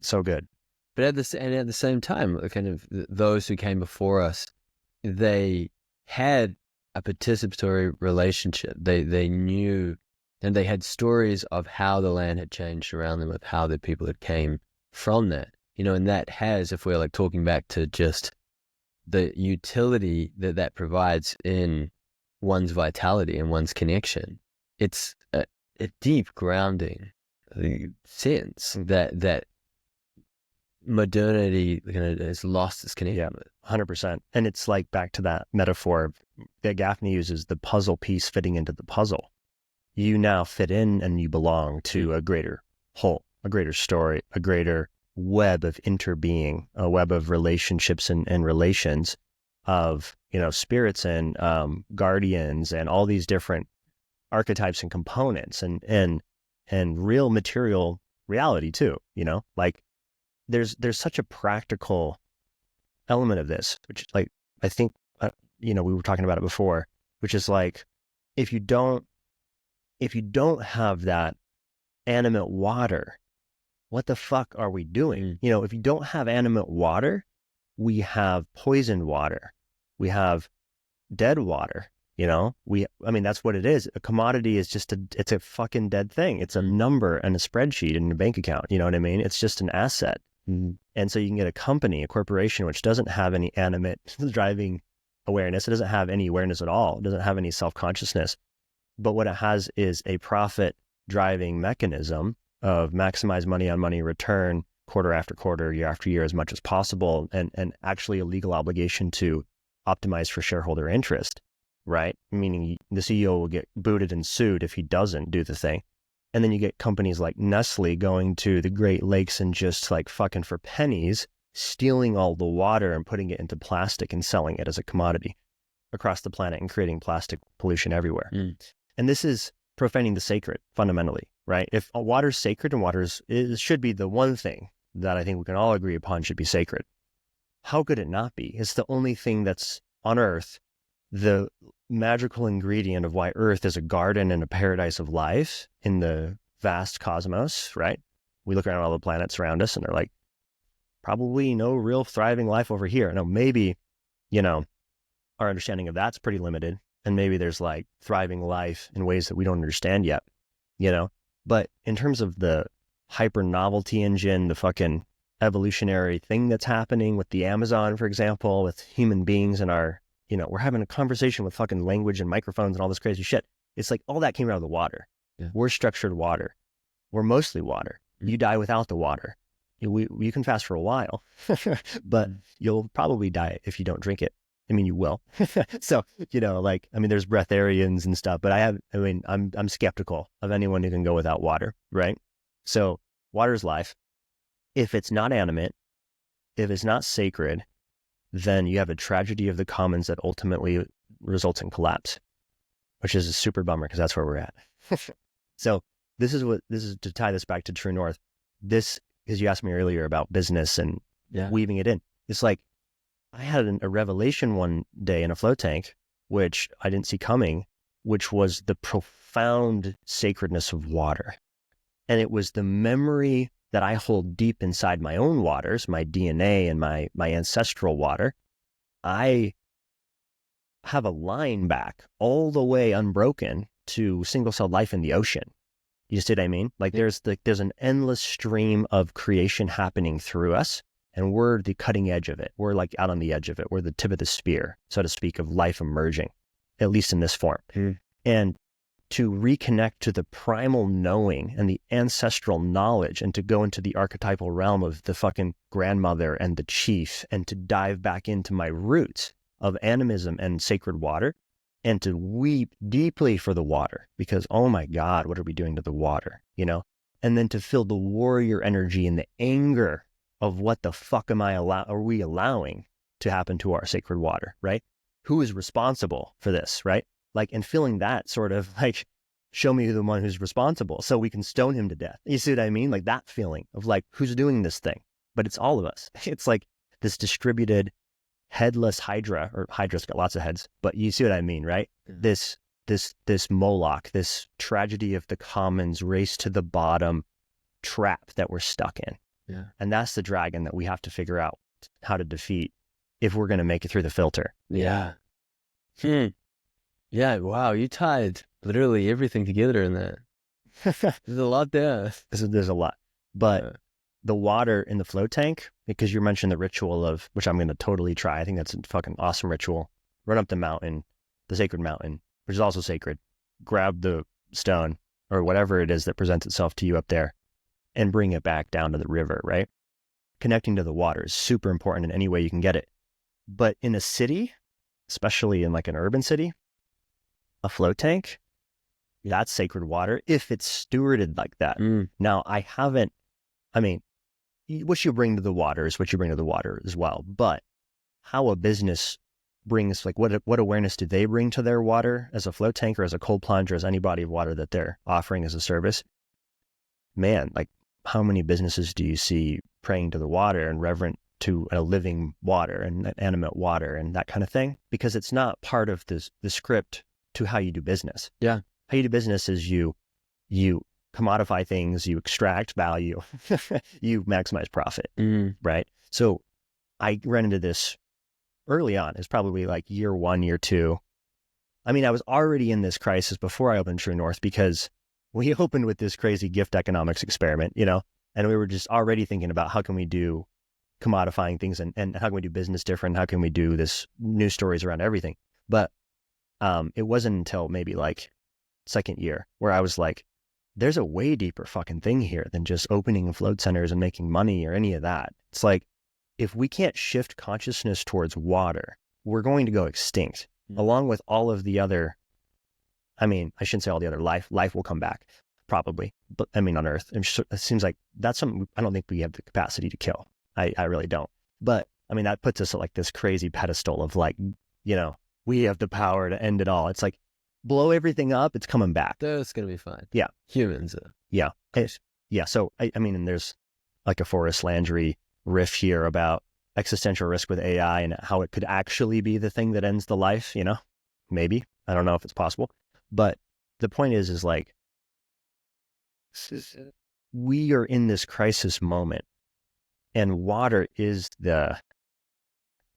So good. But at the same time, kind of those who came before us, they had a participatory relationship. They knew, and they had stories of how the land had changed around them, of how the people had came from that. And that has, if we're like talking back to just the utility that provides in one's vitality and one's connection, it's a deep grounding sense that modernity kind of has lost its connection with. 100%. And it's like back to that metaphor that Gaffney uses, the puzzle piece fitting into the puzzle. You now fit in and you belong to a greater whole, a greater story, a greater web of interbeing, a web of relationships and relations of, spirits and guardians and all these different archetypes and components and real material reality too, like there's such a practical element of this, which like, I think, we were talking about it before, which is like, if you don't have that animate water, what the fuck are we doing? If you don't have animate water, we have poisoned water. We have dead water, I mean, that's what it is. A commodity is just it's a fucking dead thing. It's a number and a spreadsheet in your bank account. You know what I mean? It's just an asset. And so you can get a company, a corporation, which doesn't have any animate driving awareness. It doesn't have any awareness at all. It doesn't have any self-consciousness. But what it has is a profit driving mechanism of maximize money on money return quarter after quarter, year after year, as much as possible, and actually a legal obligation to optimize for shareholder interest, right? Meaning the CEO will get booted and sued if he doesn't do the thing. And then you get companies like Nestle going to the Great Lakes and just like fucking for pennies, stealing all the water and putting it into plastic and selling it as a commodity across the planet and creating plastic pollution everywhere. And this is profaning the sacred fundamentally, right? If water's sacred and it should be the one thing that I think we can all agree upon should be sacred. How could it not be? It's the only thing that's on earth, the magical ingredient of why Earth is a garden and a paradise of life in the vast cosmos, right? We look around all the planets around us and they're like, probably no real thriving life over here. No, maybe, our understanding of that's pretty limited. And maybe there's like thriving life in ways that we don't understand yet, But in terms of the hyper novelty engine, the fucking evolutionary thing that's happening with the Amazon, for example, with human beings and our, we're having a conversation with fucking language and microphones and all this crazy shit. It's like all that came out of the water. Yeah. We're structured water. We're mostly water. You die without the water. You can fast for a while, but you'll probably die if you don't drink it. I mean, you will. So, there's breatharians and stuff, but I'm skeptical of anyone who can go without water, right? So water is life. If it's not animate, if it's not sacred, then you have a tragedy of the commons that ultimately results in collapse, which is a super bummer because that's where we're at. So this is to tie this back to True North. This, because you asked me earlier about business and weaving it in. It's like, I had a revelation one day in a float tank, which I didn't see coming, which was the profound sacredness of water. And it was the memory that I hold deep inside my own waters, my DNA and my ancestral water. I have a line back all the way unbroken to single-celled life in the ocean. You see what I mean? Like there's an endless stream of creation happening through us. And we're the cutting edge of it. We're like out on the edge of it. We're the tip of the spear, so to speak, of life emerging, at least in this form. And to reconnect to the primal knowing and the ancestral knowledge and to go into the archetypal realm of the fucking grandmother and the chief and to dive back into my roots of animism and sacred water and to weep deeply for the water because, oh my God, what are we doing to the water, And then to feel the warrior energy and the anger of what the fuck are we allowing to happen to our sacred water, right? Who is responsible for this, right? Like, and feeling that sort of like, show me the one who's responsible so we can stone him to death. You see what I mean? Like that feeling of like, who's doing this thing? But it's all of us. It's like this distributed headless Hydra, or Hydra's got lots of heads, but you see what I mean, right? Yeah. This Moloch, this tragedy of the commons, race to the bottom trap that we're stuck in. Yeah. And that's the dragon that we have to figure out how to defeat if we're going to make it through the filter. Yeah. Yeah. Wow. You tied literally everything together in that. There's a lot there. There's a lot. But the water in the float tank, because you mentioned the ritual of, which I'm going to totally try. I think that's a fucking awesome ritual. Run up the mountain, the sacred mountain, which is also sacred. Grab the stone or whatever it is that presents itself to you up there and bring it back down to the river, right? Connecting to the water is super important in any way you can get it. But in a city, especially in like an urban city, a float tank, that's sacred water if it's stewarded like that. Now, what you bring to the water is what you bring to the water as well. But how a business brings, like what awareness do they bring to their water as a float tank or as a cold plunge or as any body of water that they're offering as a service? Man, like how many businesses do you see praying to the water and reverent to a living water and animate water and that kind of thing? Because it's not part of the script to how you do business. Yeah. How you do business is you commodify things, you extract value, you maximize profit, right? So I ran into this early on. It's probably like year 1, year 2. I mean, I was already in this crisis before I opened True North because we opened with this crazy gift economics experiment, and we were just already thinking about how can we do commodifying things and how can we do business different? How can we do this news stories around everything? But it wasn't until maybe like second year where I was like, there's a way deeper fucking thing here than just opening float centers and making money or any of that. It's like, if we can't shift consciousness towards water, we're going to go extinct along with all of the other, I shouldn't say all the other life will come back, probably, but I mean, on Earth. It seems like that's something I don't think we have the capacity to kill. I really don't. But I mean, that puts us at like this crazy pedestal of like, we have the power to end it all. It's like, blow everything up, it's coming back. That's going to be fine. Yeah. Humans are. Yeah. Yeah. So, I mean, and there's like a Forrest Landry riff here about existential risk with AI and how it could actually be the thing that ends the life, maybe. I don't know if it's possible. But the point is like, we are in this crisis moment, and water is the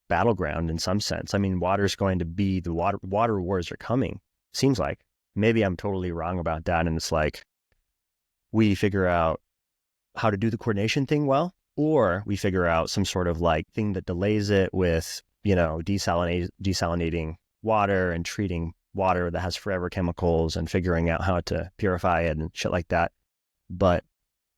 battleground in some sense. I mean, water's going to be the water wars are coming, seems like. Maybe I'm totally wrong about that. And it's like, we figure out how to do the coordination thing well, or we figure out some sort of like thing that delays it with, desalinating water and treating water that has forever chemicals and figuring out how to purify it and shit like that. But,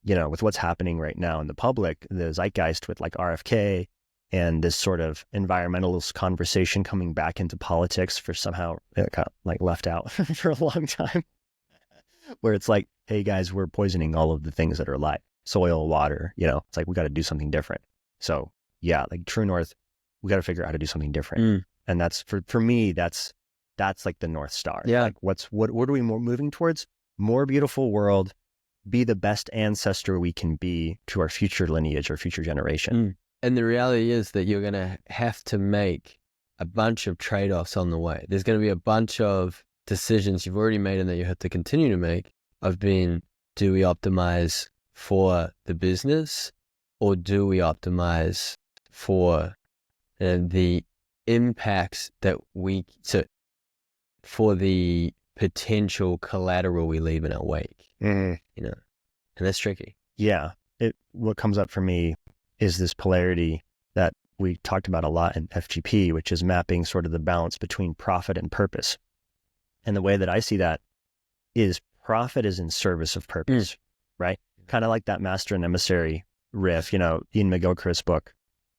with what's happening right now in the public, the zeitgeist with like RFK and this sort of environmentalist conversation coming back into politics for somehow it got like left out for a long time, where it's like, hey guys, we're poisoning all of the things that are alive, soil, water, it's like, we got to do something different. So yeah, like true north, we got to figure out how to do something different. And that's for me, that's like the North Star. Yeah. Like what are we moving towards? More beautiful world, be the best ancestor we can be to our future lineage or future generation. And the reality is that you're going to have to make a bunch of trade-offs on the way. There's going to be a bunch of decisions you've already made and that you have to continue to make of being, do we optimize for the business or do we optimize for the impacts that for the potential collateral we leave in our wake, and that's tricky. Yeah. What comes up for me is this polarity that we talked about a lot in FGP, which is mapping sort of the balance between profit and purpose. And the way that I see that is profit is in service of purpose, right? Kind of like that master and emissary riff, Ian McGilchrist's book.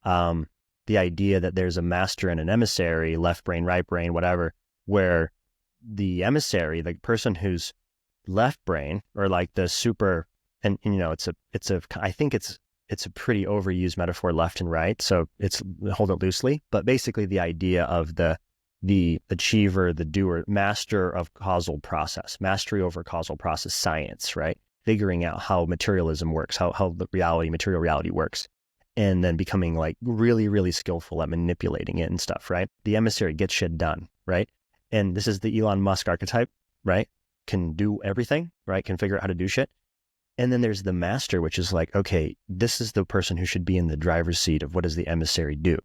The idea that there's a master and an emissary, left brain, right brain, whatever, where the emissary, the person who's left brain, or like the super, and I think it's a pretty overused metaphor, left and right. So it's, hold it loosely, but basically the idea of the achiever, the doer, master of causal process, mastery over causal process science, right? Figuring out how materialism works, how the material reality works, and then becoming like really, really skillful at manipulating it and stuff, right? The emissary gets shit done, right? And this is the Elon Musk archetype, right? Can do everything, right? Can figure out how to do shit. And then there's the master, which is like, okay, this is the person who should be in the driver's seat of what does the emissary do?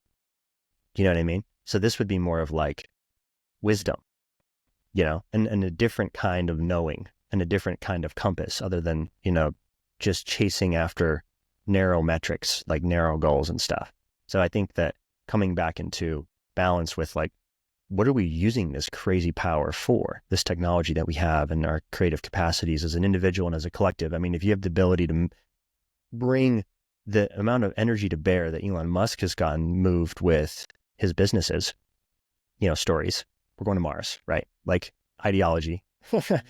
You know what I mean? So this would be more of like wisdom, and a different kind of knowing and a different kind of compass other than, just chasing after narrow metrics, like narrow goals and stuff. So I think that coming back into balance with like, what are we using this crazy power for, this technology that we have and our creative capacities as an individual and as a collective? I mean, if you have the ability to bring the amount of energy to bear that Elon Musk has gotten moved with his businesses, stories, we're going to Mars, right? Like ideology,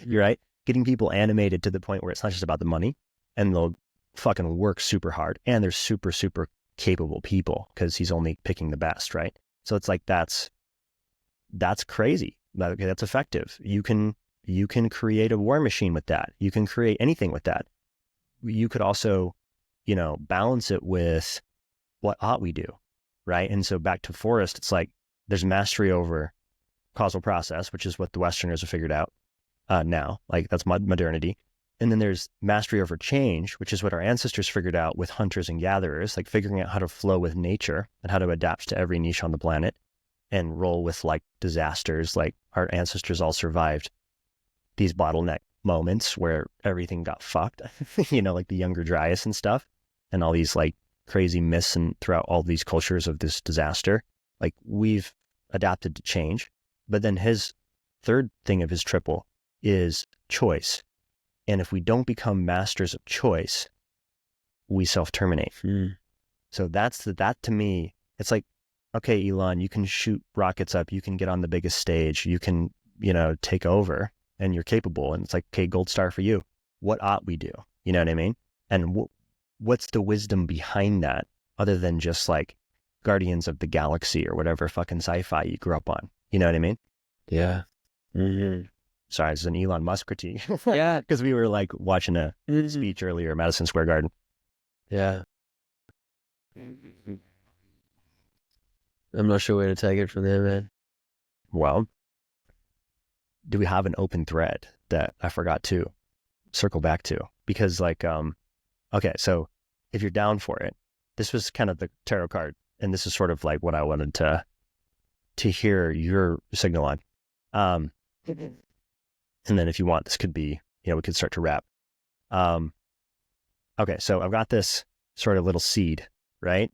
you're right. Getting people animated to the point where it's not just about the money, and they'll fucking work super hard, and they're super, super capable people because he's only picking the best, right? So it's like, that's crazy. Okay, that's effective. You can create a war machine with that. You can create anything with that. You could also, balance it with what ought we do, right? And so back to Forrest, it's like there's mastery over causal process, which is what the Westerners have figured out now. Like that's modernity. And then there's mastery over change, which is what our ancestors figured out with hunters and gatherers, like figuring out how to flow with nature and how to adapt to every niche on the planet and roll with like disasters. Like our ancestors all survived these bottleneck moments where everything got fucked, like the Younger Dryas and stuff, and all these like crazy myths and throughout all these cultures of this disaster. Like we've adapted to change. But then his third thing of his triple is choice. And if we don't become masters of choice, we self-terminate. So that to me, it's like, okay, Elon, you can shoot rockets up, you can get on the biggest stage, you can, take over, and you're capable. And it's like, okay, gold star for you. what ought we do? You know what I mean? And what's the wisdom behind that other than just like Guardians of the Galaxy or whatever fucking sci-fi you grew up on? You know what I mean? Yeah. Mm-hmm. Sorry, it's an Elon Musk critique. Yeah. Because we were like watching a speech earlier at Madison Square Garden. Yeah. I'm not sure where to take it from there, man. Well, do we have an open thread that I forgot to circle back to? Because like, okay, so if you're down for it, this was kind of the tarot card, and this is sort of like what I wanted to hear your signal on. And then if you want, this could be, we could start to wrap. Okay, so I've got this sort of little seed, right?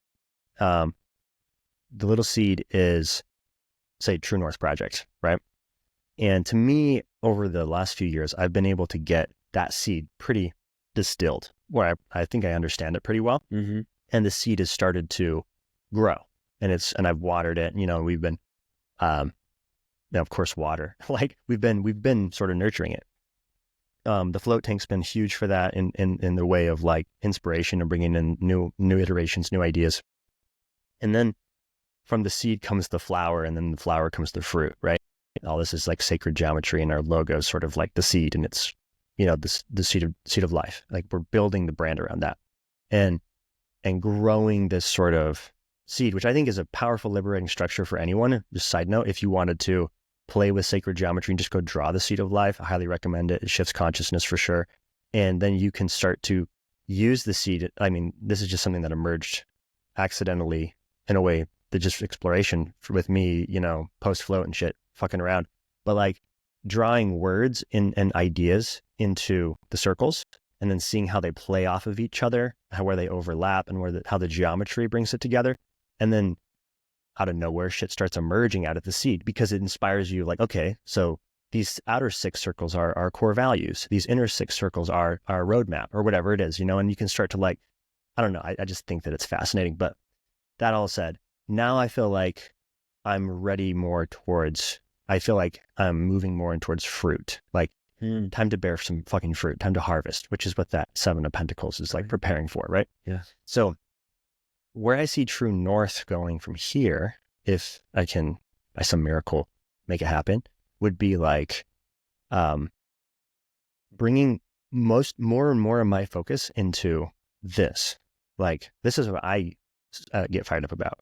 The little seed is, say, True North Project, right? And to me, over the last few years, I've been able to get that seed pretty distilled, where I think I understand it pretty well. Mm-hmm. And the seed has started to grow, and I've watered it. We've been, of course, water. Like we've been sort of nurturing it. The float tank's been huge for that in the way of like inspiration and bringing in new iterations, new ideas. And then from the seed comes the flower, and then the flower comes the fruit, right? All this is like sacred geometry, and our logo is sort of like the seed, and it's, the seed of life. Like we're building the brand around that and growing this sort of seed, which I think is a powerful, liberating structure for anyone. Just side note, if you wanted to play with sacred geometry and just go draw the seed of life, I highly recommend it. It shifts consciousness for sure. And then you can start to use the seed. I mean, this is just something that emerged accidentally in a way, that just exploration with me, post float and shit, fucking around. But like drawing words and ideas into the circles, and then seeing how they play off of each other, where they overlap, and how the geometry brings it together. And then out of nowhere, shit starts emerging out of the seed, because it inspires you like, okay, so these outer 6 circles are our core values. These inner 6 circles are our roadmap, or whatever it is, and you can start to like, I don't know. I just think that it's fascinating. But that all said, now I feel like I'm ready more towards, I feel like I'm moving more in towards fruit, like time to bear some fucking fruit, time to harvest, which is what that 7 of Pentacles is like preparing for, right? Yeah. So where I see True North going from here, if I can, by some miracle, make it happen, would be like bringing more and more of my focus into this. Like, this is what I get fired up about,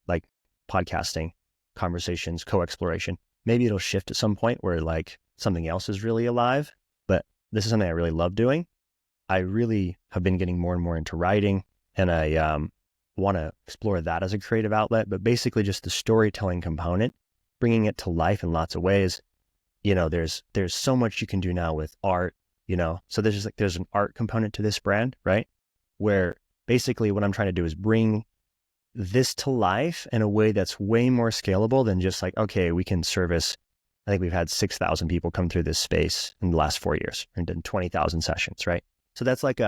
like podcasting, conversations, co-exploration. Maybe it'll shift at some point where like something else is really alive, but this is something I really love doing. I really have been getting more and more into writing, and I want to explore that as a creative outlet, but basically just the storytelling component, bringing it to life in lots of ways. There's so much you can do now with art, so there's an art component to this brand, right? Where basically what I'm trying to do is bring this to life in a way that's way more scalable than just like, okay, we can service, I think we've had 6,000 people come through this space in the last 4 years and done 20,000 sessions, right? So that's like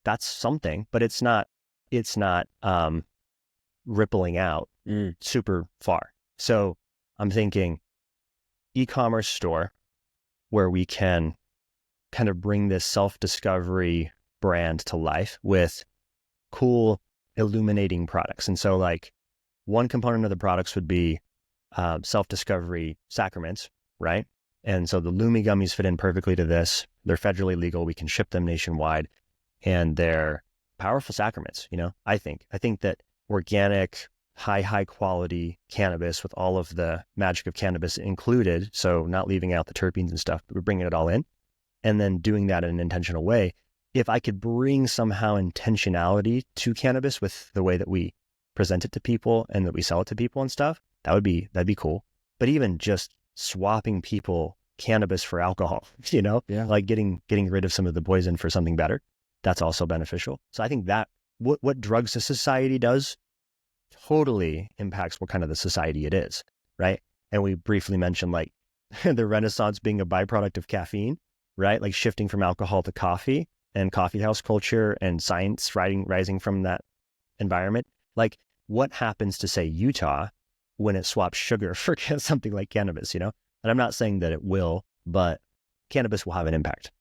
that's something, but it's not rippling out super far. So I'm thinking e-commerce store where we can kind of bring this self-discovery brand to life with cool illuminating products. And so like one component of the products would be self-discovery sacraments, right? And so the Lumi gummies fit in perfectly to this. They're federally legal. We can ship them nationwide, and they're powerful sacraments. I think that organic, high quality cannabis with all of the magic of cannabis included. So not leaving out the terpenes and stuff, but we're bringing it all in, and then doing that in an intentional way. If I could bring somehow intentionality to cannabis with the way that we present it to people and that we sell it to people and stuff, that'd be cool. But even just swapping people cannabis for alcohol, like getting rid of some of the poison for something better, that's also beneficial. So I think that what drugs a society does totally impacts what kind of the society it is, right? And we briefly mentioned like the Renaissance being a byproduct of caffeine, right? Like shifting from alcohol to coffee, and coffee house culture and science rising from that environment. Like what happens to, say, Utah when it swaps sugar for something like cannabis, And I'm not saying that it will, but cannabis will have an impact.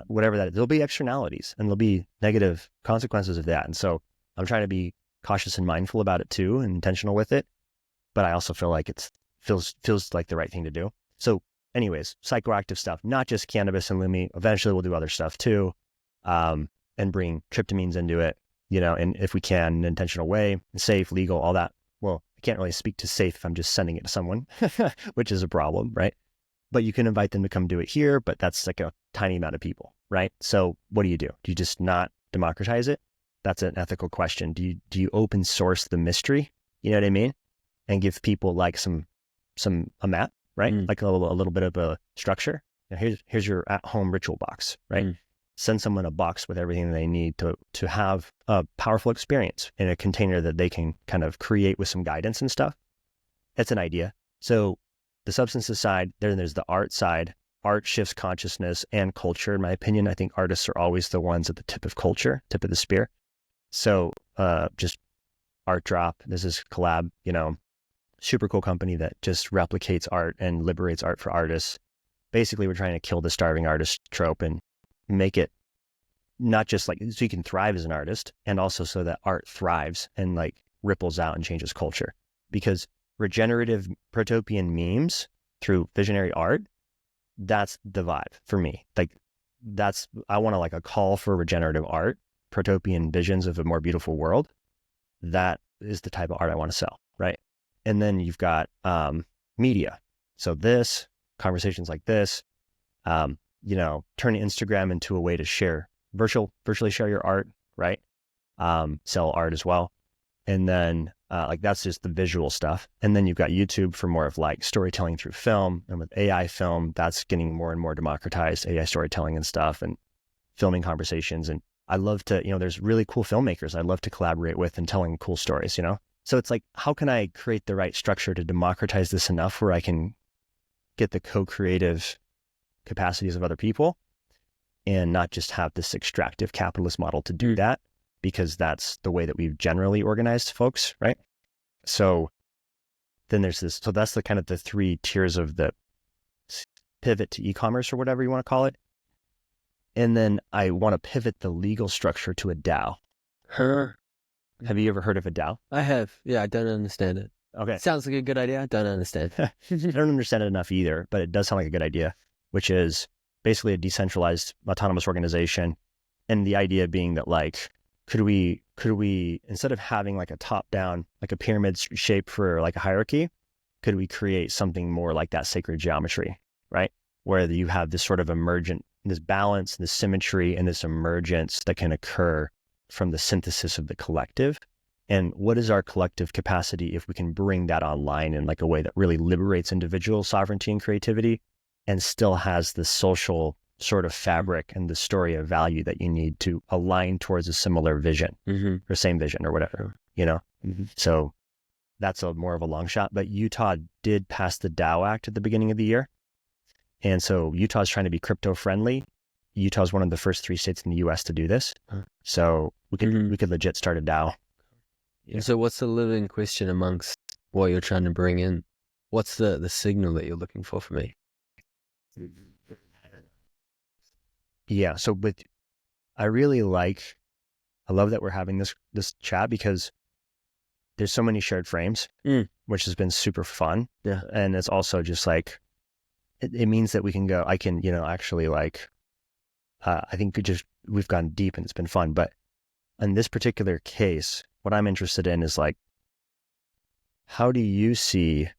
whatever that is. There'll be externalities and there'll be negative consequences of that. And so I'm trying to be cautious and mindful about it too, and intentional with it. But I also feel like feels like the right thing to do. So anyways, psychoactive stuff, not just cannabis and Lumi. Eventually we'll do other stuff too, and bring tryptamines into it, and if we can, in an intentional way, safe, legal, all that. Well, I can't really speak to safe if I'm just sending it to someone, which is a problem, right? But you can invite them to come do it here, but that's like a tiny amount of people, right? So what do? Do you just not democratize it? That's an ethical question. Do you open source the mystery? You know what I mean? And give people like a map, right? Like a little bit of a structure. Now here's your at-home ritual box, right? Send someone a box with everything they need to have a powerful experience in a container that they can kind of create with some guidance and stuff. That's an idea. So the substances side, then there's the art side. Art shifts consciousness and culture. In my opinion, I think artists are always the ones at the tip of culture, tip of the spear. So just Art Drop, this is collab, super cool company that just replicates art and liberates art for artists. Basically, we're trying to kill the starving artist trope and make it not just like so you can thrive as an artist, and also so that art thrives and like ripples out and changes culture. Because regenerative protopian memes through visionary art, that's the vibe for me. Like I want to like a call for regenerative art, protopian visions of a more beautiful world. That is the type of art I want to sell, right? And then you've got media. So this, conversations like this, turn Instagram into a way to share, virtually share your art, right? Sell art as well. And then like that's just the visual stuff. And then you've got YouTube for more of like storytelling through film. And with AI film, that's getting more and more democratized, AI storytelling and stuff, and filming conversations. And I love to, there's really cool filmmakers I'd love to collaborate with and telling cool stories, So it's like, how can I create the right structure to democratize this enough where I can get the co-creative capacities of other people and not just have this extractive capitalist model to do that, because that's the way that we've generally organized folks, right? So then there's this, so that's the kind of the three tiers of the pivot to e-commerce or whatever you want to call it. And then I want to pivot the legal structure to a DAO. Have you ever heard of a DAO? I have. Yeah, I don't understand it. Okay. Sounds like a good idea. I don't understand. I don't understand it enough either, but it does sound like a good idea, which is basically a decentralized autonomous organization. And the idea being that like, could we, instead of having like a top down, like a pyramid shape for like a hierarchy, could we create something more like that sacred geometry, right? Where you have this sort of emergent, this balance, this symmetry, and this emergence that can occur from the synthesis of the collective. And what is our collective capacity if we can bring that online in like a way that really liberates individual sovereignty and creativity and still has the social sort of fabric and the story of value that you need to align towards a similar vision or same vision or whatever, So that's more of a long shot, but Utah did pass the DAO Act at the beginning of the year. And so Utah's trying to be crypto friendly. Utah's one of the first 3 states in the US to do this. So we could legit start a DAO. Yeah. And so what's the living question amongst what you're trying to bring in? What's the signal that you're looking for me? Yeah. So I love that we're having this chat because there's so many shared frames, which has been super fun. Yeah. And it's also just like, it means that I can, actually like, I think we've gone deep and it's been fun. But in this particular case, what I'm interested in is like, how do you see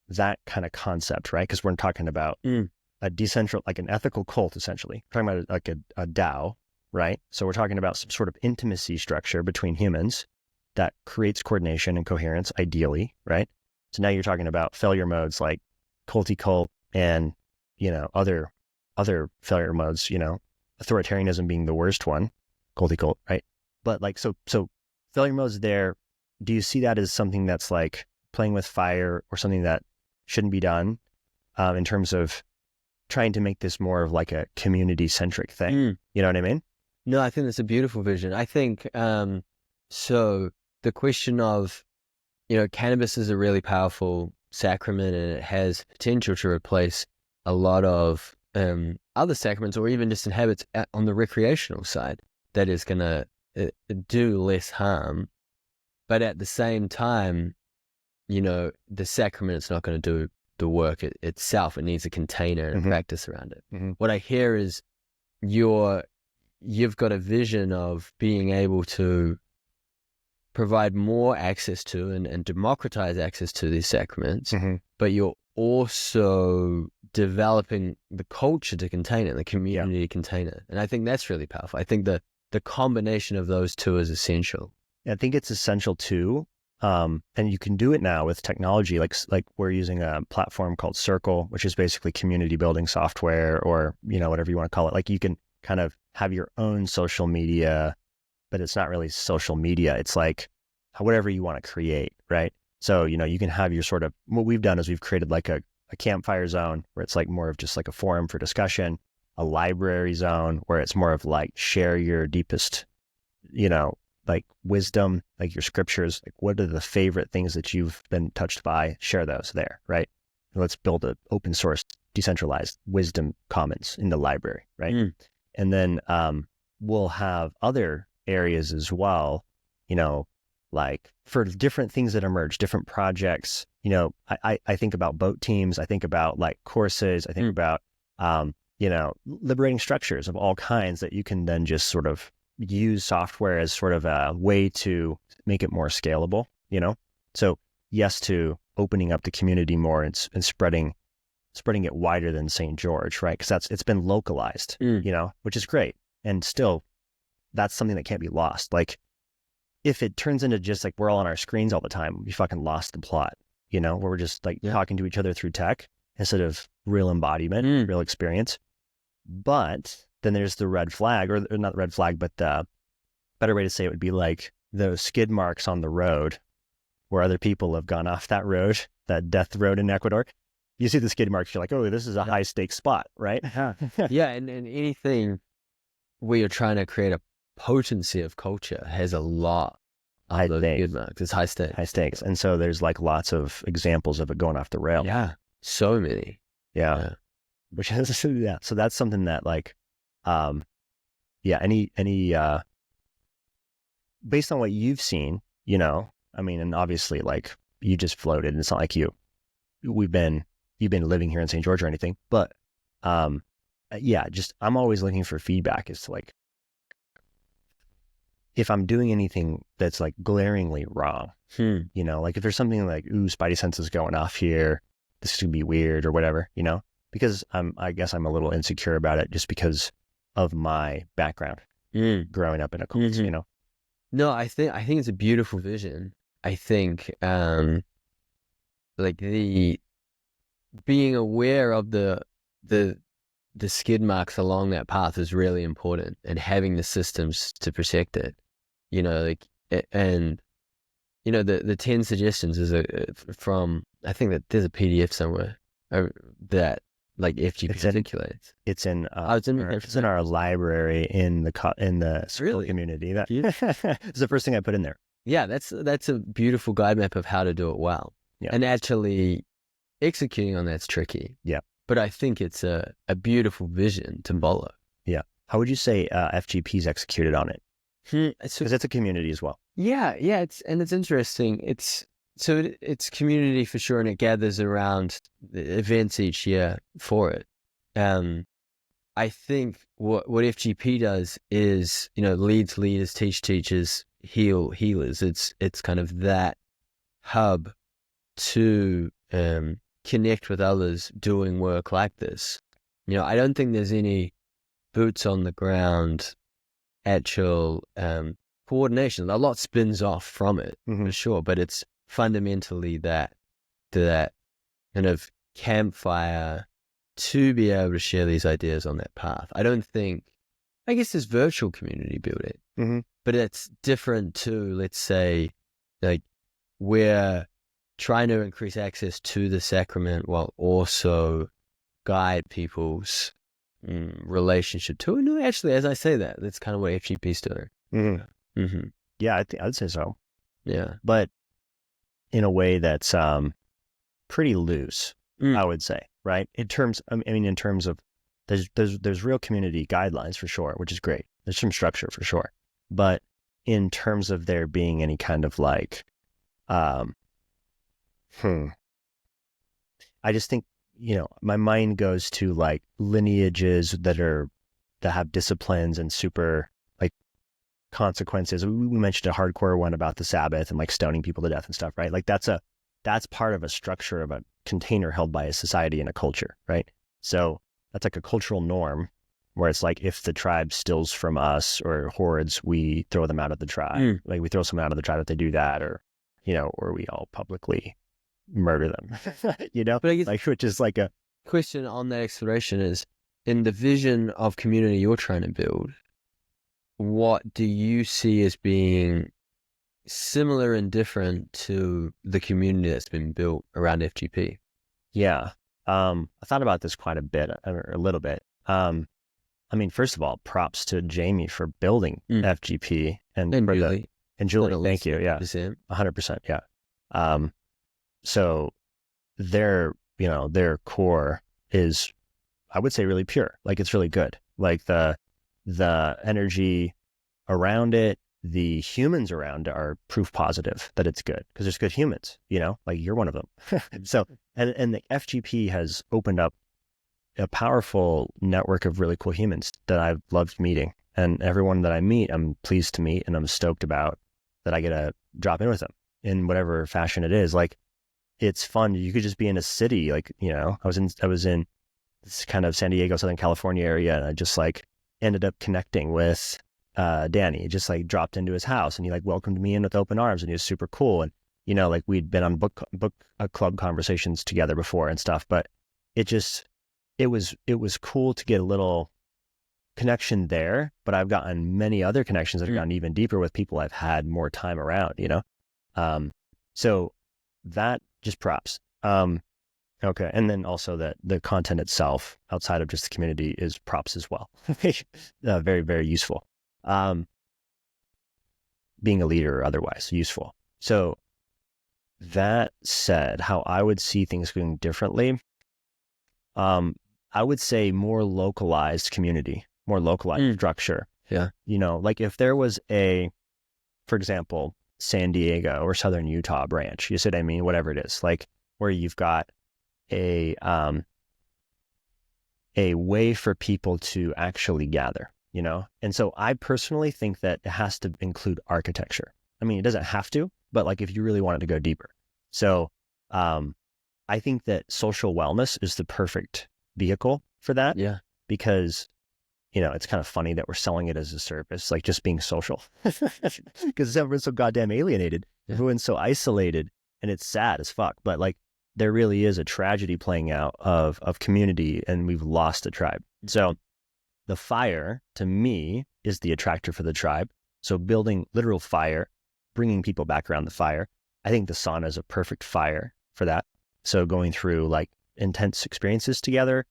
that kind of concept, right? Because we're talking about a decentral, like an ethical cult, essentially. We're talking about like a DAO, right? So we're talking about some sort of intimacy structure between humans that creates coordination and coherence, ideally, right? So now you're talking about failure modes like culty cult and, other failure modes, authoritarianism being the worst one, culty cult, right? But like, so failure modes there, do you see that as something that's like playing with fire or something that shouldn't be done in terms of trying to make this more of like a community-centric thing? You know what I mean? No, I think that's a beautiful vision. I think, so the question of, cannabis is a really powerful sacrament and it has potential to replace a lot of other sacraments, or even just in habits on the recreational side, that is going to do less harm. But at the same time, the sacrament is not going to do the work itself. It needs a container and practice around it. What I hear is you've got a vision of being able to provide more access to and democratize access to these sacraments, but you're also developing the culture to contain it, the community to contain it. And I think that's really powerful. I think the combination of those two is essential. I think it's essential too. And you can do it now with technology, like we're using a platform called Circle, which is basically community building software, or, whatever you want to call it. Like you can kind of have your own social media, but it's not really social media. It's like whatever you want to create, right? So, you can have your sort of, what we've done is we've created like a campfire zone where it's like more of just like a forum for discussion, a library zone where it's more of like share your deepest, like wisdom, like your scriptures, like what are the favorite things that you've been touched by, share those there, right? And let's build an open source, decentralized wisdom commons in the library, right? And then we'll have other areas as well, like for different things that emerge, different projects. I think about boat teams, I think about like courses, I think about, liberating structures of all kinds that you can then just sort of use software as sort of a way to make it more scalable, So yes, to opening up the community more and spreading it wider than St. George, right? Because it's been localized, which is great. And still, that's something that can't be lost. Like if it turns into just like we're all on our screens all the time, we fucking lost the plot, where we're just like talking to each other through tech instead of real embodiment, real experience. But then there's the red flag, or not the red flag, but the better way to say it would be like those skid marks on the road where other people have gone off that road, that death road in Ecuador. You see the skid marks, you're like, oh, this is a high stakes spot, right? Yeah. And anything where you're trying to create a potency of culture has a lot of those skid marks. It's high stakes. High stakes. And so there's like lots of examples of it going off the rail. Yeah. So many. Yeah. Which is, So that's something that like, any based on what you've seen, and obviously like you just floated, and it's not like you've been living here in St. George or anything, but just I'm always looking for feedback as to like if I'm doing anything that's like glaringly wrong, like if there's something like, ooh, spidey sense is going off here, this could be weird or whatever, because I guess I'm a little insecure about it just because of my background growing up in a cult, No, I think it's a beautiful vision. I think like the being aware of the skid marks along that path is really important, and having the systems to protect it. The 10 suggestions is from, I think that there's a PDF somewhere that like FGP articulates. It's in our library in the school community. That is the first thing I put in there. Yeah, that's a beautiful guide map of how to do it well. Yeah. And actually executing on that's tricky. Yeah. But I think it's a beautiful vision to follow. Yeah. How would you say FGP's executed on it? Because it's a community as well. Yeah. It's interesting. It's community for sure, and it gathers around the events each year for it. I think what FGP does is, leads leaders, teach teachers, heal healers. It's kind of that hub to connect with others doing work like this. I don't think there's any boots on the ground actual coordination. A lot spins off from it, for sure, but it's fundamentally that kind of campfire to be able to share these ideas on that path. I guess there's virtual community building, but it's different to, let's say, like we're trying to increase access to the sacrament while also guide people's relationship to it. No, actually, as I say that's kind of what FGP's doing. Yeah, I'd say so. Yeah. But in a way that's pretty loose, I would say, right? In terms of there's real community guidelines for sure, which is great. There's some structure for sure. But in terms of there being any kind of like, I just think, my mind goes to like lineages that have disciplines and super like consequences. We mentioned a hardcore one about the Sabbath and like stoning people to death and stuff, right? Like that's part of a structure of a container held by a society and a culture, right? So that's like a cultural norm where it's like if the tribe steals from us or hordes, we throw them out of the tribe. Like we throw someone out of the tribe if they do that, or we all publicly murder them. But I guess, like, which is like a question on that exploration is, in the vision of community you're trying to build, what do you see as being similar and different to the community that's been built around FGP? Yeah. I thought about this quite a bit, or a little bit. I mean, first of all, props to Jamie for building FGP and Julie. And Julie, thank you. Yeah. 100%. Yeah. So their core is, I would say, really pure. Like it's really good. Like the energy around it, the humans around it are proof positive that it's good because there's good humans, like you're one of them. So, and the FGP has opened up a powerful network of really cool humans that I've loved meeting, and everyone that I meet, I'm pleased to meet, and I'm stoked about that I get to drop in with them in whatever fashion it is. Like it's fun. You could just be in a city, like, I was in this kind of San Diego, Southern California area, and I just like ended up connecting with Danny. Just like dropped into his house and he like welcomed me in with open arms, and he was super cool. And like we'd been on book club conversations together before and stuff, but it was cool to get a little connection there. But I've gotten many other connections that have gotten even deeper with people I've had more time around, so that just props. Okay. And then also that the content itself outside of just the community is props as well. Very, very useful. Being a leader or otherwise useful. So that said, how I would see things going differently, I would say more localized community, more localized structure. Yeah. Like if there was for example, San Diego or Southern Utah branch, you see what I mean? Whatever it is, like where you've got a way for people to actually gather, And so I personally think that it has to include architecture. I mean, it doesn't have to, but like if you really wanted to go deeper. So I think that social wellness is the perfect vehicle for that. Yeah. Because, it's kind of funny that we're selling it as a service, like just being social, because everyone's so goddamn alienated. Yeah. Everyone's so isolated, and it's sad as fuck. But like, there really is a tragedy playing out of community, and we've lost the tribe. So the fire, to me, is the attractor for the tribe. So building literal fire, bringing people back around the fire. I think the sauna is a perfect fire for that. So going through like intense experiences together,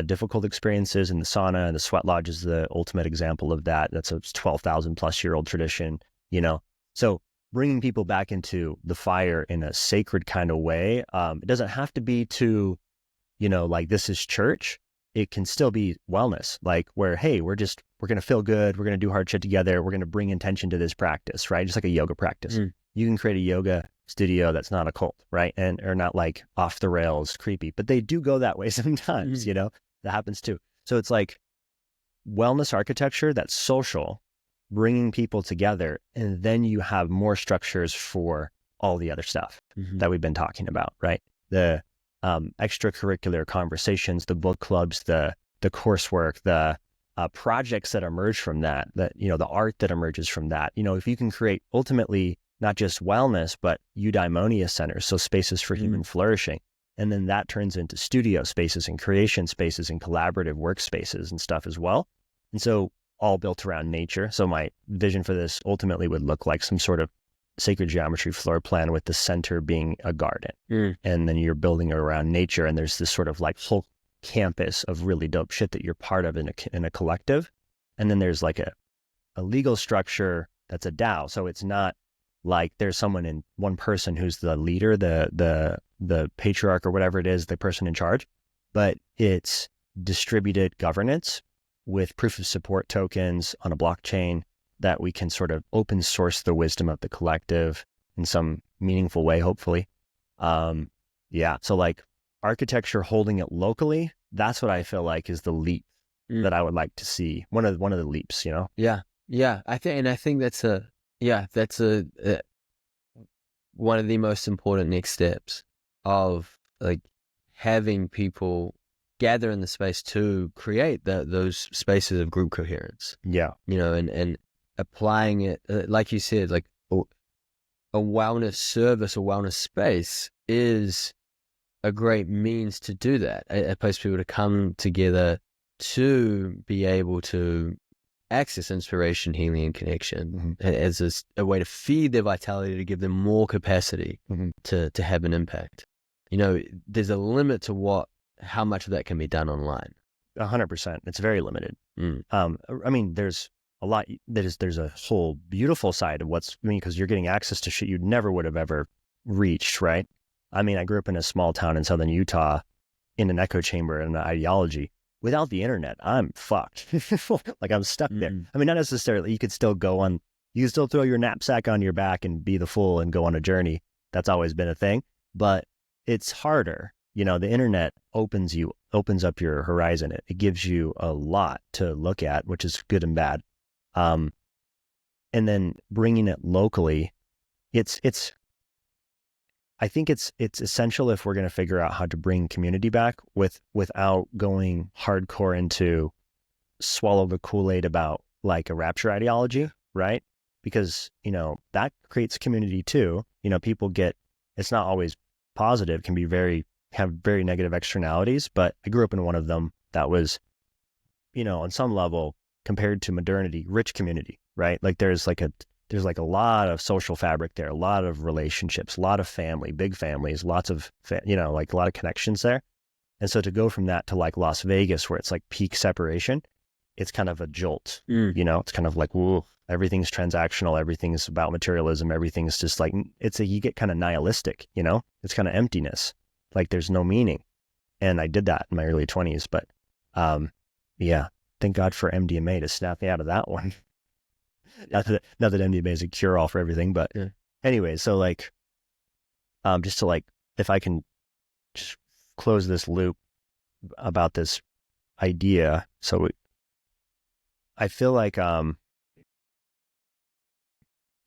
difficult experiences in the sauna, and the sweat lodge is the ultimate example of that. That's a 12,000 plus year old tradition, So bringing people back into the fire in a sacred kind of way. It doesn't have to be to, like this is church. It can still be wellness, like where, hey, we're going to feel good. We're going to do hard shit together. We're going to bring intention to this practice, right? Just like a yoga practice. You can create a yoga studio that's not a cult, right? And or not like off the rails, creepy, but they do go that way sometimes, that happens too. So it's like wellness architecture that's social, bringing people together, and then you have more structures for all the other stuff that we've been talking about, right? The extracurricular conversations, the book clubs, the coursework, the projects that emerge from that, the art that emerges from that. If you can create ultimately not just wellness, but eudaimonia centers, so spaces for human flourishing. And then that turns into studio spaces and creation spaces and collaborative workspaces and stuff as well. And so all built around nature. So my vision for this ultimately would look like some sort of sacred geometry floor plan with the center being a garden. And then you're building it around nature. And there's this sort of like whole campus of really dope shit that you're part of in a collective. And then there's like a legal structure that's a DAO. So it's not like there's one person who's the leader, the patriarch or whatever it is, the person in charge, but it's distributed governance with proof of support tokens on a blockchain that we can sort of open source the wisdom of the collective in some meaningful way, hopefully. So like architecture holding it locally, that's what I feel like is the leap that I would like to see. One of the leaps, you know? Yeah. I think that's one of the most important next steps of like having people gather in the space to create those spaces of group coherence. Yeah. You know, and applying it, like you said, like a wellness service or wellness space is a great means to do that. A place for people to come together to be able to access inspiration, healing, and connection as a way to feed their vitality, to give them more capacity to have an impact. You know, there's a limit to how much of that can be done online. 100%. It's very limited. I mean, there's a lot. There's a whole beautiful side of because you're getting access to shit you never would have ever reached, right? I mean, I grew up in a small town in southern Utah in an echo chamber and an ideology. Without the internet, I'm fucked. Like I'm stuck there. I mean, not necessarily. You could still throw your knapsack on your back and be the fool and go on a journey. That's always been a thing, but it's harder. You know, the internet opens up your horizon. It gives you a lot to look at, which is good and bad. And then bringing it locally, I think it's essential if we're going to figure out how to bring community back without going hardcore into swallow the Kool-Aid about like a rapture ideology, right? Because, you know, that creates community too. You know, it's not always positive, can have very negative externalities, but I grew up in one of them that was, you know, on some level compared to modernity, rich community, right? Like there's like a lot of social fabric there, a lot of relationships, a lot of family, big families, lots of, like a lot of connections there. And so to go from that to like Las Vegas, where it's like peak separation, it's kind of a jolt, you know, it's kind of like, whoa, everything's transactional. Everything's about materialism. Everything's just like, you get kind of nihilistic, you know, it's kind of emptiness. Like there's no meaning. And I did that in my early 20s, but, thank God for MDMA to snap me out of that one. Not that MDMA is a cure-all for everything, but anyway, so like, just to like, if I can just close this loop about this idea. So I feel like,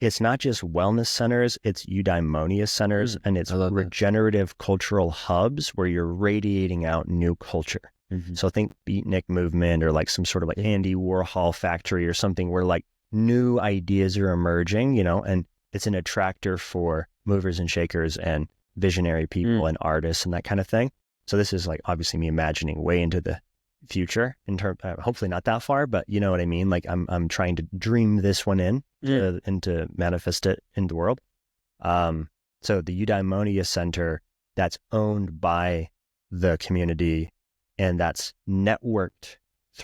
it's not just wellness centers, it's eudaimonia centers, and it's regenerative cultural hubs where you're radiating out new culture. So think beatnik movement or like some sort of like Andy Warhol factory or something where like new ideas are emerging, you know, and it's an attractor for movers and shakers and visionary people and artists and that kind of thing. So this is like obviously me imagining way into the future in terms, hopefully not that far, but you know what I mean? Like I'm trying to dream this one in and to manifest it in the world. So the Eudaimonia Center that's owned by the community and that's networked.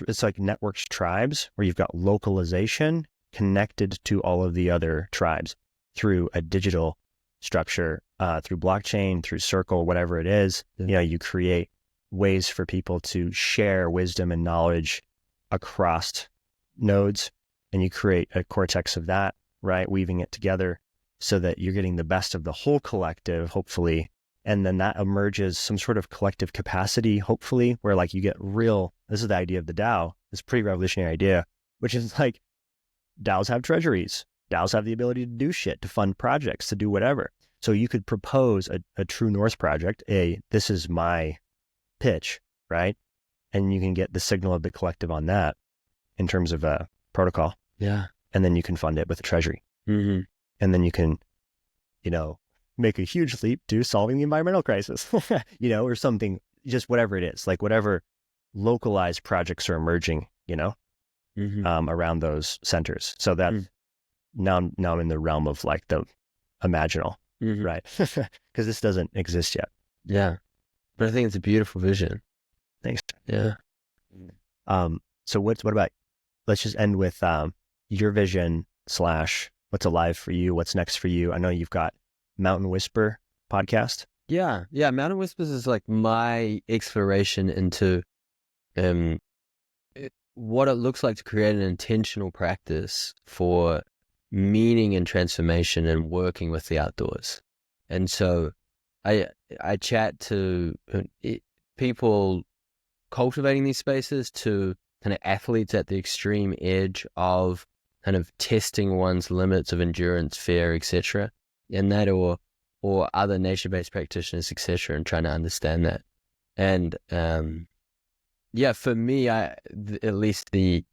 It's like networked tribes where you've got localization connected to all of the other tribes through a digital structure, through blockchain, through Circle, whatever it is. You know, you create ways for people to share wisdom and knowledge across nodes, and you create a cortex of that, right? Weaving it together so that you're getting the best of the whole collective, hopefully. And then that emerges some sort of collective capacity, hopefully, where like you get this is the idea of the DAO, this pretty revolutionary idea, which is like DAOs have treasuries. DAOs have the ability to do shit, to fund projects, to do whatever. So you could propose a True North project, this is my pitch, right? And you can get the signal of the collective on that in terms of a protocol. Yeah. And then you can fund it with a treasury. And then you can, you know, make a huge leap to solving the environmental crisis, you know, or something, just whatever it is, like whatever localized projects are emerging, you know, around those centers. So that now I'm in the realm of like the imaginal, right? Because this doesn't exist yet. Yeah. But I think it's a beautiful vision. Thanks. Yeah. So what about, let's just end with your vision / what's alive for you, what's next for you. I know you've got Mountain Whisper podcast. Yeah. Mountain Whispers is like my exploration into what it looks like to create an intentional practice for meaning and transformation and working with the outdoors. And so I chat to people cultivating these spaces, to kind of athletes at the extreme edge of kind of testing one's limits of endurance, fear, etc., and that, or other nature-based practitioners, etc., and trying to understand that. And yeah, for me, at least the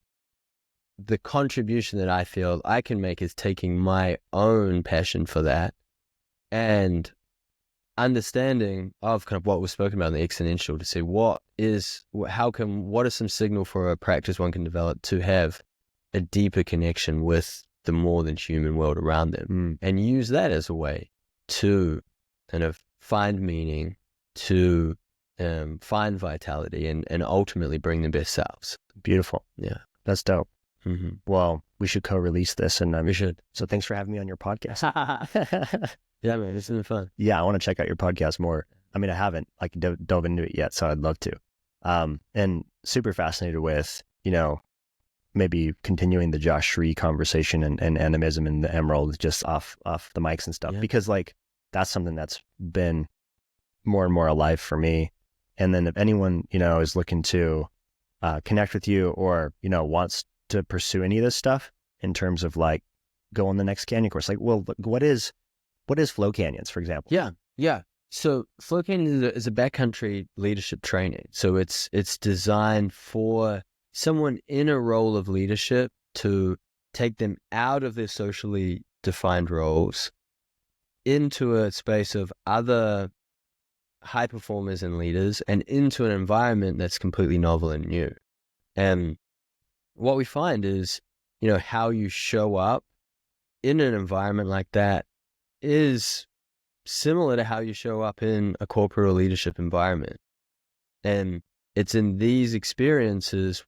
contribution that I feel I can make is taking my own passion for that and understanding of kind of what was spoken about in the exponential, to see what is some signal for a practice one can develop to have a deeper connection with the more than human world around them, and use that as a way to kind of find meaning, to find vitality, and ultimately bring their best selves. Beautiful. Yeah. That's dope. Mm-hmm. Well, we should co-release this, and We should. so thanks for having me on your podcast. Yeah, man, it's been fun. Yeah, I want to check out your podcast more. I mean, I haven't like dove into it yet, so I'd love to. And super fascinated with, maybe continuing the Josh Shree conversation and animism and the emerald just off the mics and stuff, because like that's something that's been more and more alive for me. And then if anyone, is looking to connect with you, or, wants to pursue any of this stuff in terms of like go on the next canyon course, like, well, what is Flow Canyons, for example? Yeah. So Flow Canyon is a backcountry leadership training. So it's designed for someone in a role of leadership to take them out of their socially defined roles into a space of other high performers and leaders, and into an environment that's completely novel and new. And what we find is, how you show up in an environment like that is similar to how you show up in a corporate or leadership environment. And it's in these experiences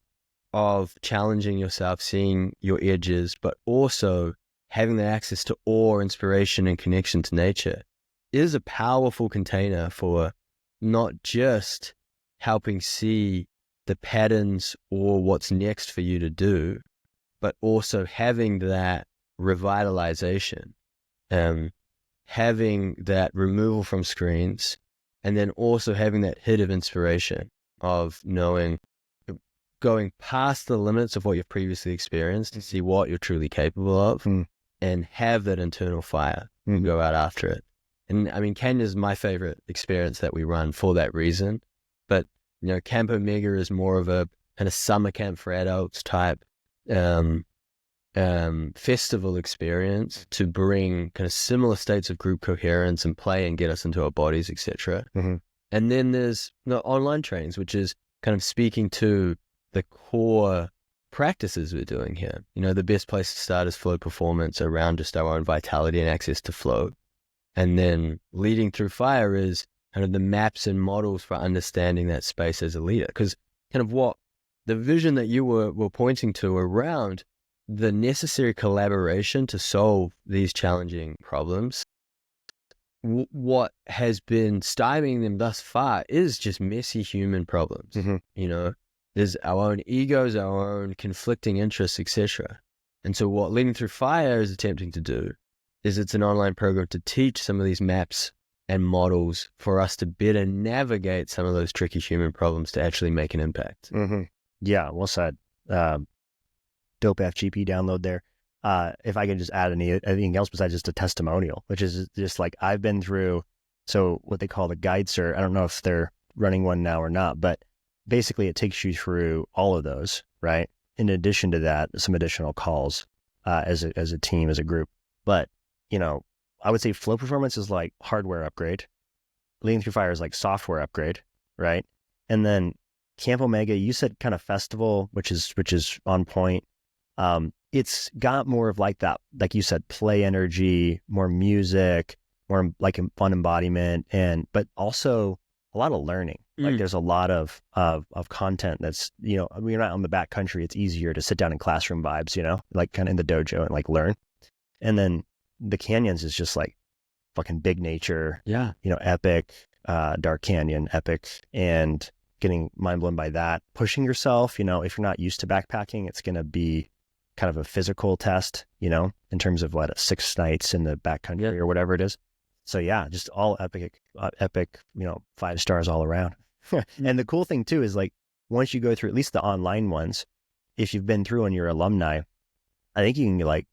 of challenging yourself, seeing your edges, but also having the access to awe, inspiration, and connection to nature is a powerful container for not just helping see the patterns or what's next for you to do, but also having that revitalization, having that removal from screens, and then also having that hit of inspiration of knowing, going past the limits of what you've previously experienced to see what you're truly capable of, and have that internal fire and go out after it. And I mean, Kenya is my favorite experience that we run for that reason. But, Camp Omega is more of a kind of summer camp for adults type festival experience to bring kind of similar states of group coherence and play and get us into our bodies, etc. And then there's online trainings, which is kind of speaking to the core practices we're doing here. The best place to start is flow performance around just our own vitality and access to flow. And then leading through fire is kind of the maps and models for understanding that space as a leader. Because kind of what the vision that you were pointing to around the necessary collaboration to solve these challenging problems, what has been stymieing them thus far is just messy human problems. There's our own egos, our own conflicting interests, etc. And so what Leading Through Fire is attempting to do is it's an online program to teach some of these maps and models for us to better navigate some of those tricky human problems to actually make an impact. Yeah, well said. Dope FGP download there. If I can just add anything else besides just a testimonial, which is just like I've been through, so what they call the guide cert. I don't know if they're running one now or not, but basically it takes you through all of those, right? In addition to that, some additional calls as a team, as a group. But, I would say flow performance is like hardware upgrade. Leading Through Fire is like software upgrade, right? And then Camp Omega, you said kind of festival, which is on point. It's got more of like that, like you said, play energy, more music, more like fun embodiment, but also a lot of learning. Like there's a lot of content that's, when you're not on the back country, it's easier to sit down in classroom vibes, like kind of in the dojo and like learn. And then the canyons is just like fucking big nature, epic, Dark Canyon, epic. And getting mind blown by that. Pushing yourself, if you're not used to backpacking, it's going to be kind of a physical test, in terms of 6 nights in the backcountry or whatever it is. So yeah, just all epic, 5 stars all around. And the cool thing too is once you go through at least the online ones, if you've been through and you're alumni, I think you can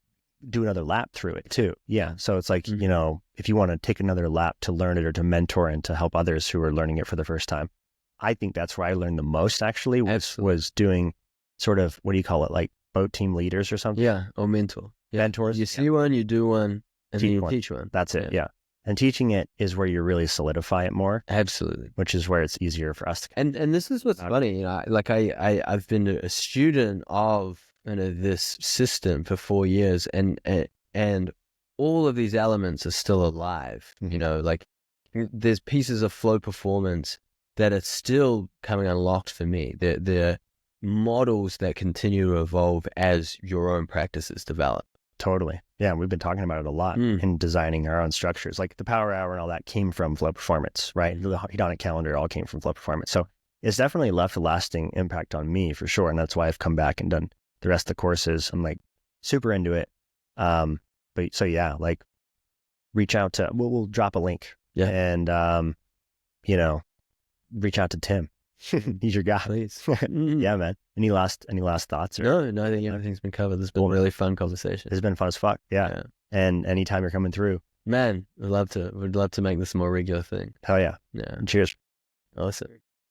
do another lap through it too. Yeah. So it's if you want to take another lap to learn it or to mentor and to help others who are learning it for the first time, I think that's where I learned the most actually was doing sort of, what do you call it? Boat team leaders or something? Yeah. Or mentor. Yeah. Mentors. You see one, you do one, and then you teach one. That's it. Yeah. And teaching it is where you really solidify it more. Absolutely. Which is where it's easier for us to. And this is what's funny. I've been a student of this system for 4 years, and all of these elements are still alive. There's pieces of flow performance that are still coming unlocked for me. They're models that continue to evolve as your own practices develop. Totally. Yeah. We've been talking about it a lot in designing our own structures. The Power Hour and all that came from flow performance, right? The hedonic calendar all came from flow performance. So it's definitely left a lasting impact on me for sure. And that's why I've come back and done the rest of the courses. I'm super into it. But so yeah, reach out to, we'll drop a link and, reach out to Tim. He's your guy. Please. Yeah, man. Any last thoughts? No, I think everything's been covered. This has been a really fun conversation. It's been fun as fuck. Yeah. And anytime you're coming through, man, we'd love to make this a more regular thing. Hell yeah. Yeah. Cheers. Awesome.